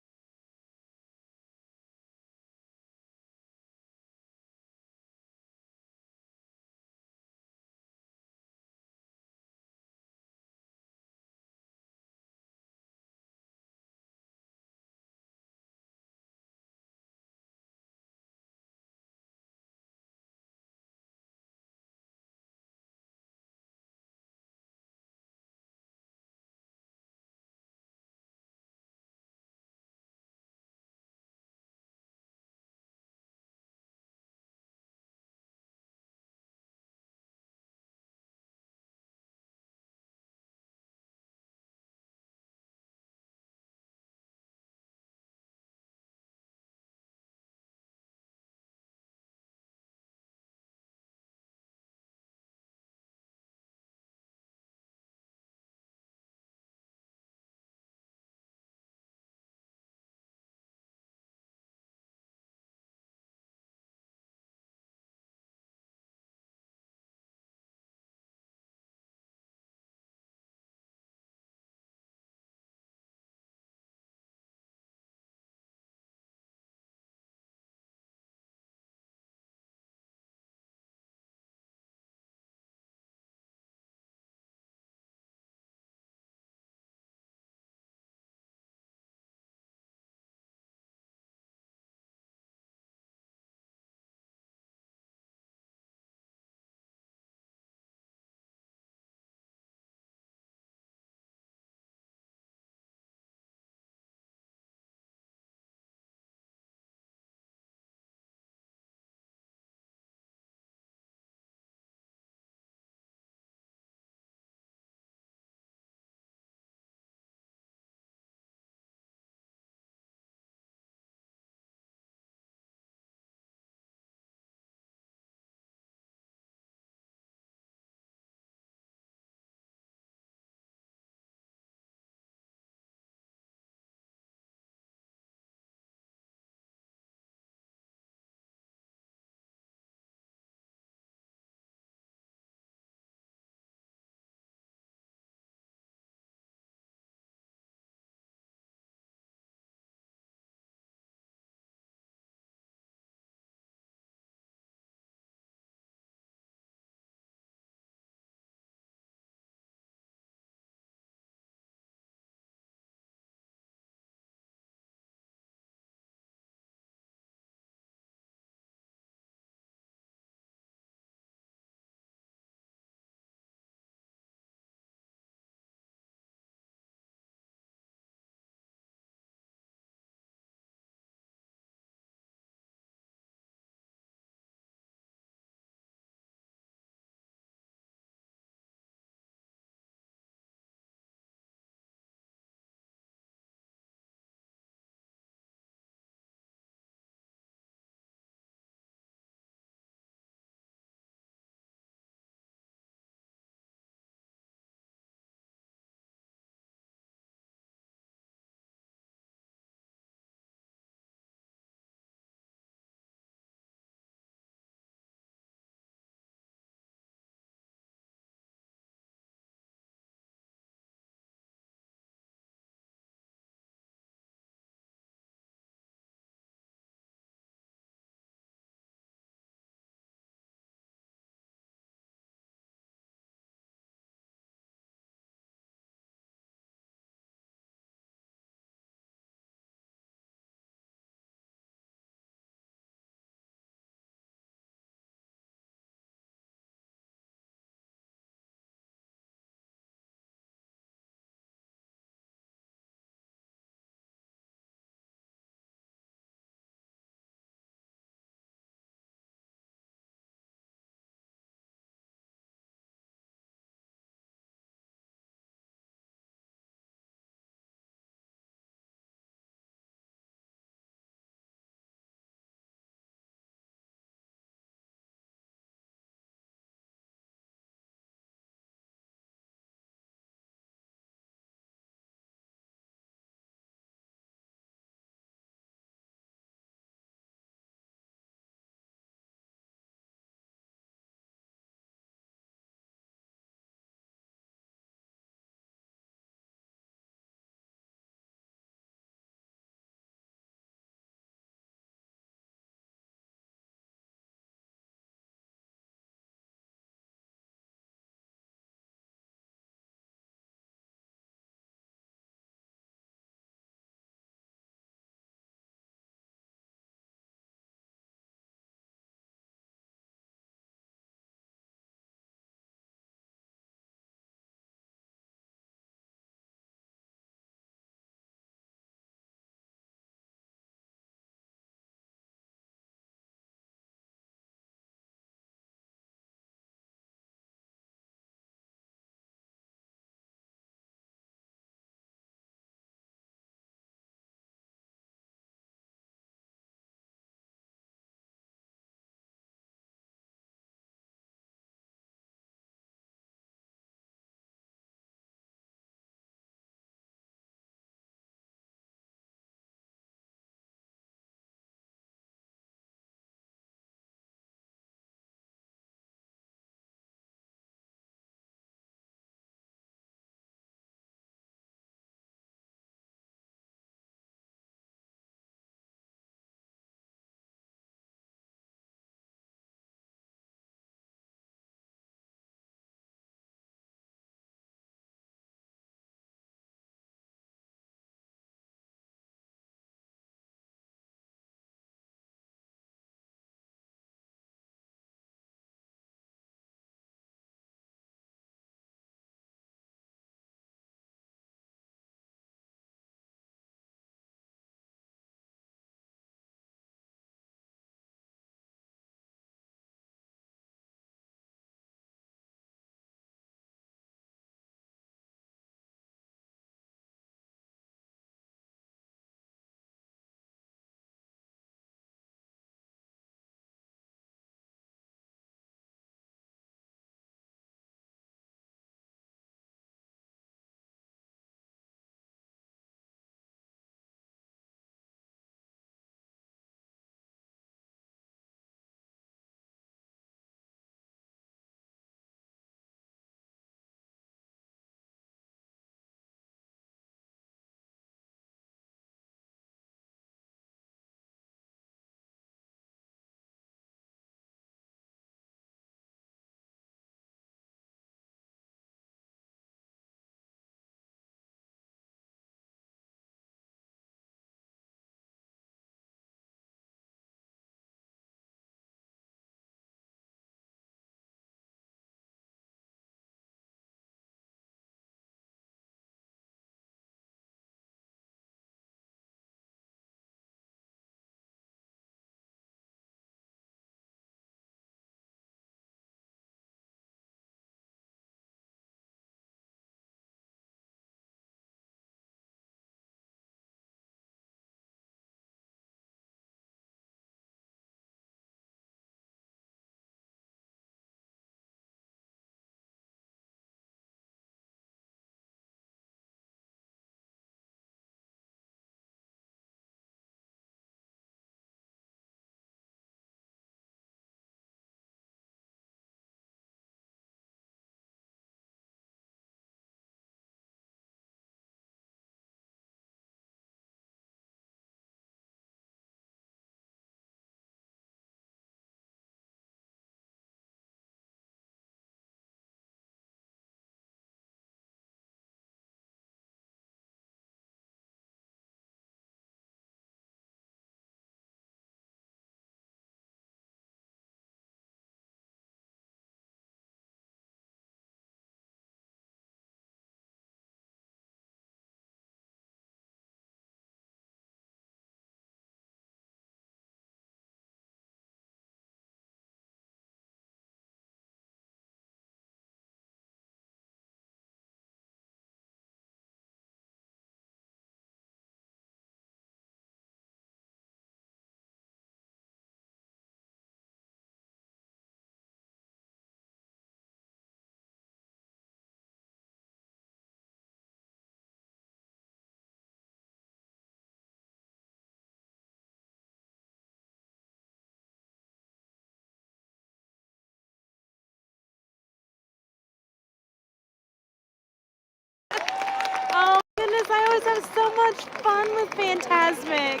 much fun with Fantasmic.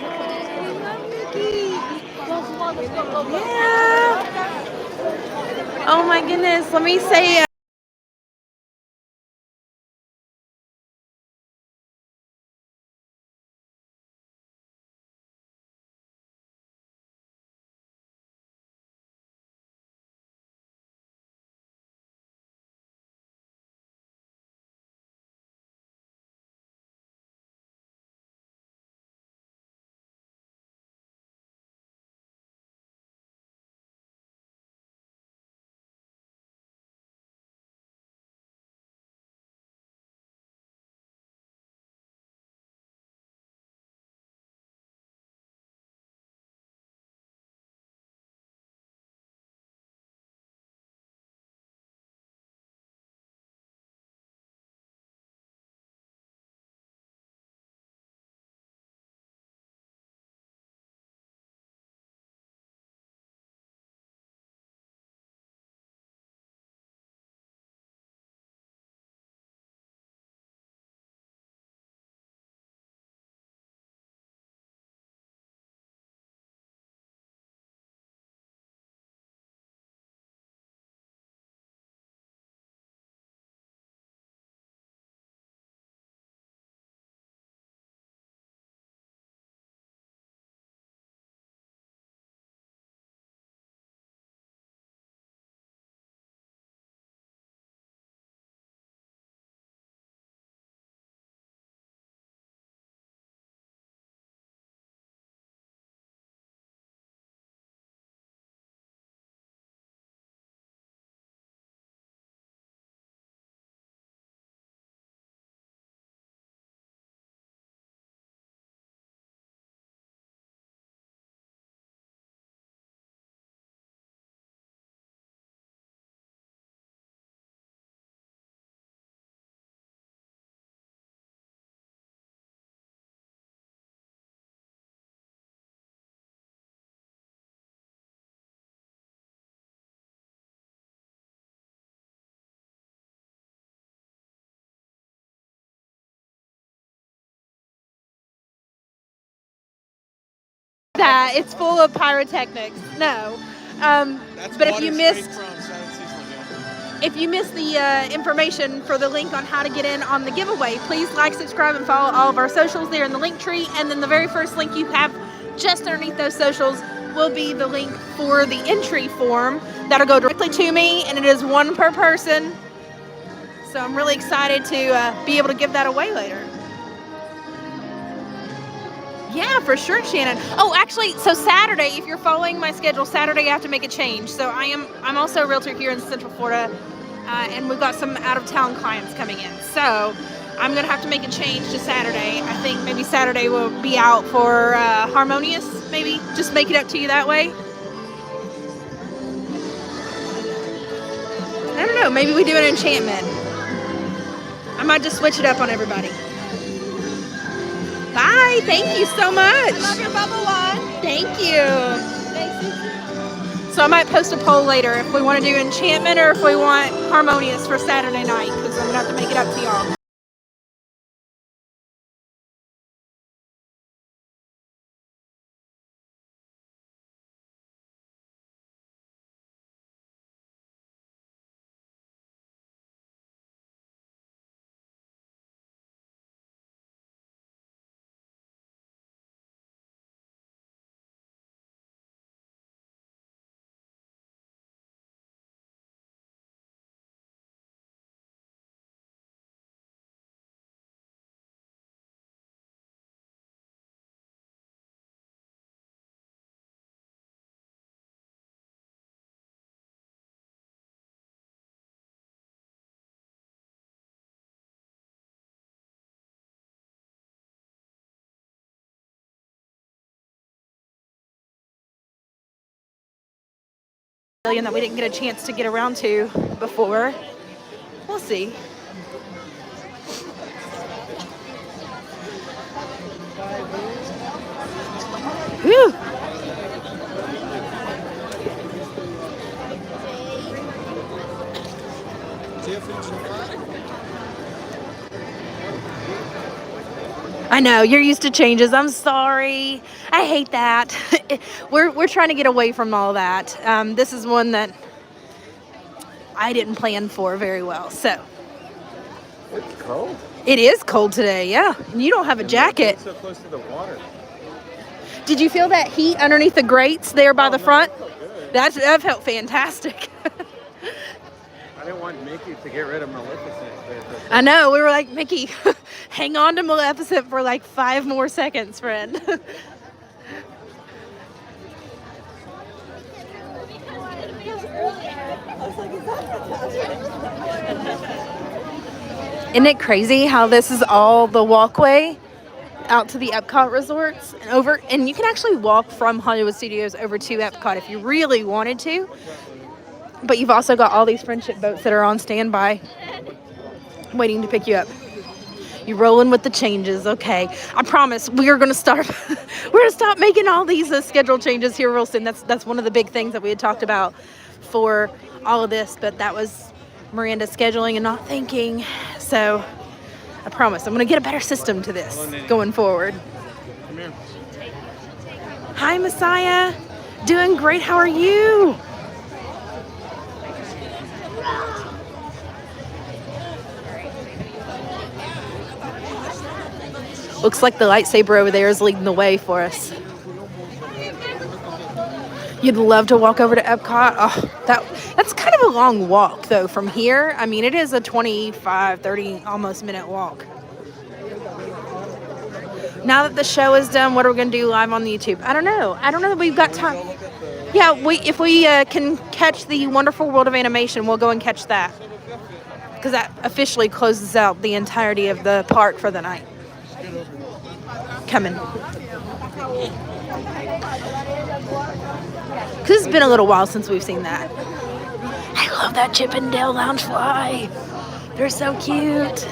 I love Mickey. Yeah. Oh my goodness. Let me say. That it's full of pyrotechnics. No, but if you missed the information for the link on how to get in on the giveaway, please like, subscribe, and follow all of our socials there in the link tree. And then the very first link you have just underneath those socials will be the link for the entry form. That'll go directly to me, and it is one per person. So I'm really excited to be able to give that away later. Yeah, for sure, Shannon. Oh, actually, so Saturday, if you're following my schedule, Saturday I have to make a change. So I'm also a realtor here in Central Florida, and we've got some out-of-town clients coming in. So I'm going to have to make a change to Saturday. I think maybe Saturday will be out for Harmonious, maybe. Just make it up to you that way. I don't know, maybe we do an enchantment. I might just switch it up on everybody. Bye. Thank you so much. I love your bubble one. Thank you. So I might post a poll later if we want to do enchantment or if we want Harmonious for Saturday night, because I'm going to have to make it up to y'all. That we didn't get a chance to get around to before. We'll see. Whew. I know, you're used to changes. I'm sorry. I hate that. We're trying to get away from all that. This is one that I didn't plan for very well, so. It's cold. It is cold today, yeah. And you don't have a jacket. So close to the water. Did you feel that heat underneath the grates there by the front? That felt fantastic. I didn't want Mickey to get rid of Maleficent. I know, we were like, Mickey, hang on to Maleficent for like 5 more seconds, friend. Isn't it crazy how this is all the walkway out to the Epcot resorts and over, and you can actually walk from Hollywood Studios over to Epcot if you really wanted to, but you've also got all these friendship boats that are on standby waiting to pick you up. You're rolling with the changes, okay? I promise we're gonna stop making all these schedule changes here real soon. That's one of the big things that we had talked about for all of this, but that was Miranda's scheduling and not thinking. So I promise I'm gonna get a better system to this going forward. Come here. Hi, Messiah. Doing great. How are you? Looks like the lightsaber over there is leading the way for us. You'd love to walk over to Epcot. Oh, that's kind of a long walk, though, from here. I mean, it is a 25, 30, almost minute walk. Now that the show is done, what are we going to do live on the YouTube? I don't know. I don't know that we've got time. Yeah, if we can catch the Wonderful World of Animation, we'll go and catch that. Because that officially closes out the entirety of the park for the night. Coming. Because it's been a little while since we've seen that. I love that Chip and Dale Loungefly. They're so cute.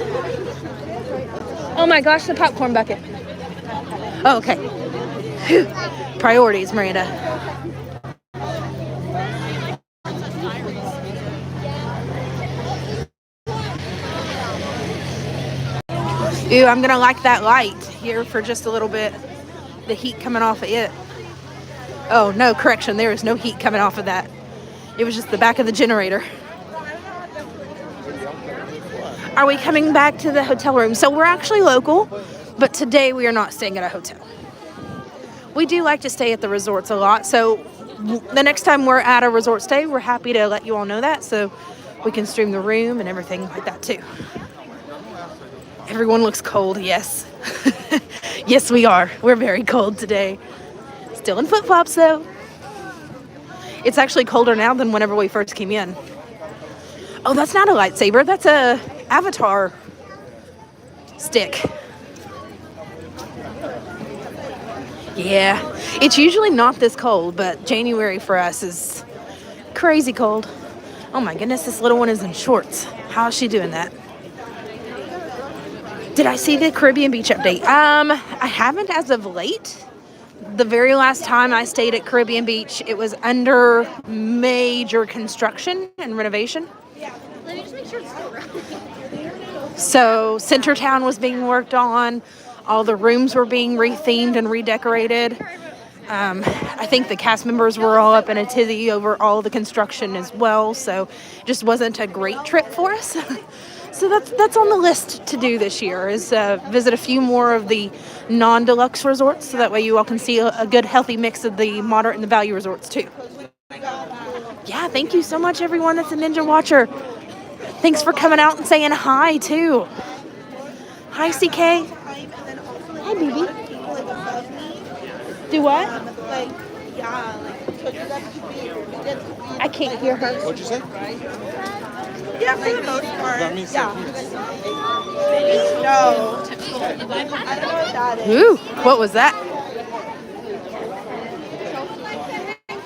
Oh my gosh, the popcorn bucket. Oh, okay. Whew. Priorities, Miranda. Ooh, I'm gonna like that light here for just a little bit. The heat coming off of it. Oh, no, correction. There is no heat coming off of that. It was just the back of the generator. Are we coming back to the hotel room? So we're actually local, but today we are not staying at a hotel. We do like to stay at the resorts a lot, so the next time we're at a resort stay, we're happy to let you all know that, so we can stream the room and everything like that too. Everyone looks cold, yes. Yes, we are. We're very cold today. Still in flip-flops, though. It's actually colder now than whenever we first came in. Oh, that's not a lightsaber. That's a Avatar stick. Yeah, it's usually not this cold, but January for us is crazy cold. Oh my goodness, this little one is in shorts. How is she doing that? Did I see the Caribbean Beach update? I haven't as of late. The very last time I stayed at Caribbean Beach, it was under major construction and renovation. Let me just make sure it's still around. So Centertown was being worked on. All the rooms were being rethemed and redecorated. I think the cast members were all up in a tizzy over all the construction as well. So it just wasn't a great trip for us. So that's on the list to do this year, is visit a few more of the non-deluxe resorts, so that way you all can see a good healthy mix of the moderate and the value resorts too. Yeah, thank you so much everyone that's a Ninja Watcher. Thanks for coming out and saying hi too. Hi CK. Hi BB. Do what? I can't hear her. What'd you say? Yeah, for the most part. That means No. I don't know what that is. Ooh, what was that?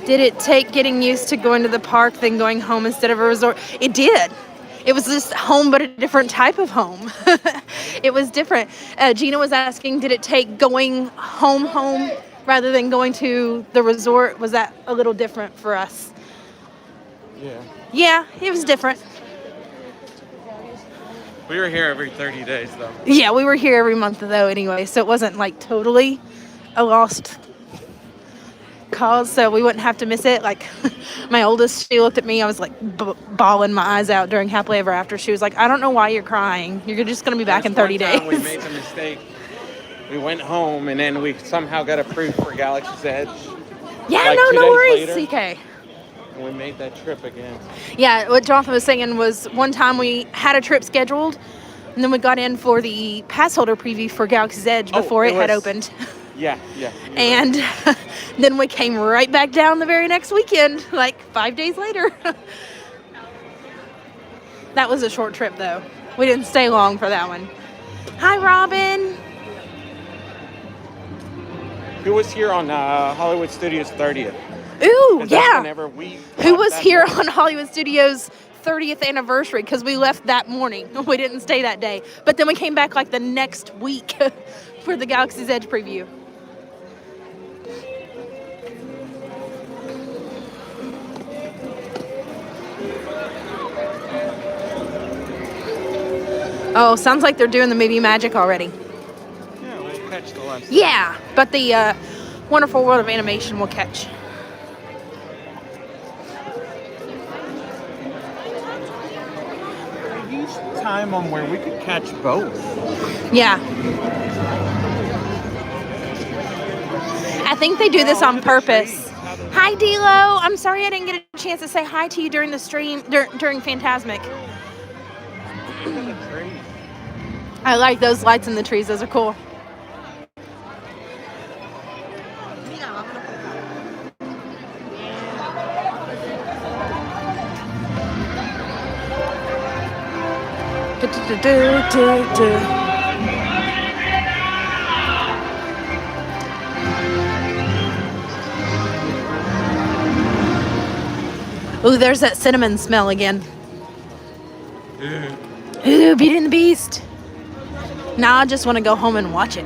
Did it take getting used to going to the park than going home instead of a resort? It did. It was just home, but a different type of home. It was different. Gina was asking, did it take going home rather than going to the resort? Was that a little different for us? Yeah. Yeah, it was different. We were here every 30 days, though. Yeah, we were here every month, though, anyway, so it wasn't, like, totally a lost cause, so we wouldn't have to miss it. Like, my oldest, she looked at me, I was, like, bawling my eyes out during Happily Ever After. She was like, I don't know why you're crying. You're just going to be back in 30 days. We made the mistake. We went home, and then we somehow got approved for Galaxy's Edge. Yeah, like no worries, later, CK. And we made that trip again. Yeah, what Jonathan was saying was one time we had a trip scheduled, and then we got in for the pass holder preview for Galaxy's Edge before it had opened. Yeah. And then we came right back down the very next weekend, like 5 days later. That was a short trip, though. We didn't stay long for that one. Hi, Robin. Who was here on Hollywood Studios 30th? Ooh, yeah. Who was here on Hollywood Studios 30th anniversary? Because we left that morning. We didn't stay that day. But then we came back like the next week for the Galaxy's Edge preview. Oh, sounds like they're doing the movie Magic already. Yeah, we'll catch the last. Yeah, but the Wonderful World of Animation will catch. I used time on where we could catch both. Yeah. I think they do this on purpose. Hi, D-Lo. I'm sorry I didn't get a chance to say hi to you during the stream, during Fantasmic. I like those lights in the trees. Those are cool. Ooh, there's that cinnamon smell again. Ooh, Beauty and the Beast. Now I just want to go home and watch it.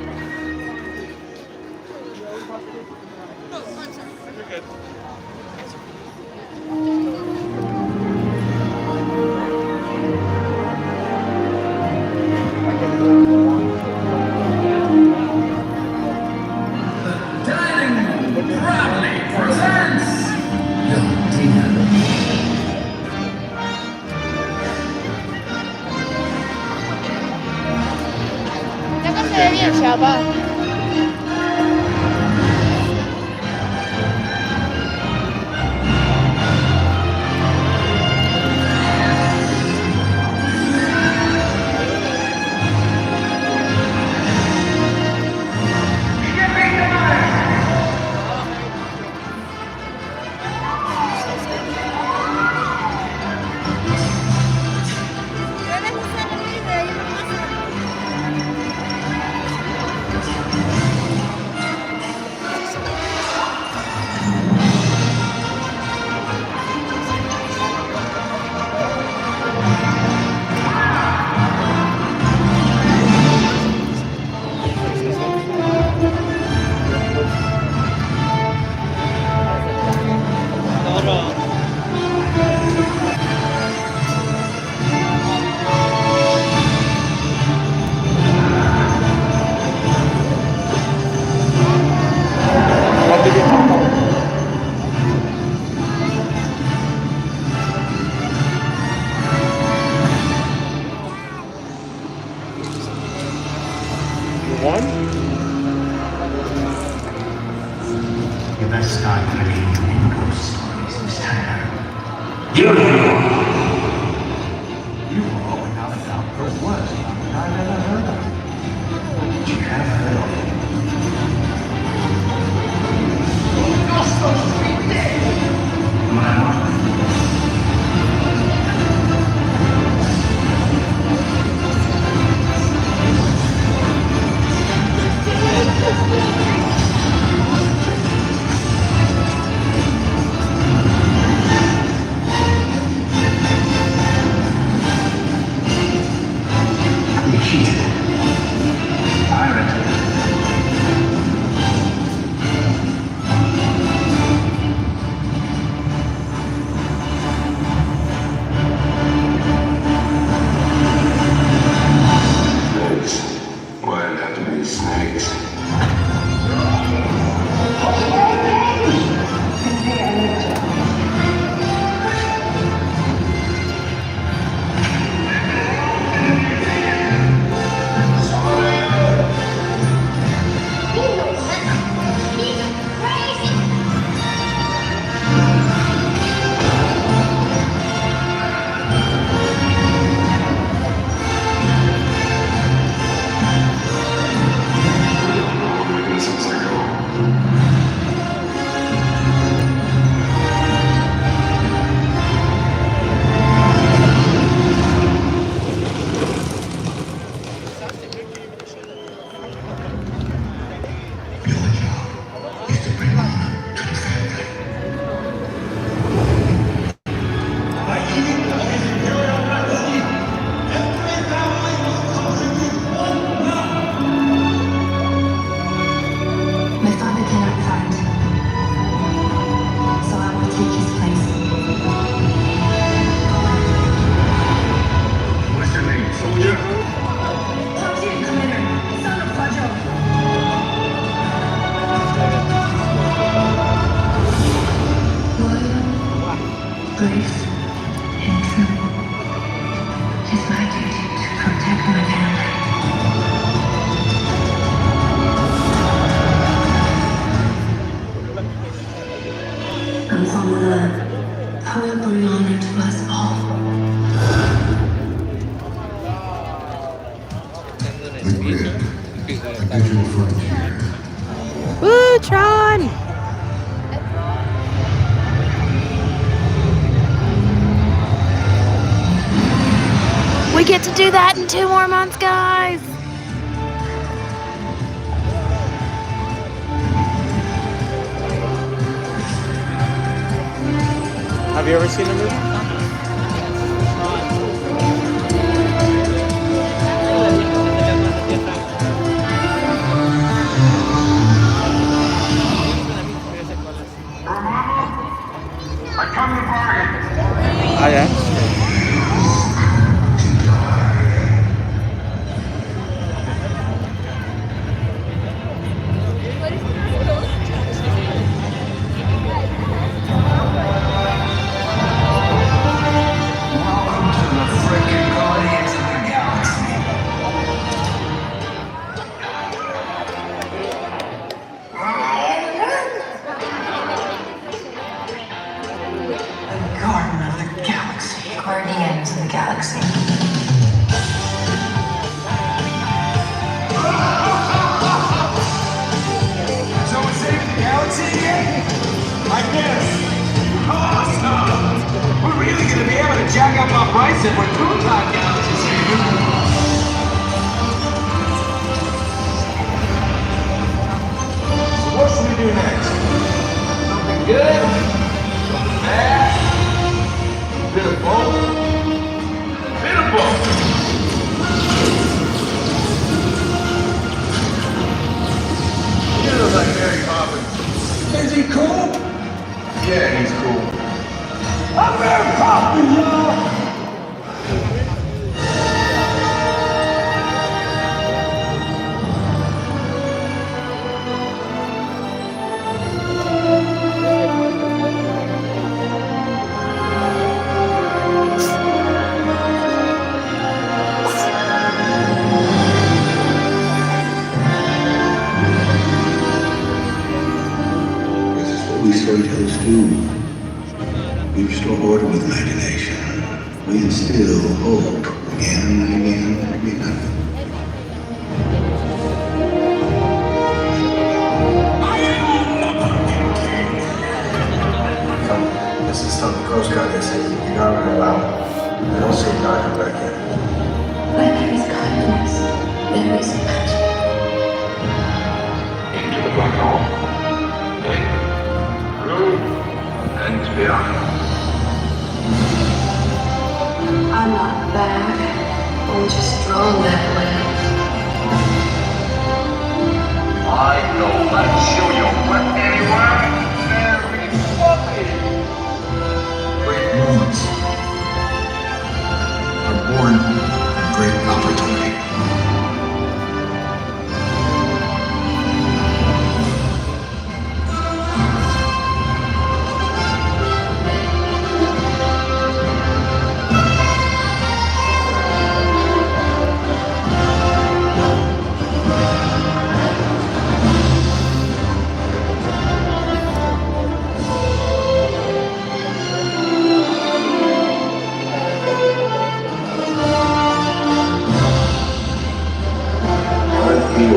grace and truth. It's my duty to protect my family. And from the power bring honor to us all. Woo, Tron! We get to do that in 2 more months, guys. Have you ever seen a movie? Ah, yeah. Guardians of the Galaxy. So it's saved the galaxy again? I guess. Awesome! We're really gonna be able to jack up our price if we're 2-time galaxy savers. So what should we do next? Something good? Something bad? Bit of both. Bit of both. You look like Mary Poppins. Is he cool? Yeah, he's cool. I'm Mary Poppins, y'all. We storytellers do. We restore order with imagination. We instill hope again and again and again. This is something the Coast Guard they say you gotta run around. They don't say not come back in. Where there is kindness, there is magic. Into the black hole. And beyond. I'm not bad. I'm just drawn that way. I know how to show you what anywhere. Very funny. Great moments are born from great opportunity.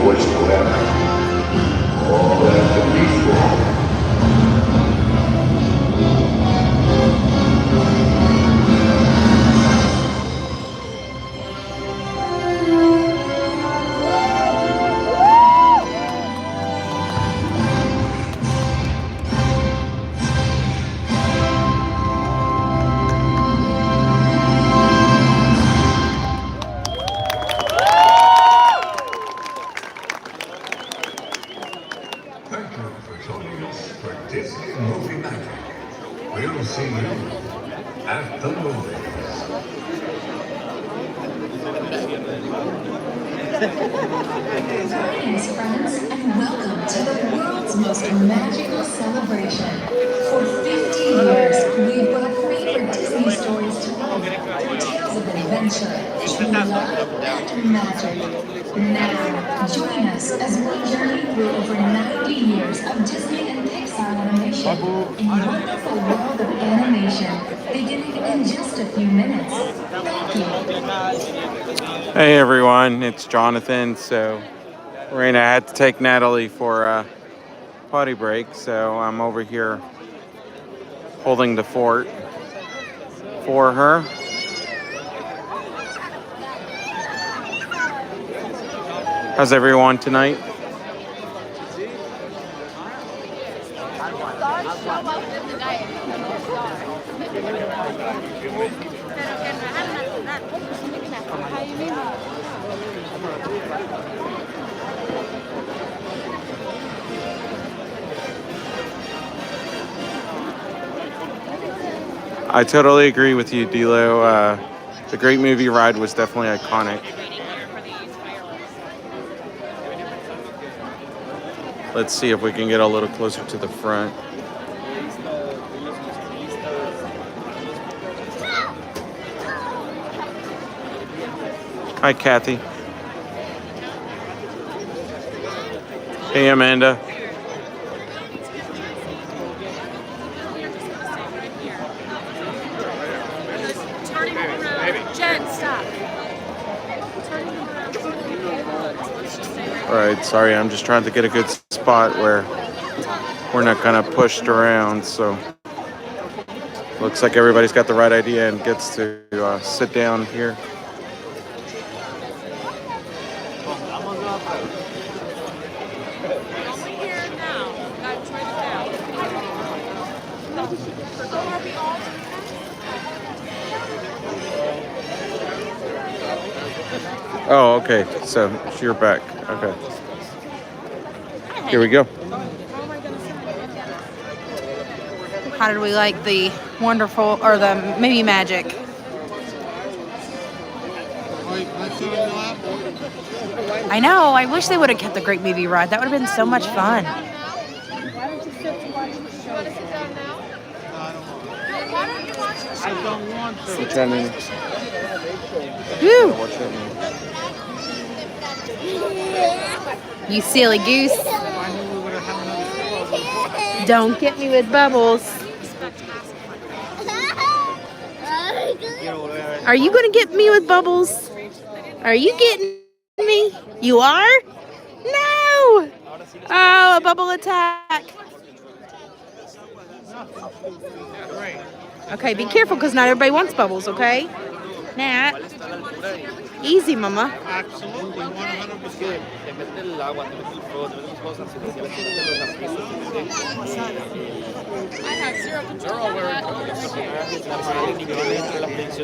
Whatsoever. All that the peaceful. Greetings, friends, and welcome to the world's most magical celebration. For 50 years, we've brought favorite Tales of adventure, true love, and magic. Now, join us as we journey through over 90 years of Disney and Pixar animation in the wonderful world of animation, beginning in just a few minutes. Thank you. Hey everyone, it's Jonathan. So I had to take Natalie for a potty break, so I'm over here holding the fort for her. How's everyone tonight? I totally agree with you, D'Lo. The Great Movie Ride was definitely iconic. Let's see if we can get a little closer to the front. Hi, Cathy. Hey, Amanda. Jen, stop. All right, sorry, I'm just trying to get a good spot where we're not kind of pushed around. So looks like everybody's got the right idea and gets to sit down here. Oh, okay. So you're back. Okay. Here we go. How did we like the wonderful, or the maybe magic? I know. I wish they would have kept the Great Movie Ride. That would have been so much fun. I don't want to. Woo! You silly goose. Don't get me with bubbles. Are you going to get me with bubbles? Are you getting me? You are? No! Oh, a bubble attack. Okay, be careful because not everybody wants bubbles, okay? Nat. Easy, mama. Absolutely, 100%.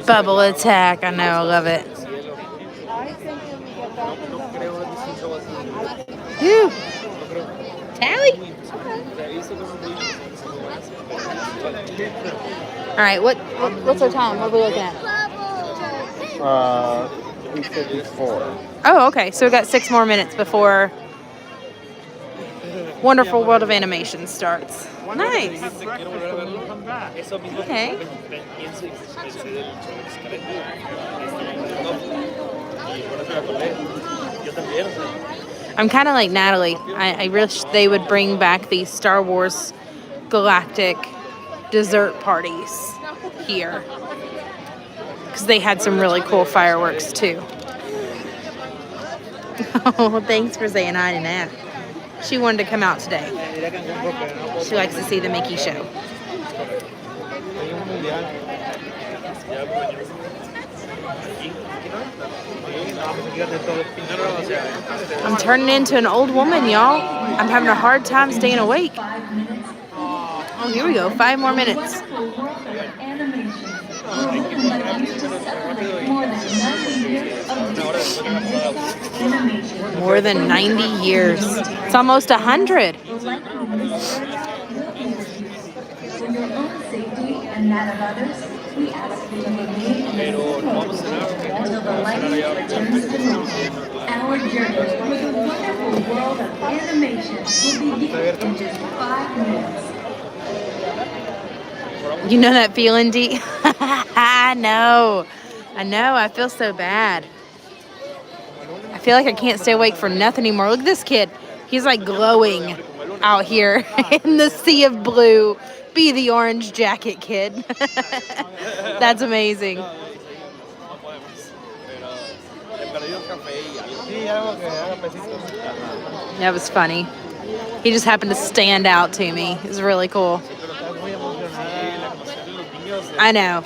Bubble attack. I know, I love it. Whew. Tally? All right, what's our time? What are we looking at? 8:54. Oh, okay. So we got 6 more minutes before Wonderful World of Animation starts. Nice. Okay. I'm kind of like Natalie. I wish they would bring back these Star Wars galactic dessert parties here, because they had some really cool fireworks too. Oh, thanks for saying hi to Nat. She wanted to come out today. She likes to see the Mickey show. I'm turning into an old woman, y'all. I'm having a hard time staying awake. Oh, here we go. 5 more minutes. More than 90 years. It's almost 100. For your own safety and that of others, we ask you to remain in until the light returns to normal. Our journey through the wonderful world of animation will begin in just 5 minutes. You know that feeling, Dee? I know. I feel so bad. I feel like I can't stay awake for nothing anymore. Look at this kid. He's like glowing out here in the sea of blue. Be the orange jacket kid. That's amazing. That was funny. He just happened to stand out to me. It was really cool. I know.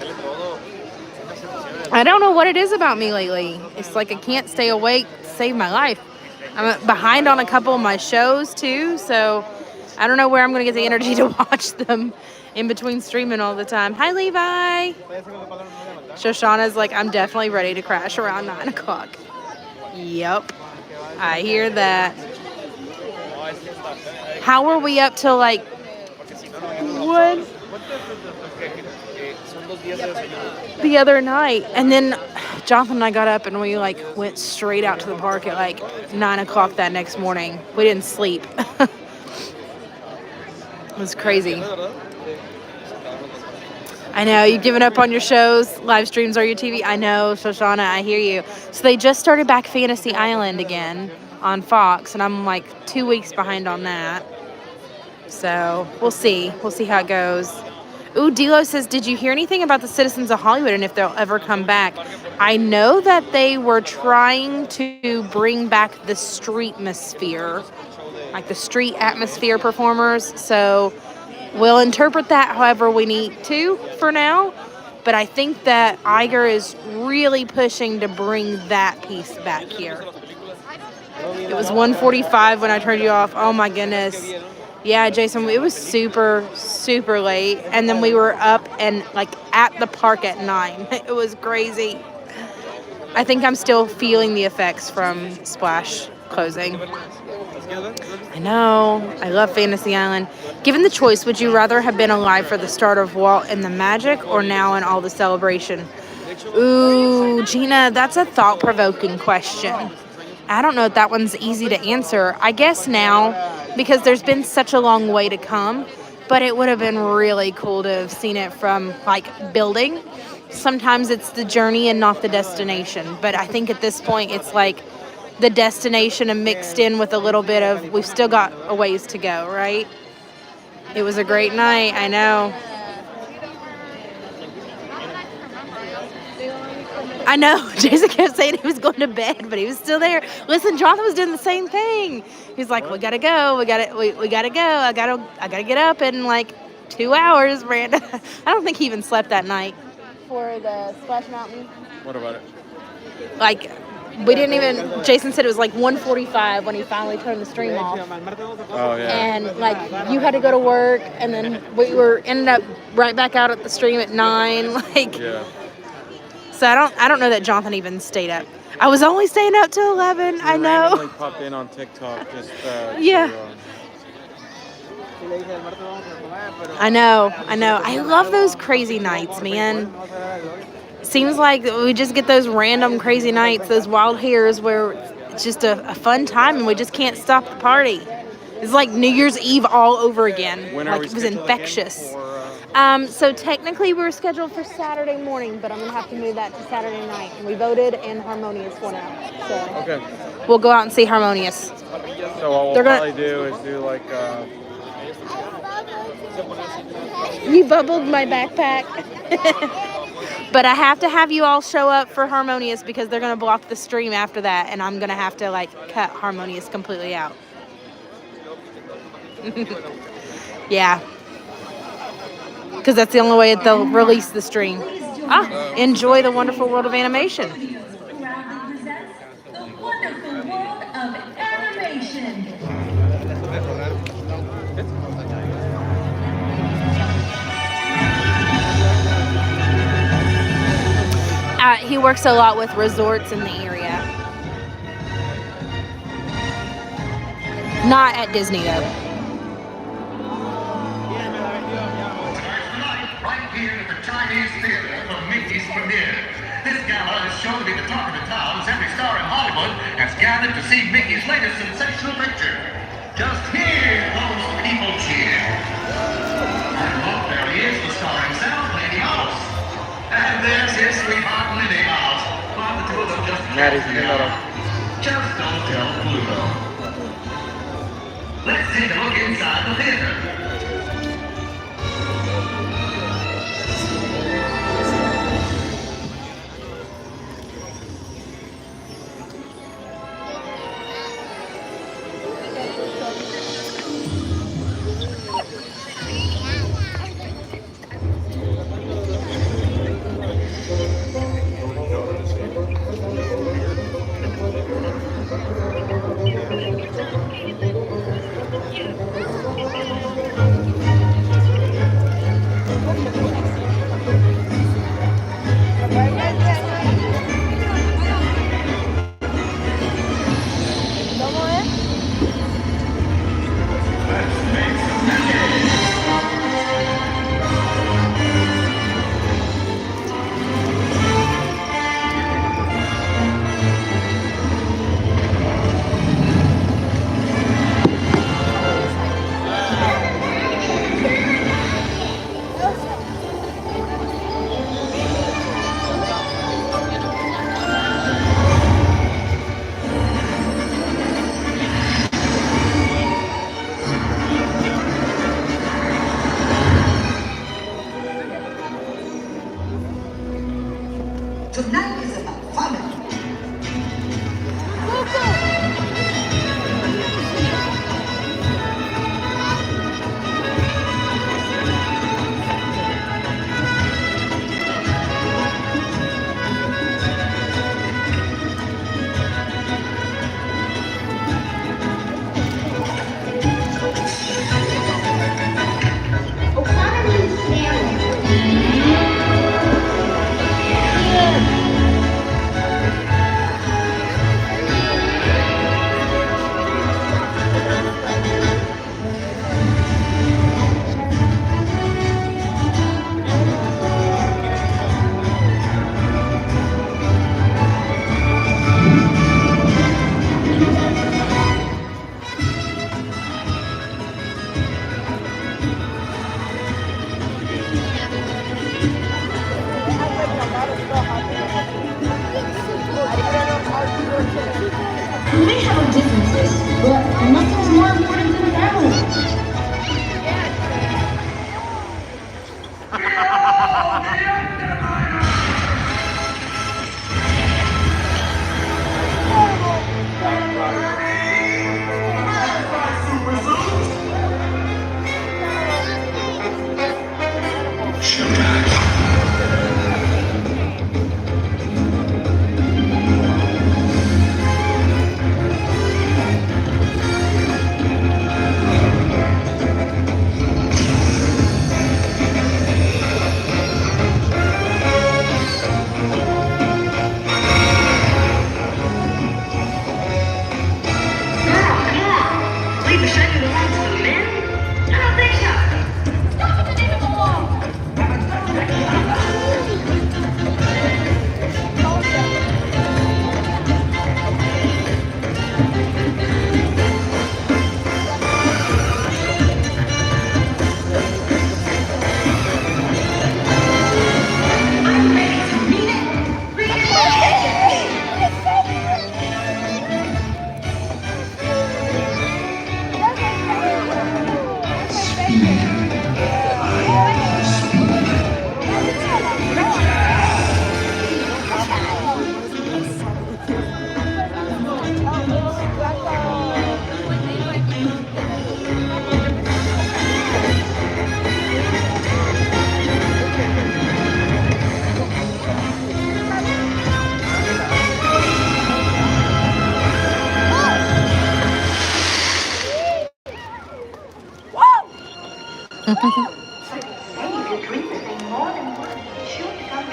I don't know what it is about me lately. It's like I can't stay awake to save my life. I'm behind on a couple of my shows too, so I don't know where I'm going to get the energy to watch them in between streaming all the time. Hi, Levi. Shoshana's like, I'm definitely ready to crash around 9 o'clock. Yep. I hear that. How were we up till like 1 the other night? And then Jonathan and I got up and we like went straight out to the park at like 9 o'clock that next morning. We didn't sleep. It was crazy. I know, you've given up on your shows. Live streams are your TV. I know, Shoshana, I hear you. So they just started back Fantasy Island again on Fox, and I'm like 2 weeks behind on that. So we'll see. We'll see how it goes. Ooh, Dilo says, did you hear anything about the Citizens of Hollywood and if they'll ever come back? I know that they were trying to bring back the street-mosphere, like the street atmosphere performers. So we'll interpret that however we need to for now. But I think that Iger is really pushing to bring that piece back here. It was 1:45 when I turned you off. Oh my goodness. Yeah, Jason, it was super, super late. And then we were up and like at the park at 9. It was crazy. I think I'm still feeling the effects from Splash closing. I know. I love Fantasy Island. Given the choice, would you rather have been alive for the start of Walt and the Magic or now in all the celebration? Ooh, Gina, that's a thought-provoking question. I don't know if that one's easy to answer. I guess now, because there's been such a long way to come, but it would have been really cool to have seen it from, like, building. Sometimes it's the journey and not the destination. But I think at this point, it's like the destination and mixed in with a little bit of, we've still got a ways to go, right? It was a great night, I know. I know. Jason kept saying he was going to bed, but he was still there. Listen, Jonathan was doing the same thing. He's like, we gotta go. We gotta go. I gotta get up in like 2 hours, Miranda. I don't think he even slept that night. For the Splash Mountain. What about it? Like, we didn't even. Jason said it was like 1:45 when he finally turned the stream off. Oh yeah. And like, you had to go to work, and then we ended up right back out at the stream at 9. Like. Yeah. So I don't know that Jonathan even stayed up. I was only staying up till 11. I know. Randomly popped in on TikTok just. Yeah. I know. I love those crazy nights, man. Seems like we just get those random crazy nights, those wild hairs where it's just a fun time and we just can't stop the party. It's like New Year's Eve all over again. When like it was infectious. So technically we were scheduled for Saturday morning, but I'm going to have to move that to Saturday night. And we voted and Harmonious won out. So okay. We'll go out and see Harmonious. So what we'll probably do is do like... You bubbled my backpack. But I have to have you all show up for Harmonious because they're going to block the stream after that. And I'm going to have to like cut Harmonious completely out. Yeah. Because that's the only way they'll release the stream. Enjoy the wonderful world of animation. He works a lot with resorts in the area. Not at Disney, though. Right here at the Chinese Theater for Mickey's premiere. This gala is shown to be the talk of the town as every star in Hollywood has gathered to see Mickey's latest sensational picture. Just hear those people cheer. And look, there he is, the star himself, Lady Mouse. And there's his Maddie's in the middle. Just don't tell Pluto. Let's take a look inside the theater. Tonight is about family. We may have our differences, but nothing's more important than family. And you could dream a thing more than once, it's sure to come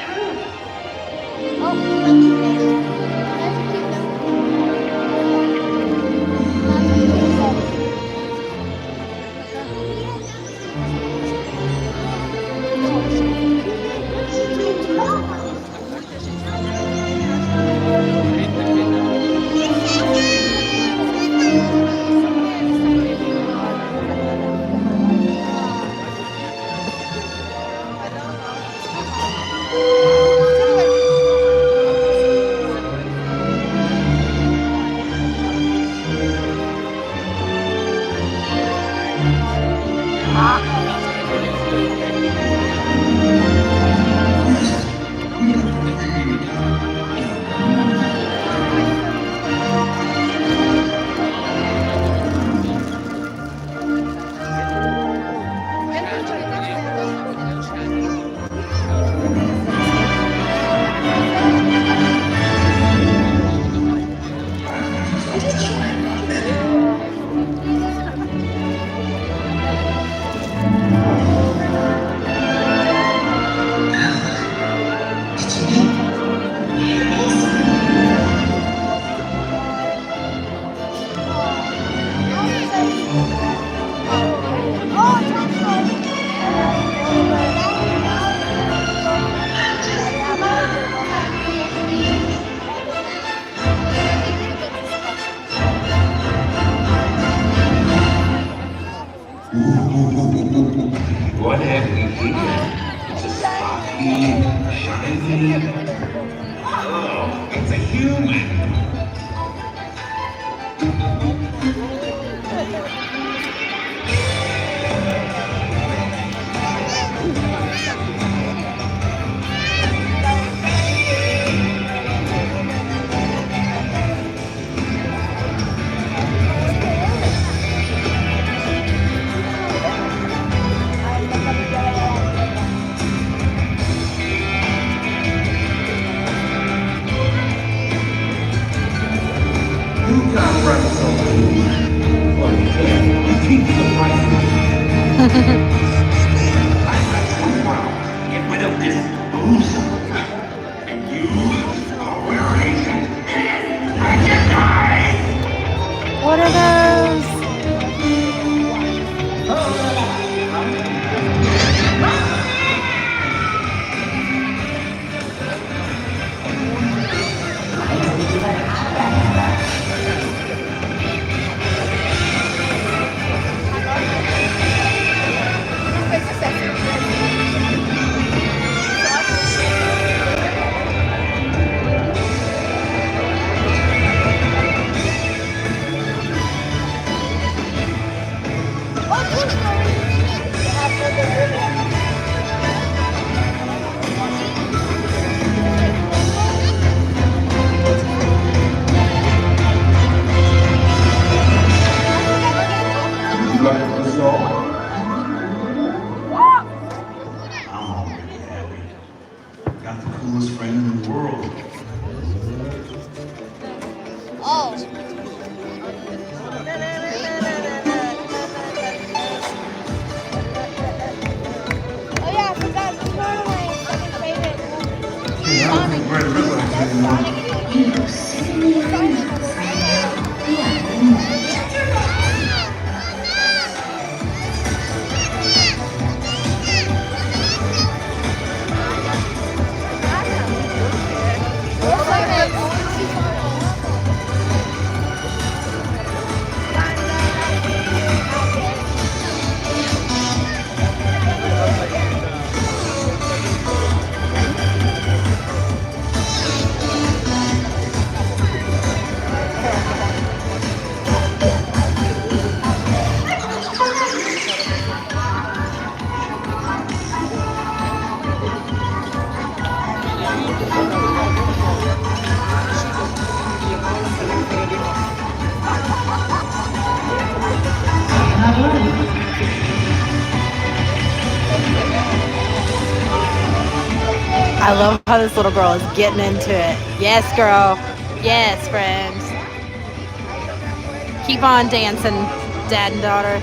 What have we here? It's a sparkly, shiny. Oh, it's a human. Get rid of this booze. And you are wearing What are those? I love how this little girl is getting into it. Yes, girl. Yes, friends. Keep on dancing, dad and daughter.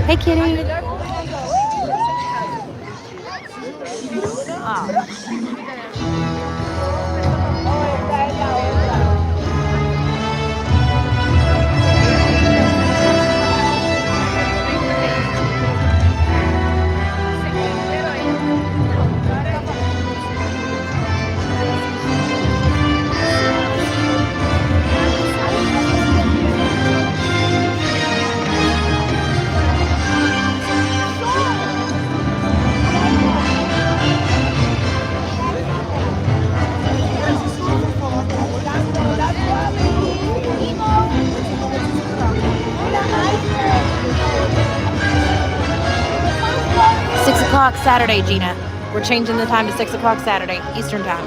Hey, kitty. o'clock Saturday, Gina. We're changing the time to 6 o'clock Saturday, Eastern time.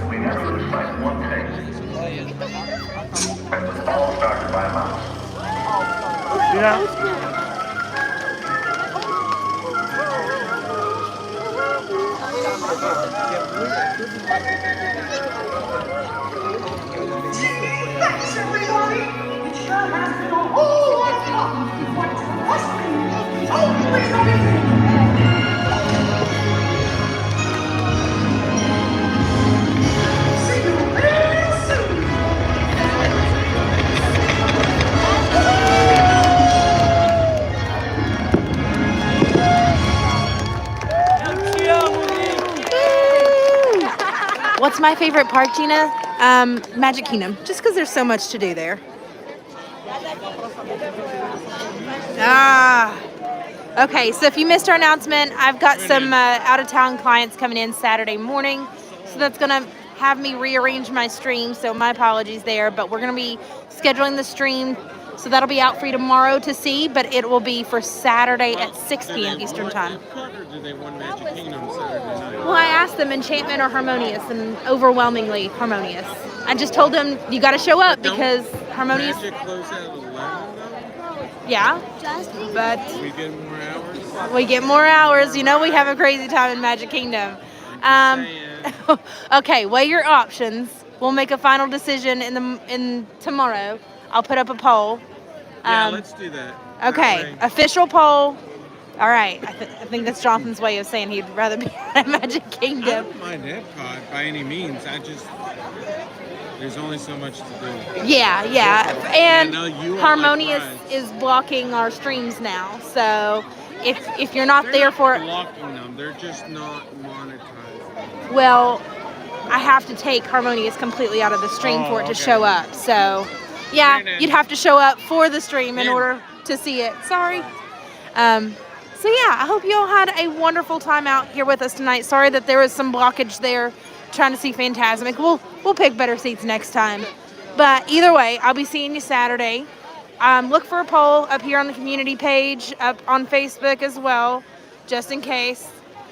We never lose sight of one thing. It was all started by a mouse. Thanks, everybody. It sure has been a whole lot of fun. What must be always on it. See you real soon. What's my favorite park, Gina? Magic Kingdom, just because there's so much to do there. Okay, so if you missed our announcement, I've got some out-of-town clients coming in Saturday morning, so that's going to have me rearrange my stream, so my apologies there, but we're going to be scheduling the stream, so that'll be out for you tomorrow to see, but it will be for Saturday at 6 p.m. Eastern time. Do they want Magic Kingdom Saturday night? Well, I asked them Enchantment or Harmonious, and overwhelmingly Harmonious. I just told them you got to show up because Harmonious. Magic close at 11 though? Yeah, but we get more hours. We get more hours. You know, we have a crazy time in Magic Kingdom. Okay, weigh your options. We'll make a final decision in tomorrow. I'll put up a poll. Yeah, let's do that. Okay, official poll. All right, I think that's Jonathan's way of saying he'd rather be at Magic Kingdom. I don't mind Epcot by any means. There's only so much to do. Yeah, and you Harmonious is blocking our streams now. So if you're not there for it, blocking them, they're just not monetized. Well, I have to take Harmonious completely out of the stream for it to show up. So yeah, you'd have to show up for the stream in order to see it. Sorry. So yeah, I hope you all had a wonderful time out here with us tonight. Sorry that there was some blockage there trying to see Fantasmic. We'll pick better seats next time. But either way, I'll be seeing you Saturday. Look for a poll up here on the community page, up on Facebook as well, just in case.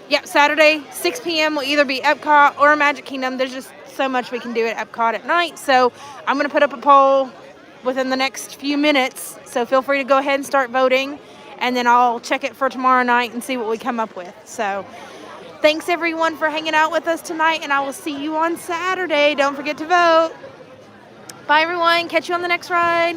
Yep, Saturday, 6 p.m. will either be Epcot or Magic Kingdom. There's just so much we can do at Epcot at night. So I'm going to put up a poll within the next few minutes. So feel free to go ahead and start voting. And then I'll check it for tomorrow night and see what we come up with. So thanks, everyone, for hanging out with us tonight. And I will see you on Saturday. Don't forget to vote. Bye, everyone. Catch you on the next ride.